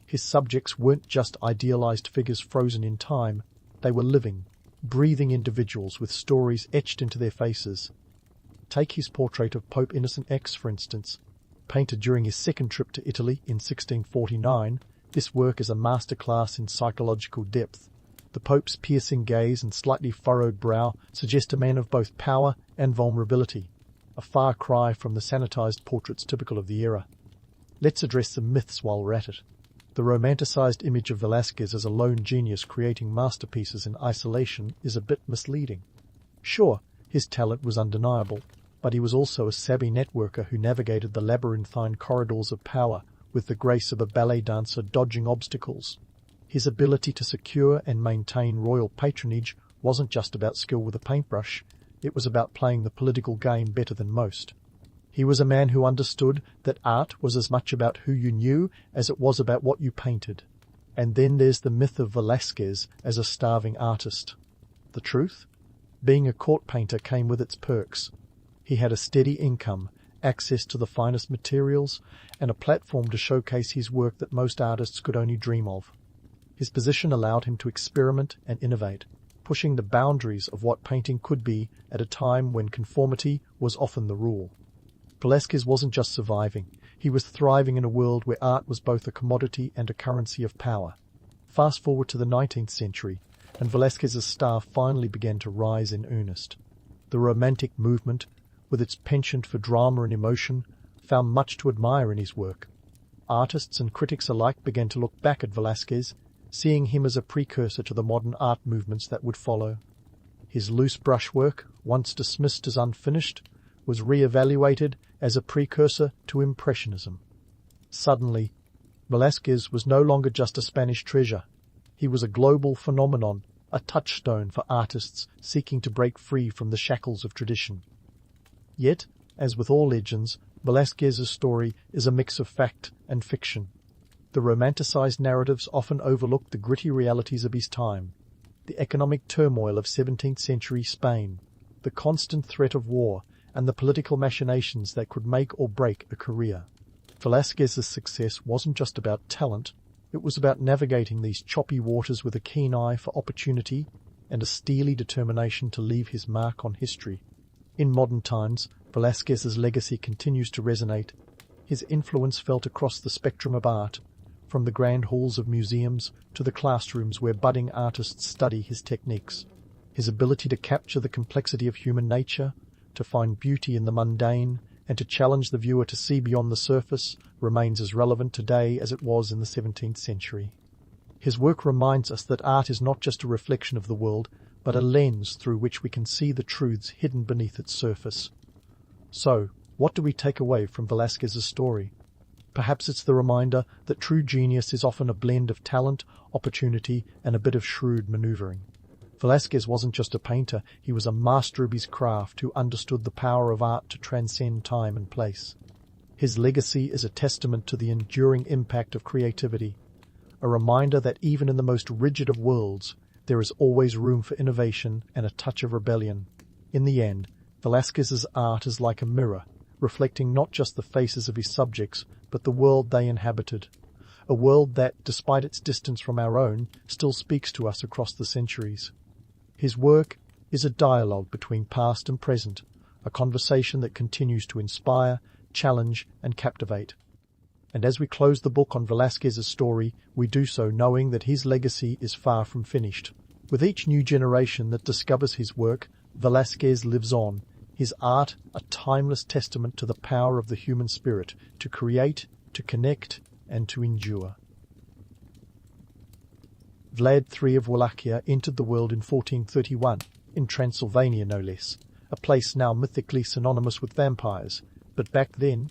His subjects weren't just idealized figures frozen in time, they were living, breathing individuals with stories etched into their faces. Take his portrait of Pope Innocent X, for instance. Painted during his second trip to Italy in 1649, this work is a masterclass in psychological depth. The Pope's piercing gaze and slightly furrowed brow suggest a man of both power and vulnerability, a far cry from the sanitized portraits typical of the era. Let's address some myths while we're at it. The romanticized image of Velázquez as a lone genius creating masterpieces in isolation is a bit misleading. Sure, his talent was undeniable, but he was also a savvy networker who navigated the labyrinthine corridors of power with the grace of a ballet dancer dodging obstacles. His ability to secure and maintain royal patronage wasn't just about skill with a paintbrush, it was about playing the political game better than most. He was a man who understood that art was as much about who you knew as it was about what you painted. And then there's the myth of Velázquez as a starving artist. The truth? Being a court painter came with its perks. He had a steady income, access to the finest materials, and a platform to showcase his work that most artists could only dream of. His position allowed him to experiment and innovate, pushing the boundaries of what painting could be at a time when conformity was often the rule. Velázquez wasn't just surviving, he was thriving in a world where art was both a commodity and a currency of power. Fast forward to the 19th century, and Velázquez's star finally began to rise in earnest. The Romantic movement, with its penchant for drama and emotion, found much to admire in his work. Artists and critics alike began to look back at Velázquez, seeing him as a precursor to the modern art movements that would follow. His loose brushwork, once dismissed as unfinished, was re-evaluated as a precursor to Impressionism. Suddenly, Velázquez was no longer just a Spanish treasure. He was a global phenomenon, a touchstone for artists seeking to break free from the shackles of tradition. Yet, as with all legends, Velázquez's story is a mix of fact and fiction. The romanticized narratives often overlook the gritty realities of his time, the economic turmoil of 17th century Spain, the constant threat of war, and the political machinations that could make or break a career. Velázquez's success wasn't just about talent, it was about navigating these choppy waters with a keen eye for opportunity and a steely determination to leave his mark on history. In modern times, Velázquez's legacy continues to resonate. His influence felt across the spectrum of art, from the grand halls of museums to the classrooms where budding artists study his techniques. His ability to capture the complexity of human nature, to find beauty in the mundane, and to challenge the viewer to see beyond the surface remains as relevant today as it was in the 17th century. His work reminds us that art is not just a reflection of the world, but a lens through which we can see the truths hidden beneath its surface. So, what do we take away from Velázquez's story? Perhaps it's the reminder that true genius is often a blend of talent, opportunity, and a bit of shrewd maneuvering. Velázquez wasn't just a painter, he was a master of his craft who understood the power of art to transcend time and place. His legacy is a testament to the enduring impact of creativity, a reminder that even in the most rigid of worlds, there is always room for innovation and a touch of rebellion. In the end, Velázquez's art is like a mirror, reflecting not just the faces of his subjects, but the world they inhabited, a world that, despite its distance from our own, still speaks to us across the centuries. His work is a dialogue between past and present, a conversation that continues to inspire, challenge, and captivate. And as we close the book on Velázquez's story, we do so knowing that his legacy is far from finished. With each new generation that discovers his work, Velázquez lives on, his art a timeless testament to the power of the human spirit to create, to connect, and to endure. Vlad III of Wallachia entered the world in 1431, in Transylvania no less, a place now mythically synonymous with vampires, but back then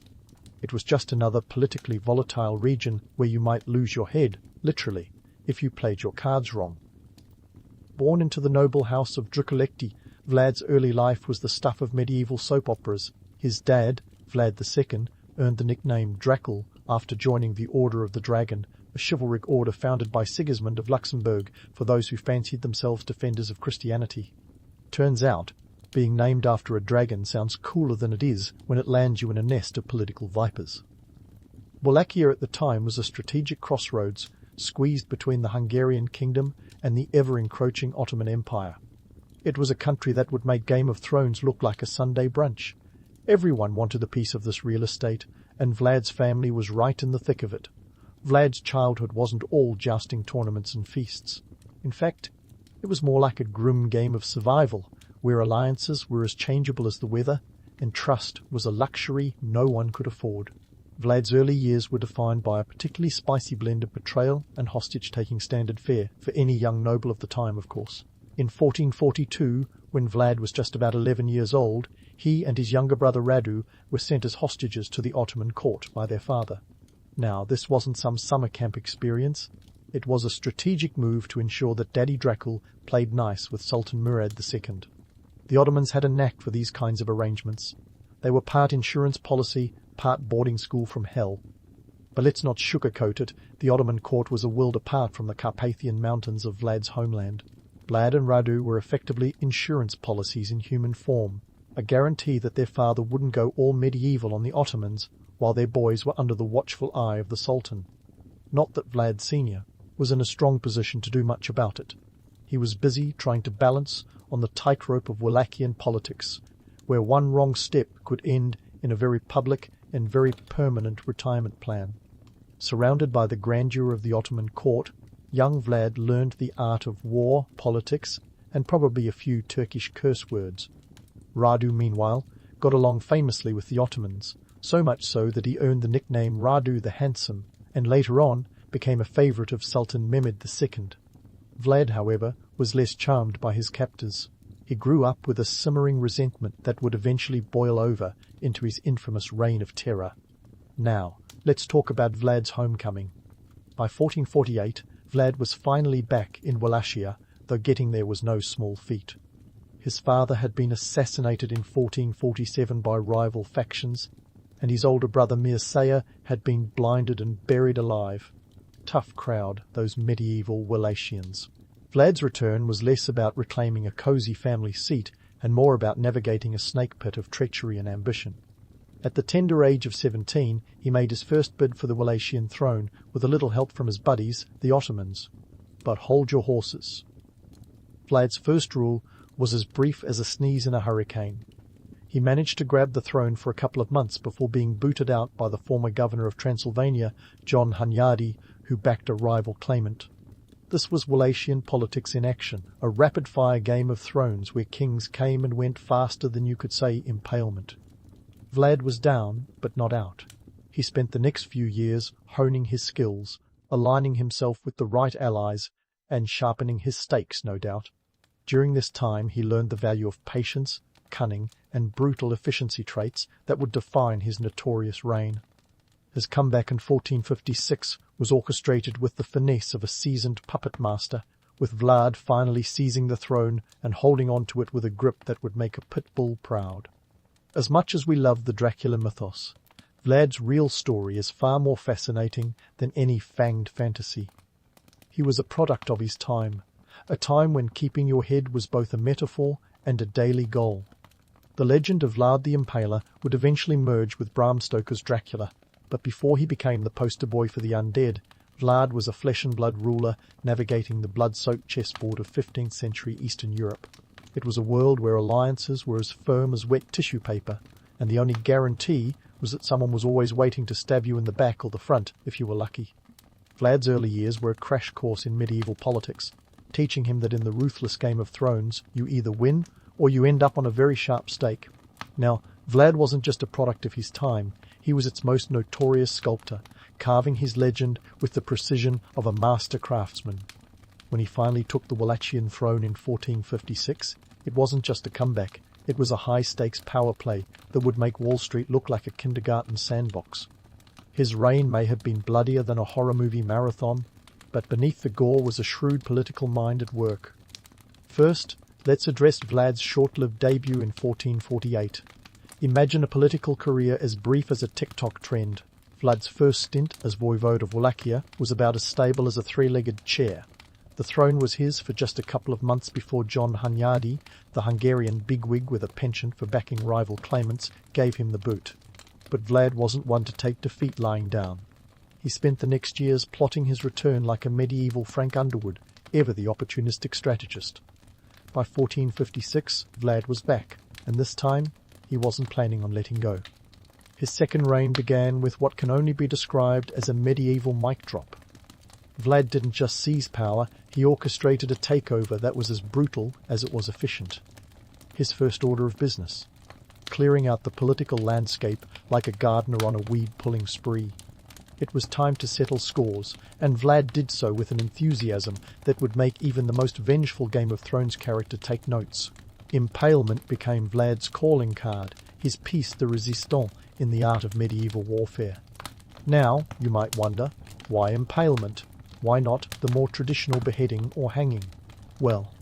it was just another politically volatile region where you might lose your head, literally, if you played your cards wrong. Born into the noble house of Drukolekti, Vlad's early life was the stuff of medieval soap operas. His dad, Vlad II, earned the nickname Tranquil after joining the Order of the Dragon, a chivalric order founded by Sigismund of Luxembourg for those who fancied themselves defenders of Christianity. Turns out, being named after a dragon sounds cooler than it is when it lands you in a nest of political vipers. Wallachia at the time was a strategic crossroads, squeezed between the Hungarian kingdom and the ever-encroaching Ottoman Empire. It was a country that would make Game of Thrones look like a Sunday brunch. Everyone wanted a piece of this real estate, and Vlad's family was right in the thick of it. Vlad's childhood wasn't all jousting tournaments and feasts. In fact, it was more like a grim game of survival, where alliances were as changeable as the weather, and trust was a luxury no one could afford. Vlad's early years were defined by a particularly spicy blend of betrayal and hostage-taking standard fare, for any young noble of the time, of course. In 1442, when Vlad was just about 11 years old, he and his younger brother Radu were sent as hostages to the Ottoman court by their father. Now, this wasn't some summer camp experience. It was a strategic move to ensure that Daddy Tranquil played nice with Sultan Murad II. The Ottomans had a knack for these kinds of arrangements. They were part insurance policy, part boarding school from hell. But let's not sugarcoat it, the Ottoman court was a world apart from the Carpathian mountains of Vlad's homeland. Vlad and Radu were effectively insurance policies in human form, a guarantee that their father wouldn't go all medieval on the Ottomans while their boys were under the watchful eye of the Sultan. Not that Vlad Sr. was in a strong position to do much about it. He was busy trying to balance on the tightrope of Wallachian politics, where one wrong step could end in a very public and very permanent retirement plan. Surrounded by the grandeur of the Ottoman court, young Vlad learned the art of war, politics, and probably a few Turkish curse words. Radu, meanwhile, got along famously with the Ottomans, so much so that he earned the nickname Radu the Handsome, and later on became a favourite of Sultan Mehmed II. Vlad, however, was less charmed by his captors. He grew up with a simmering resentment that would eventually boil over into his infamous reign of terror. Now, let's talk about Vlad's homecoming. By 1448, Vlad was finally back in Wallachia, though getting there was no small feat. His father had been assassinated in 1447 by rival factions, and his older brother Mircea had been blinded and buried alive. Tough crowd, those medieval Wallachians. Vlad's return was less about reclaiming a cosy family seat and more about navigating a snake pit of treachery and ambition. At the tender age of 17, he made his first bid for the Wallachian throne, with a little help from his buddies, the Ottomans. But hold your horses. Vlad's first rule was as brief as a sneeze in a hurricane. He managed to grab the throne for a couple of months before being booted out by the former governor of Transylvania, John Hunyadi, who backed a rival claimant. This was Wallachian politics in action, a rapid-fire Game of Thrones where kings came and went faster than you could say impalement. Vlad was down, but not out. He spent the next few years honing his skills, aligning himself with the right allies, and sharpening his stakes, no doubt. During this time he learned the value of patience, cunning, and brutal efficiency traits that would define his notorious reign. His comeback in 1456 was orchestrated with the finesse of a seasoned puppet master, with Vlad finally seizing the throne and holding on to it with a grip that would make a pit bull proud. As much as we love the Dracula mythos, Vlad's real story is far more fascinating than any fanged fantasy. He was a product of his time, a time when keeping your head was both a metaphor and a daily goal. The legend of Vlad the Impaler would eventually merge with Bram Stoker's Dracula, but before he became the poster boy for the undead, Vlad was a flesh-and-blood ruler navigating the blood-soaked chessboard of 15th century Eastern Europe. It was a world where alliances were as firm as wet tissue paper, and the only guarantee was that someone was always waiting to stab you in the back or the front if you were lucky. Vlad's early years were a crash course in medieval politics, teaching him that in the ruthless Game of Thrones, you either win or you end up on a very sharp stake. Now, Vlad wasn't just a product of his time, he was its most notorious sculptor, carving his legend with the precision of a master craftsman. When he finally took the Wallachian throne in 1456, it wasn't just a comeback, it was a high-stakes power play that would make Wall Street look like a kindergarten sandbox. His reign may have been bloodier than a horror movie marathon, but beneath the gore was a shrewd political mind at work. First, let's address Vlad's short-lived debut in 1448. Imagine a political career as brief as a TikTok trend. Vlad's first stint as voivode of Wallachia was about as stable as a three-legged chair. The throne was his for just a couple of months before John Hunyadi, the Hungarian bigwig with a penchant for backing rival claimants, gave him the boot. But Vlad wasn't one to take defeat lying down. He spent the next years plotting his return like a medieval Frank Underwood, ever the opportunistic strategist. By 1456, Vlad was back, and this time he wasn't planning on letting go. His second reign began with what can only be described as a medieval mic drop. Vlad didn't just seize power, he orchestrated a takeover that was as brutal as it was efficient. His first order of business: clearing out the political landscape like a gardener on a weed-pulling spree. It was time to settle scores, and Vlad did so with an enthusiasm that would make even the most vengeful Game of Thrones character take notes. Impalement became Vlad's calling card, his piece de resistance in the art of medieval warfare. Now, you might wonder, why impalement? Why not the more traditional beheading or hanging? Well,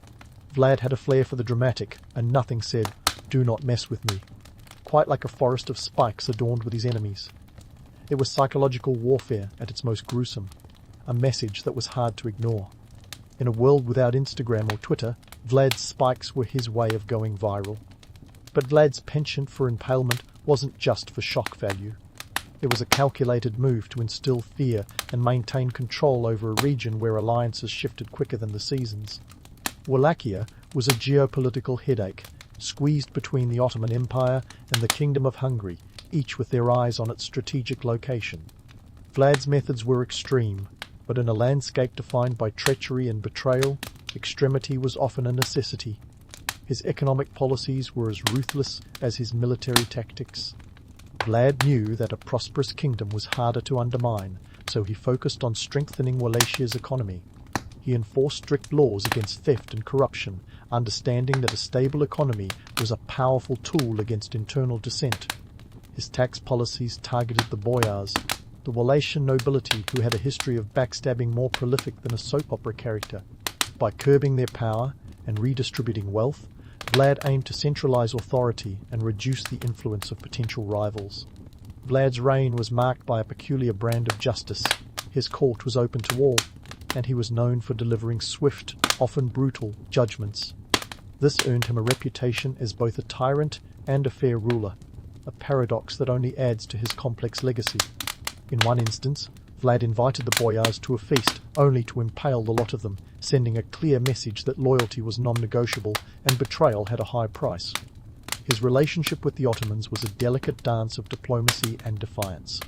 Vlad had a flair for the dramatic, and nothing said, "Do not mess with me," quite like a forest of spikes adorned with his enemies. It was psychological warfare at its most gruesome, a message that was hard to ignore. In a world without Instagram or Twitter, Vlad's spikes were his way of going viral. But Vlad's penchant for impalement wasn't just for shock value. It was a calculated move to instill fear and maintain control over a region where alliances shifted quicker than the seasons. Wallachia was a geopolitical headache, squeezed between the Ottoman Empire and the Kingdom of Hungary, each with their eyes on its strategic location. Vlad's methods were extreme, but in a landscape defined by treachery and betrayal, extremity was often a necessity. His economic policies were as ruthless as his military tactics. Vlad knew that a prosperous kingdom was harder to undermine, so he focused on strengthening Wallachia's economy. He enforced strict laws against theft and corruption, understanding that a stable economy was a powerful tool against internal dissent. His tax policies targeted the boyars, the Wallachian nobility who had a history of backstabbing more prolific than a soap opera character. By curbing their power and redistributing wealth, Vlad aimed to centralize authority and reduce the influence of potential rivals. Vlad's reign was marked by a peculiar brand of justice. His court was open to all, and he was known for delivering swift, often brutal, judgments. This earned him a reputation as both a tyrant and a fair ruler, a paradox that only adds to his complex legacy. In one instance, Vlad invited the boyars to a feast, only to impale the lot of them, sending a clear message that loyalty was non-negotiable and betrayal had a high price. His relationship with the Ottomans was a delicate dance of diplomacy and defiance.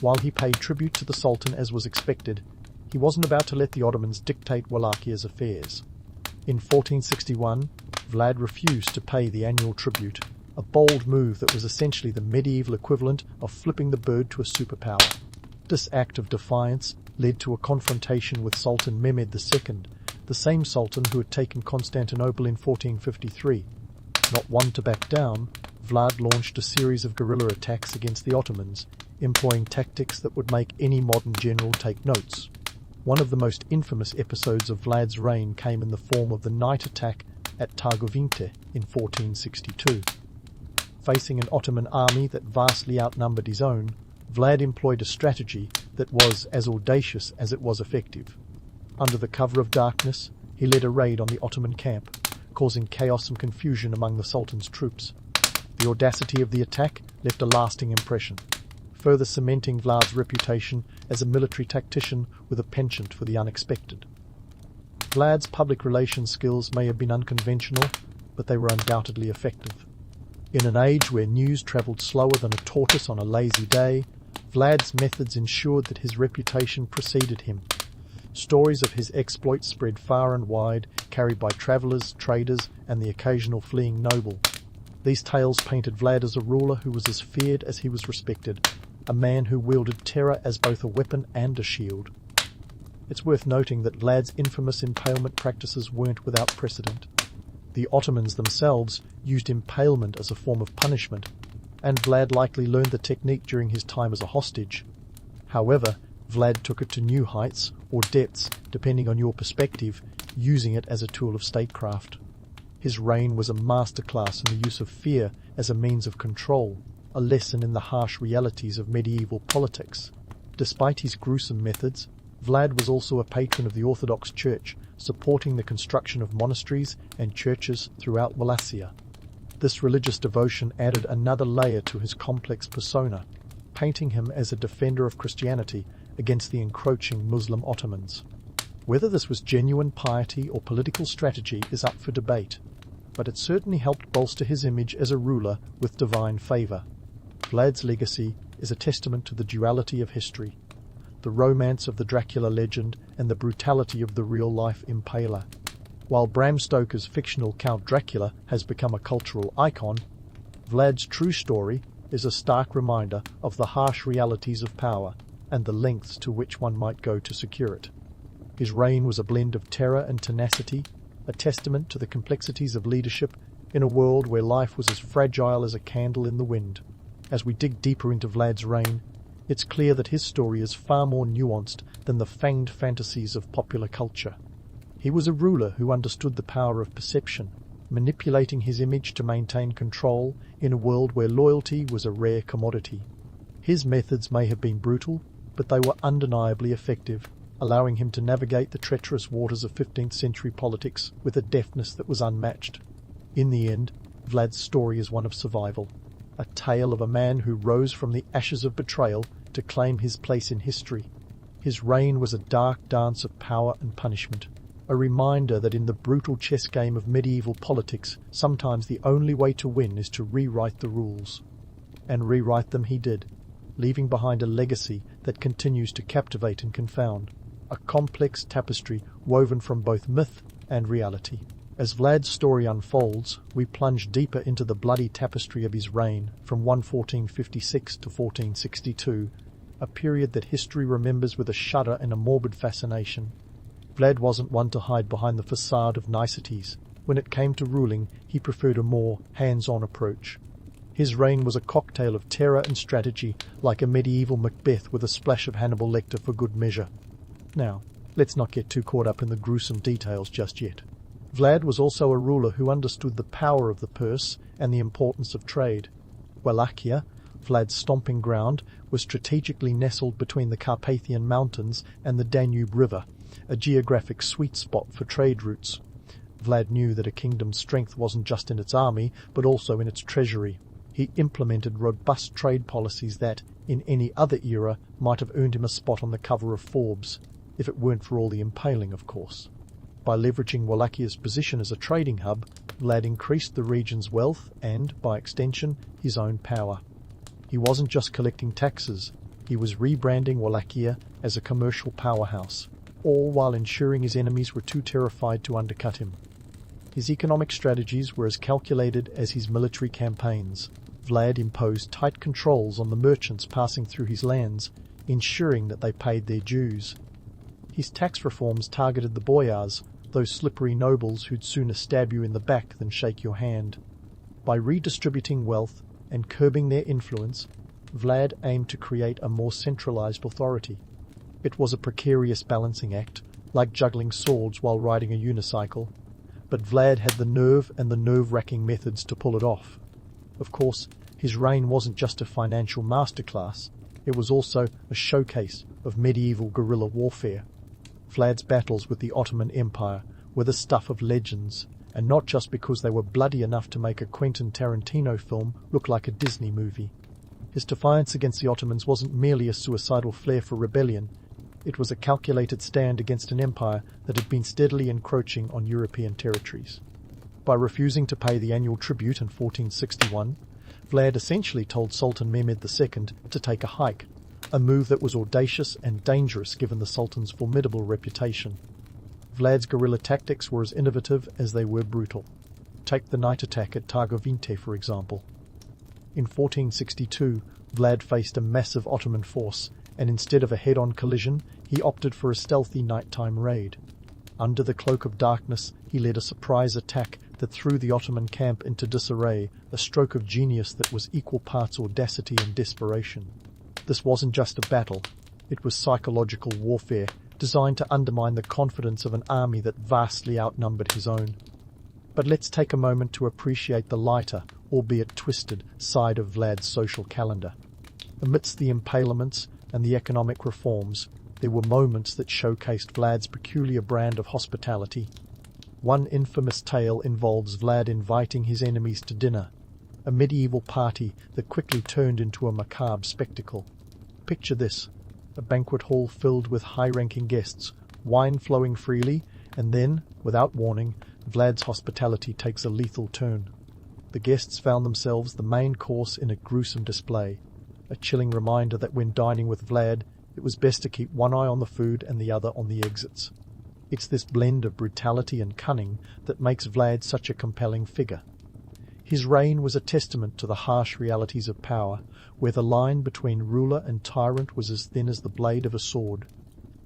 While he paid tribute to the Sultan as was expected, he wasn't about to let the Ottomans dictate Wallachia's affairs. In 1461, Vlad refused to pay the annual tribute, a bold move that was essentially the medieval equivalent of flipping the bird to a superpower. This act of defiance led to a confrontation with Sultan Mehmed II, the same Sultan who had taken Constantinople in 1453. Not one to back down, Vlad launched a series of guerrilla attacks against the Ottomans, employing tactics that would make any modern general take notes. One of the most infamous episodes of Vlad's reign came in the form of the night attack at Targovinte in 1462. Facing an Ottoman army that vastly outnumbered his own, Vlad employed a strategy that was as audacious as it was effective. Under the cover of darkness, he led a raid on the Ottoman camp, causing chaos and confusion among the Sultan's troops. The audacity of the attack left a lasting impression. further cementing Vlad's reputation as a military tactician with a penchant for the unexpected. Vlad's public relations skills may have been unconventional, but they were undoubtedly effective. In an age where news travelled slower than a tortoise on a lazy day, Vlad's methods ensured that his reputation preceded him. Stories of his exploits spread far and wide, carried by travellers, traders, and the occasional fleeing noble. These tales painted Vlad as a ruler who was as feared as he was respected, a man who wielded terror as both a weapon and a shield. It's worth noting that Vlad's infamous impalement practices weren't without precedent. The Ottomans themselves used impalement as a form of punishment, and Vlad likely learned the technique during his time as a hostage. However, Vlad took it to new heights, or depths, depending on your perspective, using it as a tool of statecraft. His reign was a masterclass in the use of fear as a means of control, a lesson in the harsh realities of medieval politics. Despite his gruesome methods, Vlad was also a patron of the Orthodox Church, supporting the construction of monasteries and churches throughout Wallachia. This religious devotion added another layer to his complex persona, painting him as a defender of Christianity against the encroaching Muslim Ottomans. Whether this was genuine piety or political strategy is up for debate, but it certainly helped bolster his image as a ruler with divine favour. Vlad's legacy is a testament to the duality of history, the romance of the Dracula legend and the brutality of the real-life Impaler. While Bram Stoker's fictional Count Dracula has become a cultural icon, Vlad's true story is a stark reminder of the harsh realities of power and the lengths to which one might go to secure it. His reign was a blend of terror and tenacity, a testament to the complexities of leadership in a world where life was as fragile as a candle in the wind. As we dig deeper into Vlad's reign, it's clear that his story is far more nuanced than the fanged fantasies of popular culture. He was a ruler who understood the power of perception, manipulating his image to maintain control in a world where loyalty was a rare commodity. His methods may have been brutal, but they were undeniably effective, allowing him to navigate the treacherous waters of 15th century politics with a deftness that was unmatched. In the end, Vlad's story is one of survival, a tale of a man who rose from the ashes of betrayal to claim his place in history. His reign was a dark dance of power and punishment, a reminder that in the brutal chess game of medieval politics, sometimes the only way to win is to rewrite the rules. And rewrite them he did, leaving behind a legacy that continues to captivate and confound, a complex tapestry woven from both myth and reality. As Vlad's story unfolds, we plunge deeper into the bloody tapestry of his reign from 1456 to 1462, a period that history remembers with a shudder and a morbid fascination. Vlad wasn't one to hide behind the facade of niceties. When it came to ruling, he preferred a more hands-on approach. His reign was a cocktail of terror and strategy, like a medieval Macbeth with a splash of Hannibal Lecter for good measure. Now, let's not get too caught up in the gruesome details just yet. Vlad was also a ruler who understood the power of the purse and the importance of trade. Wallachia, Vlad's stomping ground, was strategically nestled between the Carpathian Mountains and the Danube River, a geographic sweet spot for trade routes. Vlad knew that a kingdom's strength wasn't just in its army, but also in its treasury. He implemented robust trade policies that, in any other era, might have earned him a spot on the cover of Forbes, if it weren't for all the impaling, of course. By leveraging Wallachia's position as a trading hub, Vlad increased the region's wealth and, by extension, his own power. He wasn't just collecting taxes, he was rebranding Wallachia as a commercial powerhouse, all while ensuring his enemies were too terrified to undercut him. His economic strategies were as calculated as his military campaigns. Vlad imposed tight controls on the merchants passing through his lands, ensuring that they paid their dues. His tax reforms targeted the boyars, those slippery nobles who'd sooner stab you in the back than shake your hand. By redistributing wealth and curbing their influence, Vlad aimed to create a more centralized authority. It was a precarious balancing act, like juggling swords while riding a unicycle, but Vlad had the nerve and the nerve-wracking methods to pull it off. Of course, his reign wasn't just a financial masterclass, it was also a showcase of medieval guerrilla warfare. Vlad's battles with the Ottoman Empire were the stuff of legends, and not just because they were bloody enough to make a Quentin Tarantino film look like a Disney movie. His defiance against the Ottomans wasn't merely a suicidal flair for rebellion, it was a calculated stand against an empire that had been steadily encroaching on European territories. By refusing to pay the annual tribute in 1461, Vlad essentially told Sultan Mehmed II to take a hike, a move that was audacious and dangerous given the Sultan's formidable reputation. Vlad's guerrilla tactics were as innovative as they were brutal. Take the night attack at Targovinte, for example. In 1462, Vlad faced a massive Ottoman force, and instead of a head-on collision, he opted for a stealthy nighttime raid. Under the cloak of darkness, he led a surprise attack that threw the Ottoman camp into disarray, a stroke of genius that was equal parts audacity and desperation. This wasn't just a battle, it was psychological warfare, designed to undermine the confidence of an army that vastly outnumbered his own. But let's take a moment to appreciate the lighter, albeit twisted, side of Vlad's social calendar. Amidst the impalements and the economic reforms, there were moments that showcased Vlad's peculiar brand of hospitality. One infamous tale involves Vlad inviting his enemies to dinner, a medieval party that quickly turned into a macabre spectacle. Picture this, a banquet hall filled with high-ranking guests, wine flowing freely, and then, without warning, Vlad's hospitality takes a lethal turn. The guests found themselves the main course in a gruesome display, a chilling reminder that when dining with Vlad, it was best to keep one eye on the food and the other on the exits. It's this blend of brutality and cunning that makes Vlad such a compelling figure. His reign was a testament to the harsh realities of power, where the line between ruler and tyrant was as thin as the blade of a sword.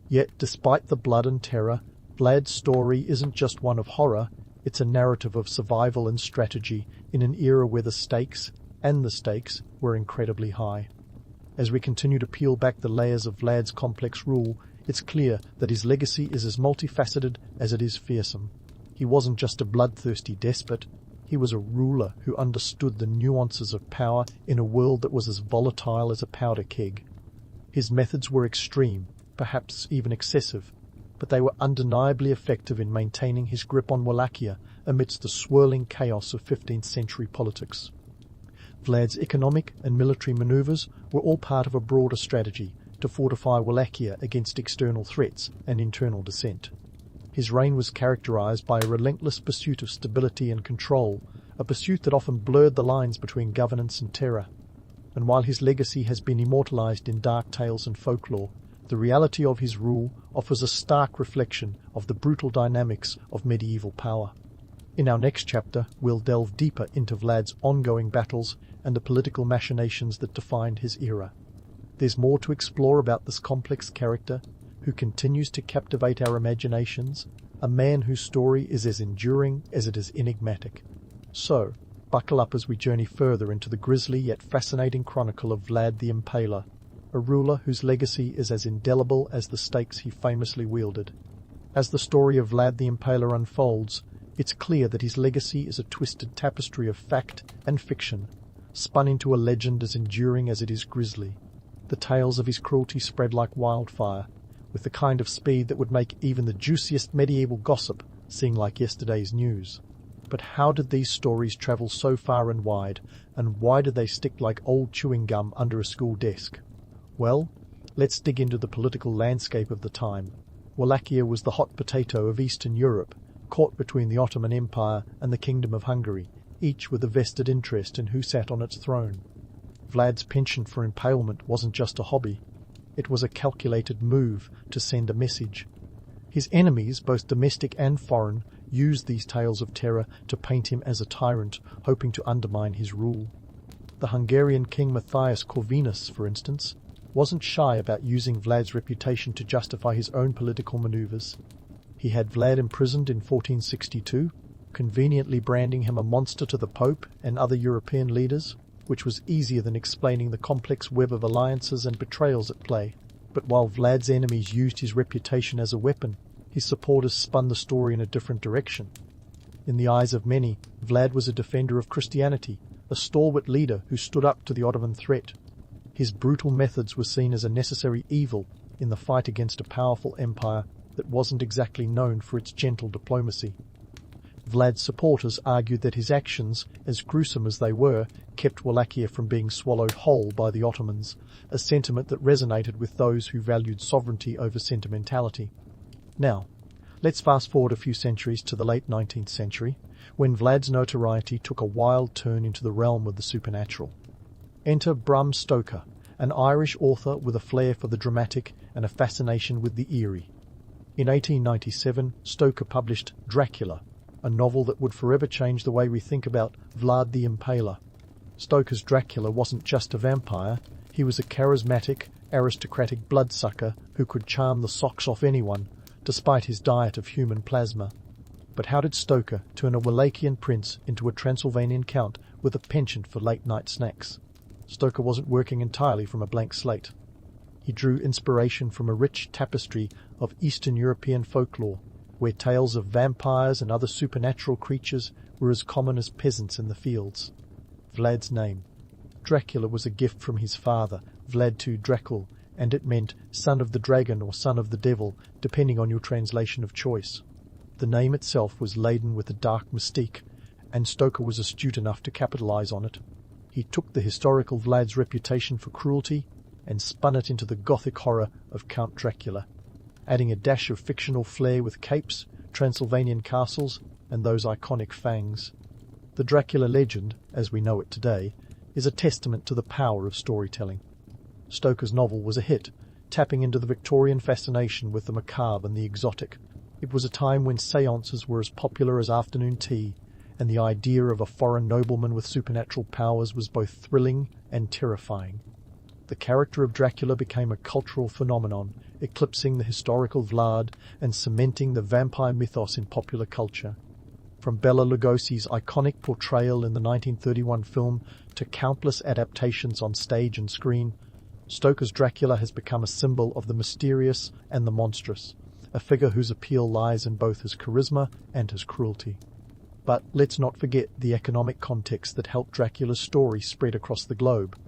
Yet, despite the blood and terror, Vlad's story isn't just one of horror, it's a narrative of survival and strategy in an era where the stakes were incredibly high. As we continue to peel back the layers of Vlad's complex rule, it's clear that his legacy is as multifaceted as it is fearsome. He wasn't just a bloodthirsty despot, he was a ruler who understood the nuances of power in a world that was as volatile as a powder keg. His methods were extreme, perhaps even excessive, but they were undeniably effective in maintaining his grip on Wallachia amidst the swirling chaos of 15th century politics. Vlad's economic and military maneuvers were all part of a broader strategy to fortify Wallachia against external threats and internal dissent. His reign was characterized by a relentless pursuit of stability and control, a pursuit that often blurred the lines between governance and terror. And while his legacy has been immortalized in dark tales and folklore, the reality of his rule offers a stark reflection of the brutal dynamics of medieval power. In our next chapter, we'll delve deeper into Vlad's ongoing battles and the political machinations that defined his era. There's more to explore about this complex character, who continues to captivate our imaginations, a man whose story is as enduring as it is enigmatic. So, buckle up as we journey further into the grisly yet fascinating chronicle of Vlad the Impaler, a ruler whose legacy is as indelible as the stakes he famously wielded. As the story of Vlad the Impaler unfolds, it's clear that his legacy is a twisted tapestry of fact and fiction, spun into a legend as enduring as it is grisly. The tales of his cruelty spread like wildfire, with the kind of speed that would make even the juiciest medieval gossip seem like yesterday's news. But how did these stories travel so far and wide, and why did they stick like old chewing gum under a school desk? Well, let's dig into the political landscape of the time. Wallachia was the hot potato of Eastern Europe, caught between the Ottoman Empire and the Kingdom of Hungary, each with a vested interest in who sat on its throne. Vlad's penchant for impalement wasn't just a hobby. It was a calculated move to send a message. His enemies, both domestic and foreign, used these tales of terror to paint him as a tyrant, hoping to undermine his rule. The Hungarian king Matthias Corvinus, for instance, wasn't shy about using Vlad's reputation to justify his own political maneuvers. He had Vlad imprisoned in 1462, conveniently branding him a monster to the Pope and other European leaders, which was easier than explaining the complex web of alliances and betrayals at play. But while Vlad's enemies used his reputation as a weapon, his supporters spun the story in a different direction. In the eyes of many, Vlad was a defender of Christianity, a stalwart leader who stood up to the Ottoman threat. His brutal methods were seen as a necessary evil in the fight against a powerful empire that wasn't exactly known for its gentle diplomacy. Vlad's supporters argued that his actions, as gruesome as they were, kept Wallachia from being swallowed whole by the Ottomans, a sentiment that resonated with those who valued sovereignty over sentimentality. Now, let's fast forward a few centuries to the late 19th century, when Vlad's notoriety took a wild turn into the realm of the supernatural. Enter Bram Stoker, an Irish author with a flair for the dramatic and a fascination with the eerie. In 1897, Stoker published Dracula, a novel that would forever change the way we think about Vlad the Impaler. Stoker's Dracula wasn't just a vampire, he was a charismatic, aristocratic bloodsucker who could charm the socks off anyone, despite his diet of human plasma. But how did Stoker turn a Wallachian prince into a Transylvanian count with a penchant for late-night snacks? Stoker wasn't working entirely from a blank slate. He drew inspiration from a rich tapestry of Eastern European folklore, where tales of vampires and other supernatural creatures were as common as peasants in the fields. Vlad's name. Dracula was a gift from his father, Vlad II Tranquil, and it meant son of the dragon or son of the devil, depending on your translation of choice. The name itself was laden with a dark mystique, and Stoker was astute enough to capitalize on it. He took the historical Vlad's reputation for cruelty and spun it into the gothic horror of Count Dracula, adding a dash of fictional flair with capes, Transylvanian castles, and those iconic fangs. The Dracula legend, as we know it today, is a testament to the power of storytelling. Stoker's novel was a hit, tapping into the Victorian fascination with the macabre and the exotic. It was a time when seances were as popular as afternoon tea, and the idea of a foreign nobleman with supernatural powers was both thrilling and terrifying. The character of Dracula became a cultural phenomenon, eclipsing the historical Vlad and cementing the vampire mythos in popular culture. From Bela Lugosi's iconic portrayal in the 1931 film to countless adaptations on stage and screen, Stoker's Dracula has become a symbol of the mysterious and the monstrous, a figure whose appeal lies in both his charisma and his cruelty. But let's not forget the economic context that helped Dracula's story spread across the globe.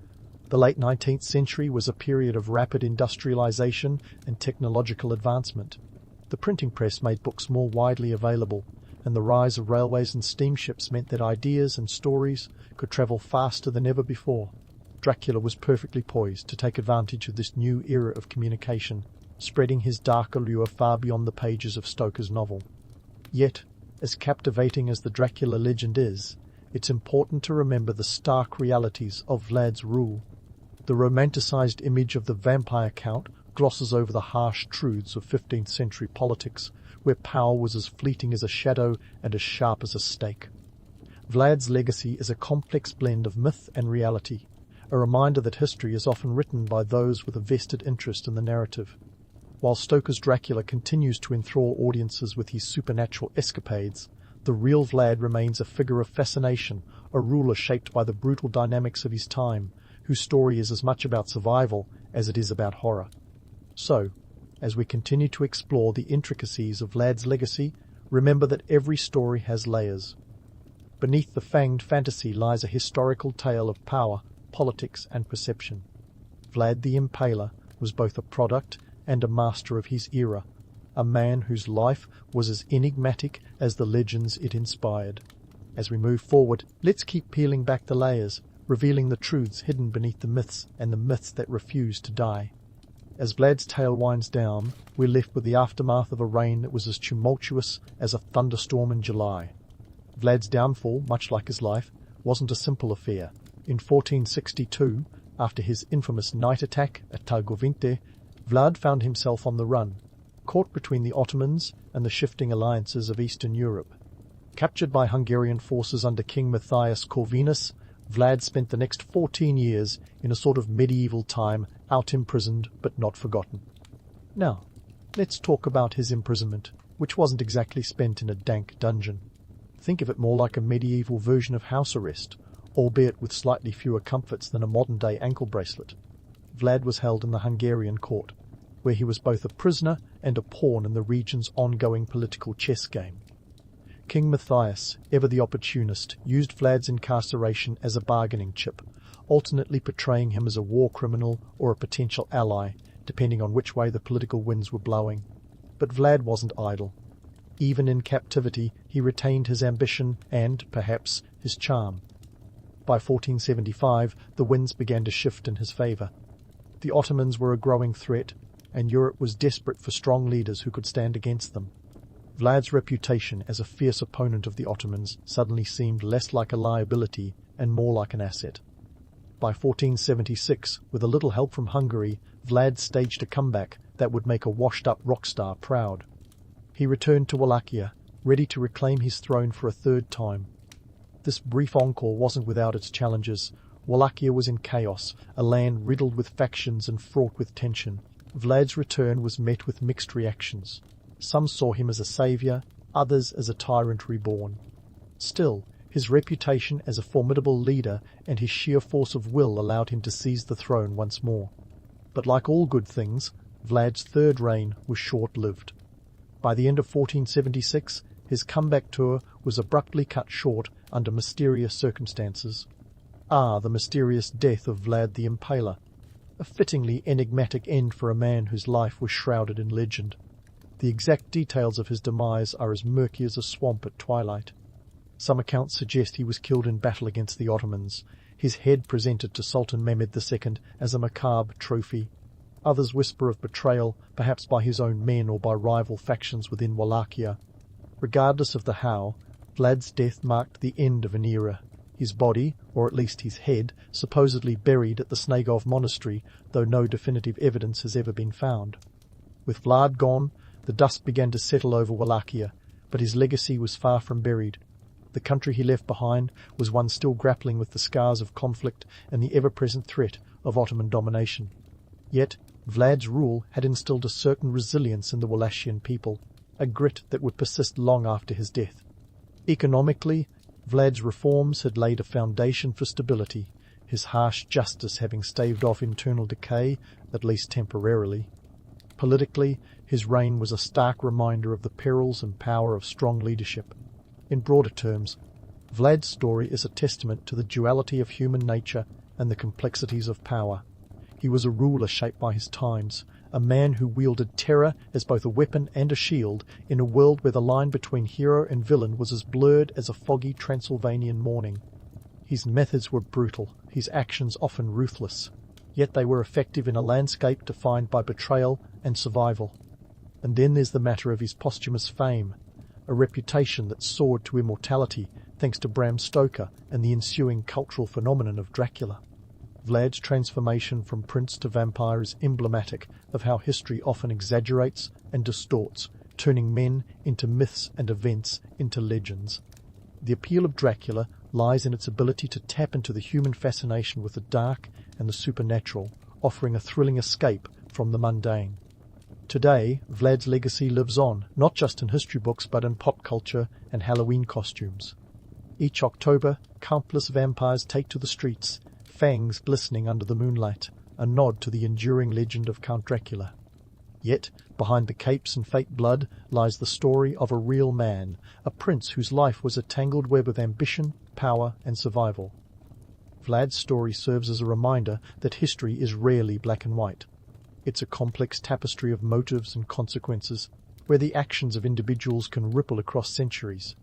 The late 19th century was a period of rapid industrialization and technological advancement. The printing press made books more widely available, and the rise of railways and steamships meant that ideas and stories could travel faster than ever before. Dracula was perfectly poised to take advantage of this new era of communication, spreading his dark allure far beyond the pages of Stoker's novel. Yet, as captivating as the Dracula legend is, it's important to remember the stark realities of Vlad's rule. The romanticized image of the vampire count glosses over the harsh truths of 15th century politics, where power was as fleeting as a shadow and as sharp as a stake. Vlad's legacy is a complex blend of myth and reality, a reminder that history is often written by those with a vested interest in the narrative. While Stoker's Dracula continues to enthrall audiences with his supernatural escapades, the real Vlad remains a figure of fascination, a ruler shaped by the brutal dynamics of his time, whose story is as much about survival as it is about horror. So, as we continue to explore the intricacies of Vlad's legacy, remember that every story has layers. Beneath the fanged fantasy lies a historical tale of power, politics, and perception. Vlad the Impaler was both a product and a master of his era, a man whose life was as enigmatic as the legends it inspired. As we move forward, let's keep peeling back the layers, revealing the truths hidden beneath the myths and the myths that refuse to die. As Vlad's tale winds down, we're left with the aftermath of a reign that was as tumultuous as a thunderstorm in July. Vlad's downfall, much like his life, wasn't a simple affair. In 1462, after his infamous night attack at Targovinte, Vlad found himself on the run, caught between the Ottomans and the shifting alliances of Eastern Europe. Captured by Hungarian forces under King Matthias Corvinus, Vlad spent the next 14 years in a sort of medieval time, out imprisoned but not forgotten. Now, let's talk about his imprisonment, which wasn't exactly spent in a dank dungeon. Think of it more like a medieval version of house arrest, albeit with slightly fewer comforts than a modern-day ankle bracelet. Vlad was held in the Hungarian court, where he was both a prisoner and a pawn in the region's ongoing political chess game. King Matthias, ever the opportunist, used Vlad's incarceration as a bargaining chip, alternately portraying him as a war criminal or a potential ally, depending on which way the political winds were blowing. But Vlad wasn't idle. Even in captivity, he retained his ambition and, perhaps, his charm. By 1475, the winds began to shift in his favour. The Ottomans were a growing threat, and Europe was desperate for strong leaders who could stand against them. Vlad's reputation as a fierce opponent of the Ottomans suddenly seemed less like a liability and more like an asset. By 1476, with a little help from Hungary, Vlad staged a comeback that would make a washed-up rock star proud. He returned to Wallachia, ready to reclaim his throne for a third time. This brief encore wasn't without its challenges. Wallachia was in chaos, a land riddled with factions and fraught with tension. Vlad's return was met with mixed reactions. Some saw him as a saviour, others as a tyrant reborn. Still, his reputation as a formidable leader and his sheer force of will allowed him to seize the throne once more. But like all good things, Vlad's third reign was short-lived. By the end of 1476, his comeback tour was abruptly cut short under mysterious circumstances. The mysterious death of Vlad the Impaler, a fittingly enigmatic end for a man whose life was shrouded in legend. The exact details of his demise are as murky as a swamp at twilight. Some accounts suggest he was killed in battle against the Ottomans, his head presented to Sultan Mehmed II as a macabre trophy. Others whisper of betrayal, perhaps by his own men or by rival factions within Wallachia. Regardless of the how, Vlad's death marked the end of an era. His body, or at least his head, supposedly buried at the Snagov monastery, though no definitive evidence has ever been found. With Vlad gone, the dust began to settle over Wallachia, but his legacy was far from buried. The country he left behind was one still grappling with the scars of conflict and the ever-present threat of Ottoman domination. Yet, Vlad's rule had instilled a certain resilience in the Wallachian people, a grit that would persist long after his death. Economically, Vlad's reforms had laid a foundation for stability, his harsh justice having staved off internal decay, at least temporarily. Politically, his reign was a stark reminder of the perils and power of strong leadership. In broader terms, Vlad's story is a testament to the duality of human nature and the complexities of power. He was a ruler shaped by his times, a man who wielded terror as both a weapon and a shield in a world where the line between hero and villain was as blurred as a foggy Transylvanian morning. His methods were brutal, his actions often ruthless, yet they were effective in a landscape defined by betrayal and survival. And then there's the matter of his posthumous fame, a reputation that soared to immortality thanks to Bram Stoker and the ensuing cultural phenomenon of Dracula. Vlad's transformation from prince to vampire is emblematic of how history often exaggerates and distorts, turning men into myths and events into legends. The appeal of Dracula lies in its ability to tap into the human fascination with the dark and the supernatural, offering a thrilling escape from the mundane. Today, Vlad's legacy lives on, not just in history books but in pop culture and Halloween costumes. Each October, countless vampires take to the streets, fangs glistening under the moonlight, a nod to the enduring legend of Count Dracula. Yet, behind the capes and fake blood lies the story of a real man, a prince whose life was a tangled web of ambition, power, and survival. Vlad's story serves as a reminder that history is rarely black and white. It's a complex tapestry of motives and consequences, where the actions of individuals can ripple across centuries.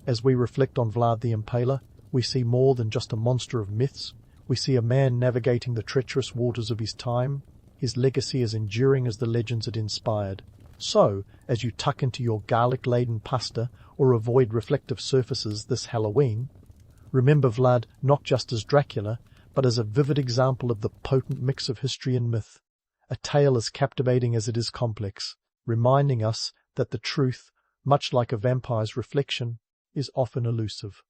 As we reflect on Vlad the Impaler, we see more than just a monster of myths. We see a man navigating the treacherous waters of his time, his legacy as enduring as the legends it inspired. So, as you tuck into your garlic-laden pasta or avoid reflective surfaces this Halloween, remember Vlad not just as Dracula, but as a vivid example of the potent mix of history and myth, a tale as captivating as it is complex, reminding us that the truth, much like a vampire's reflection, is often elusive.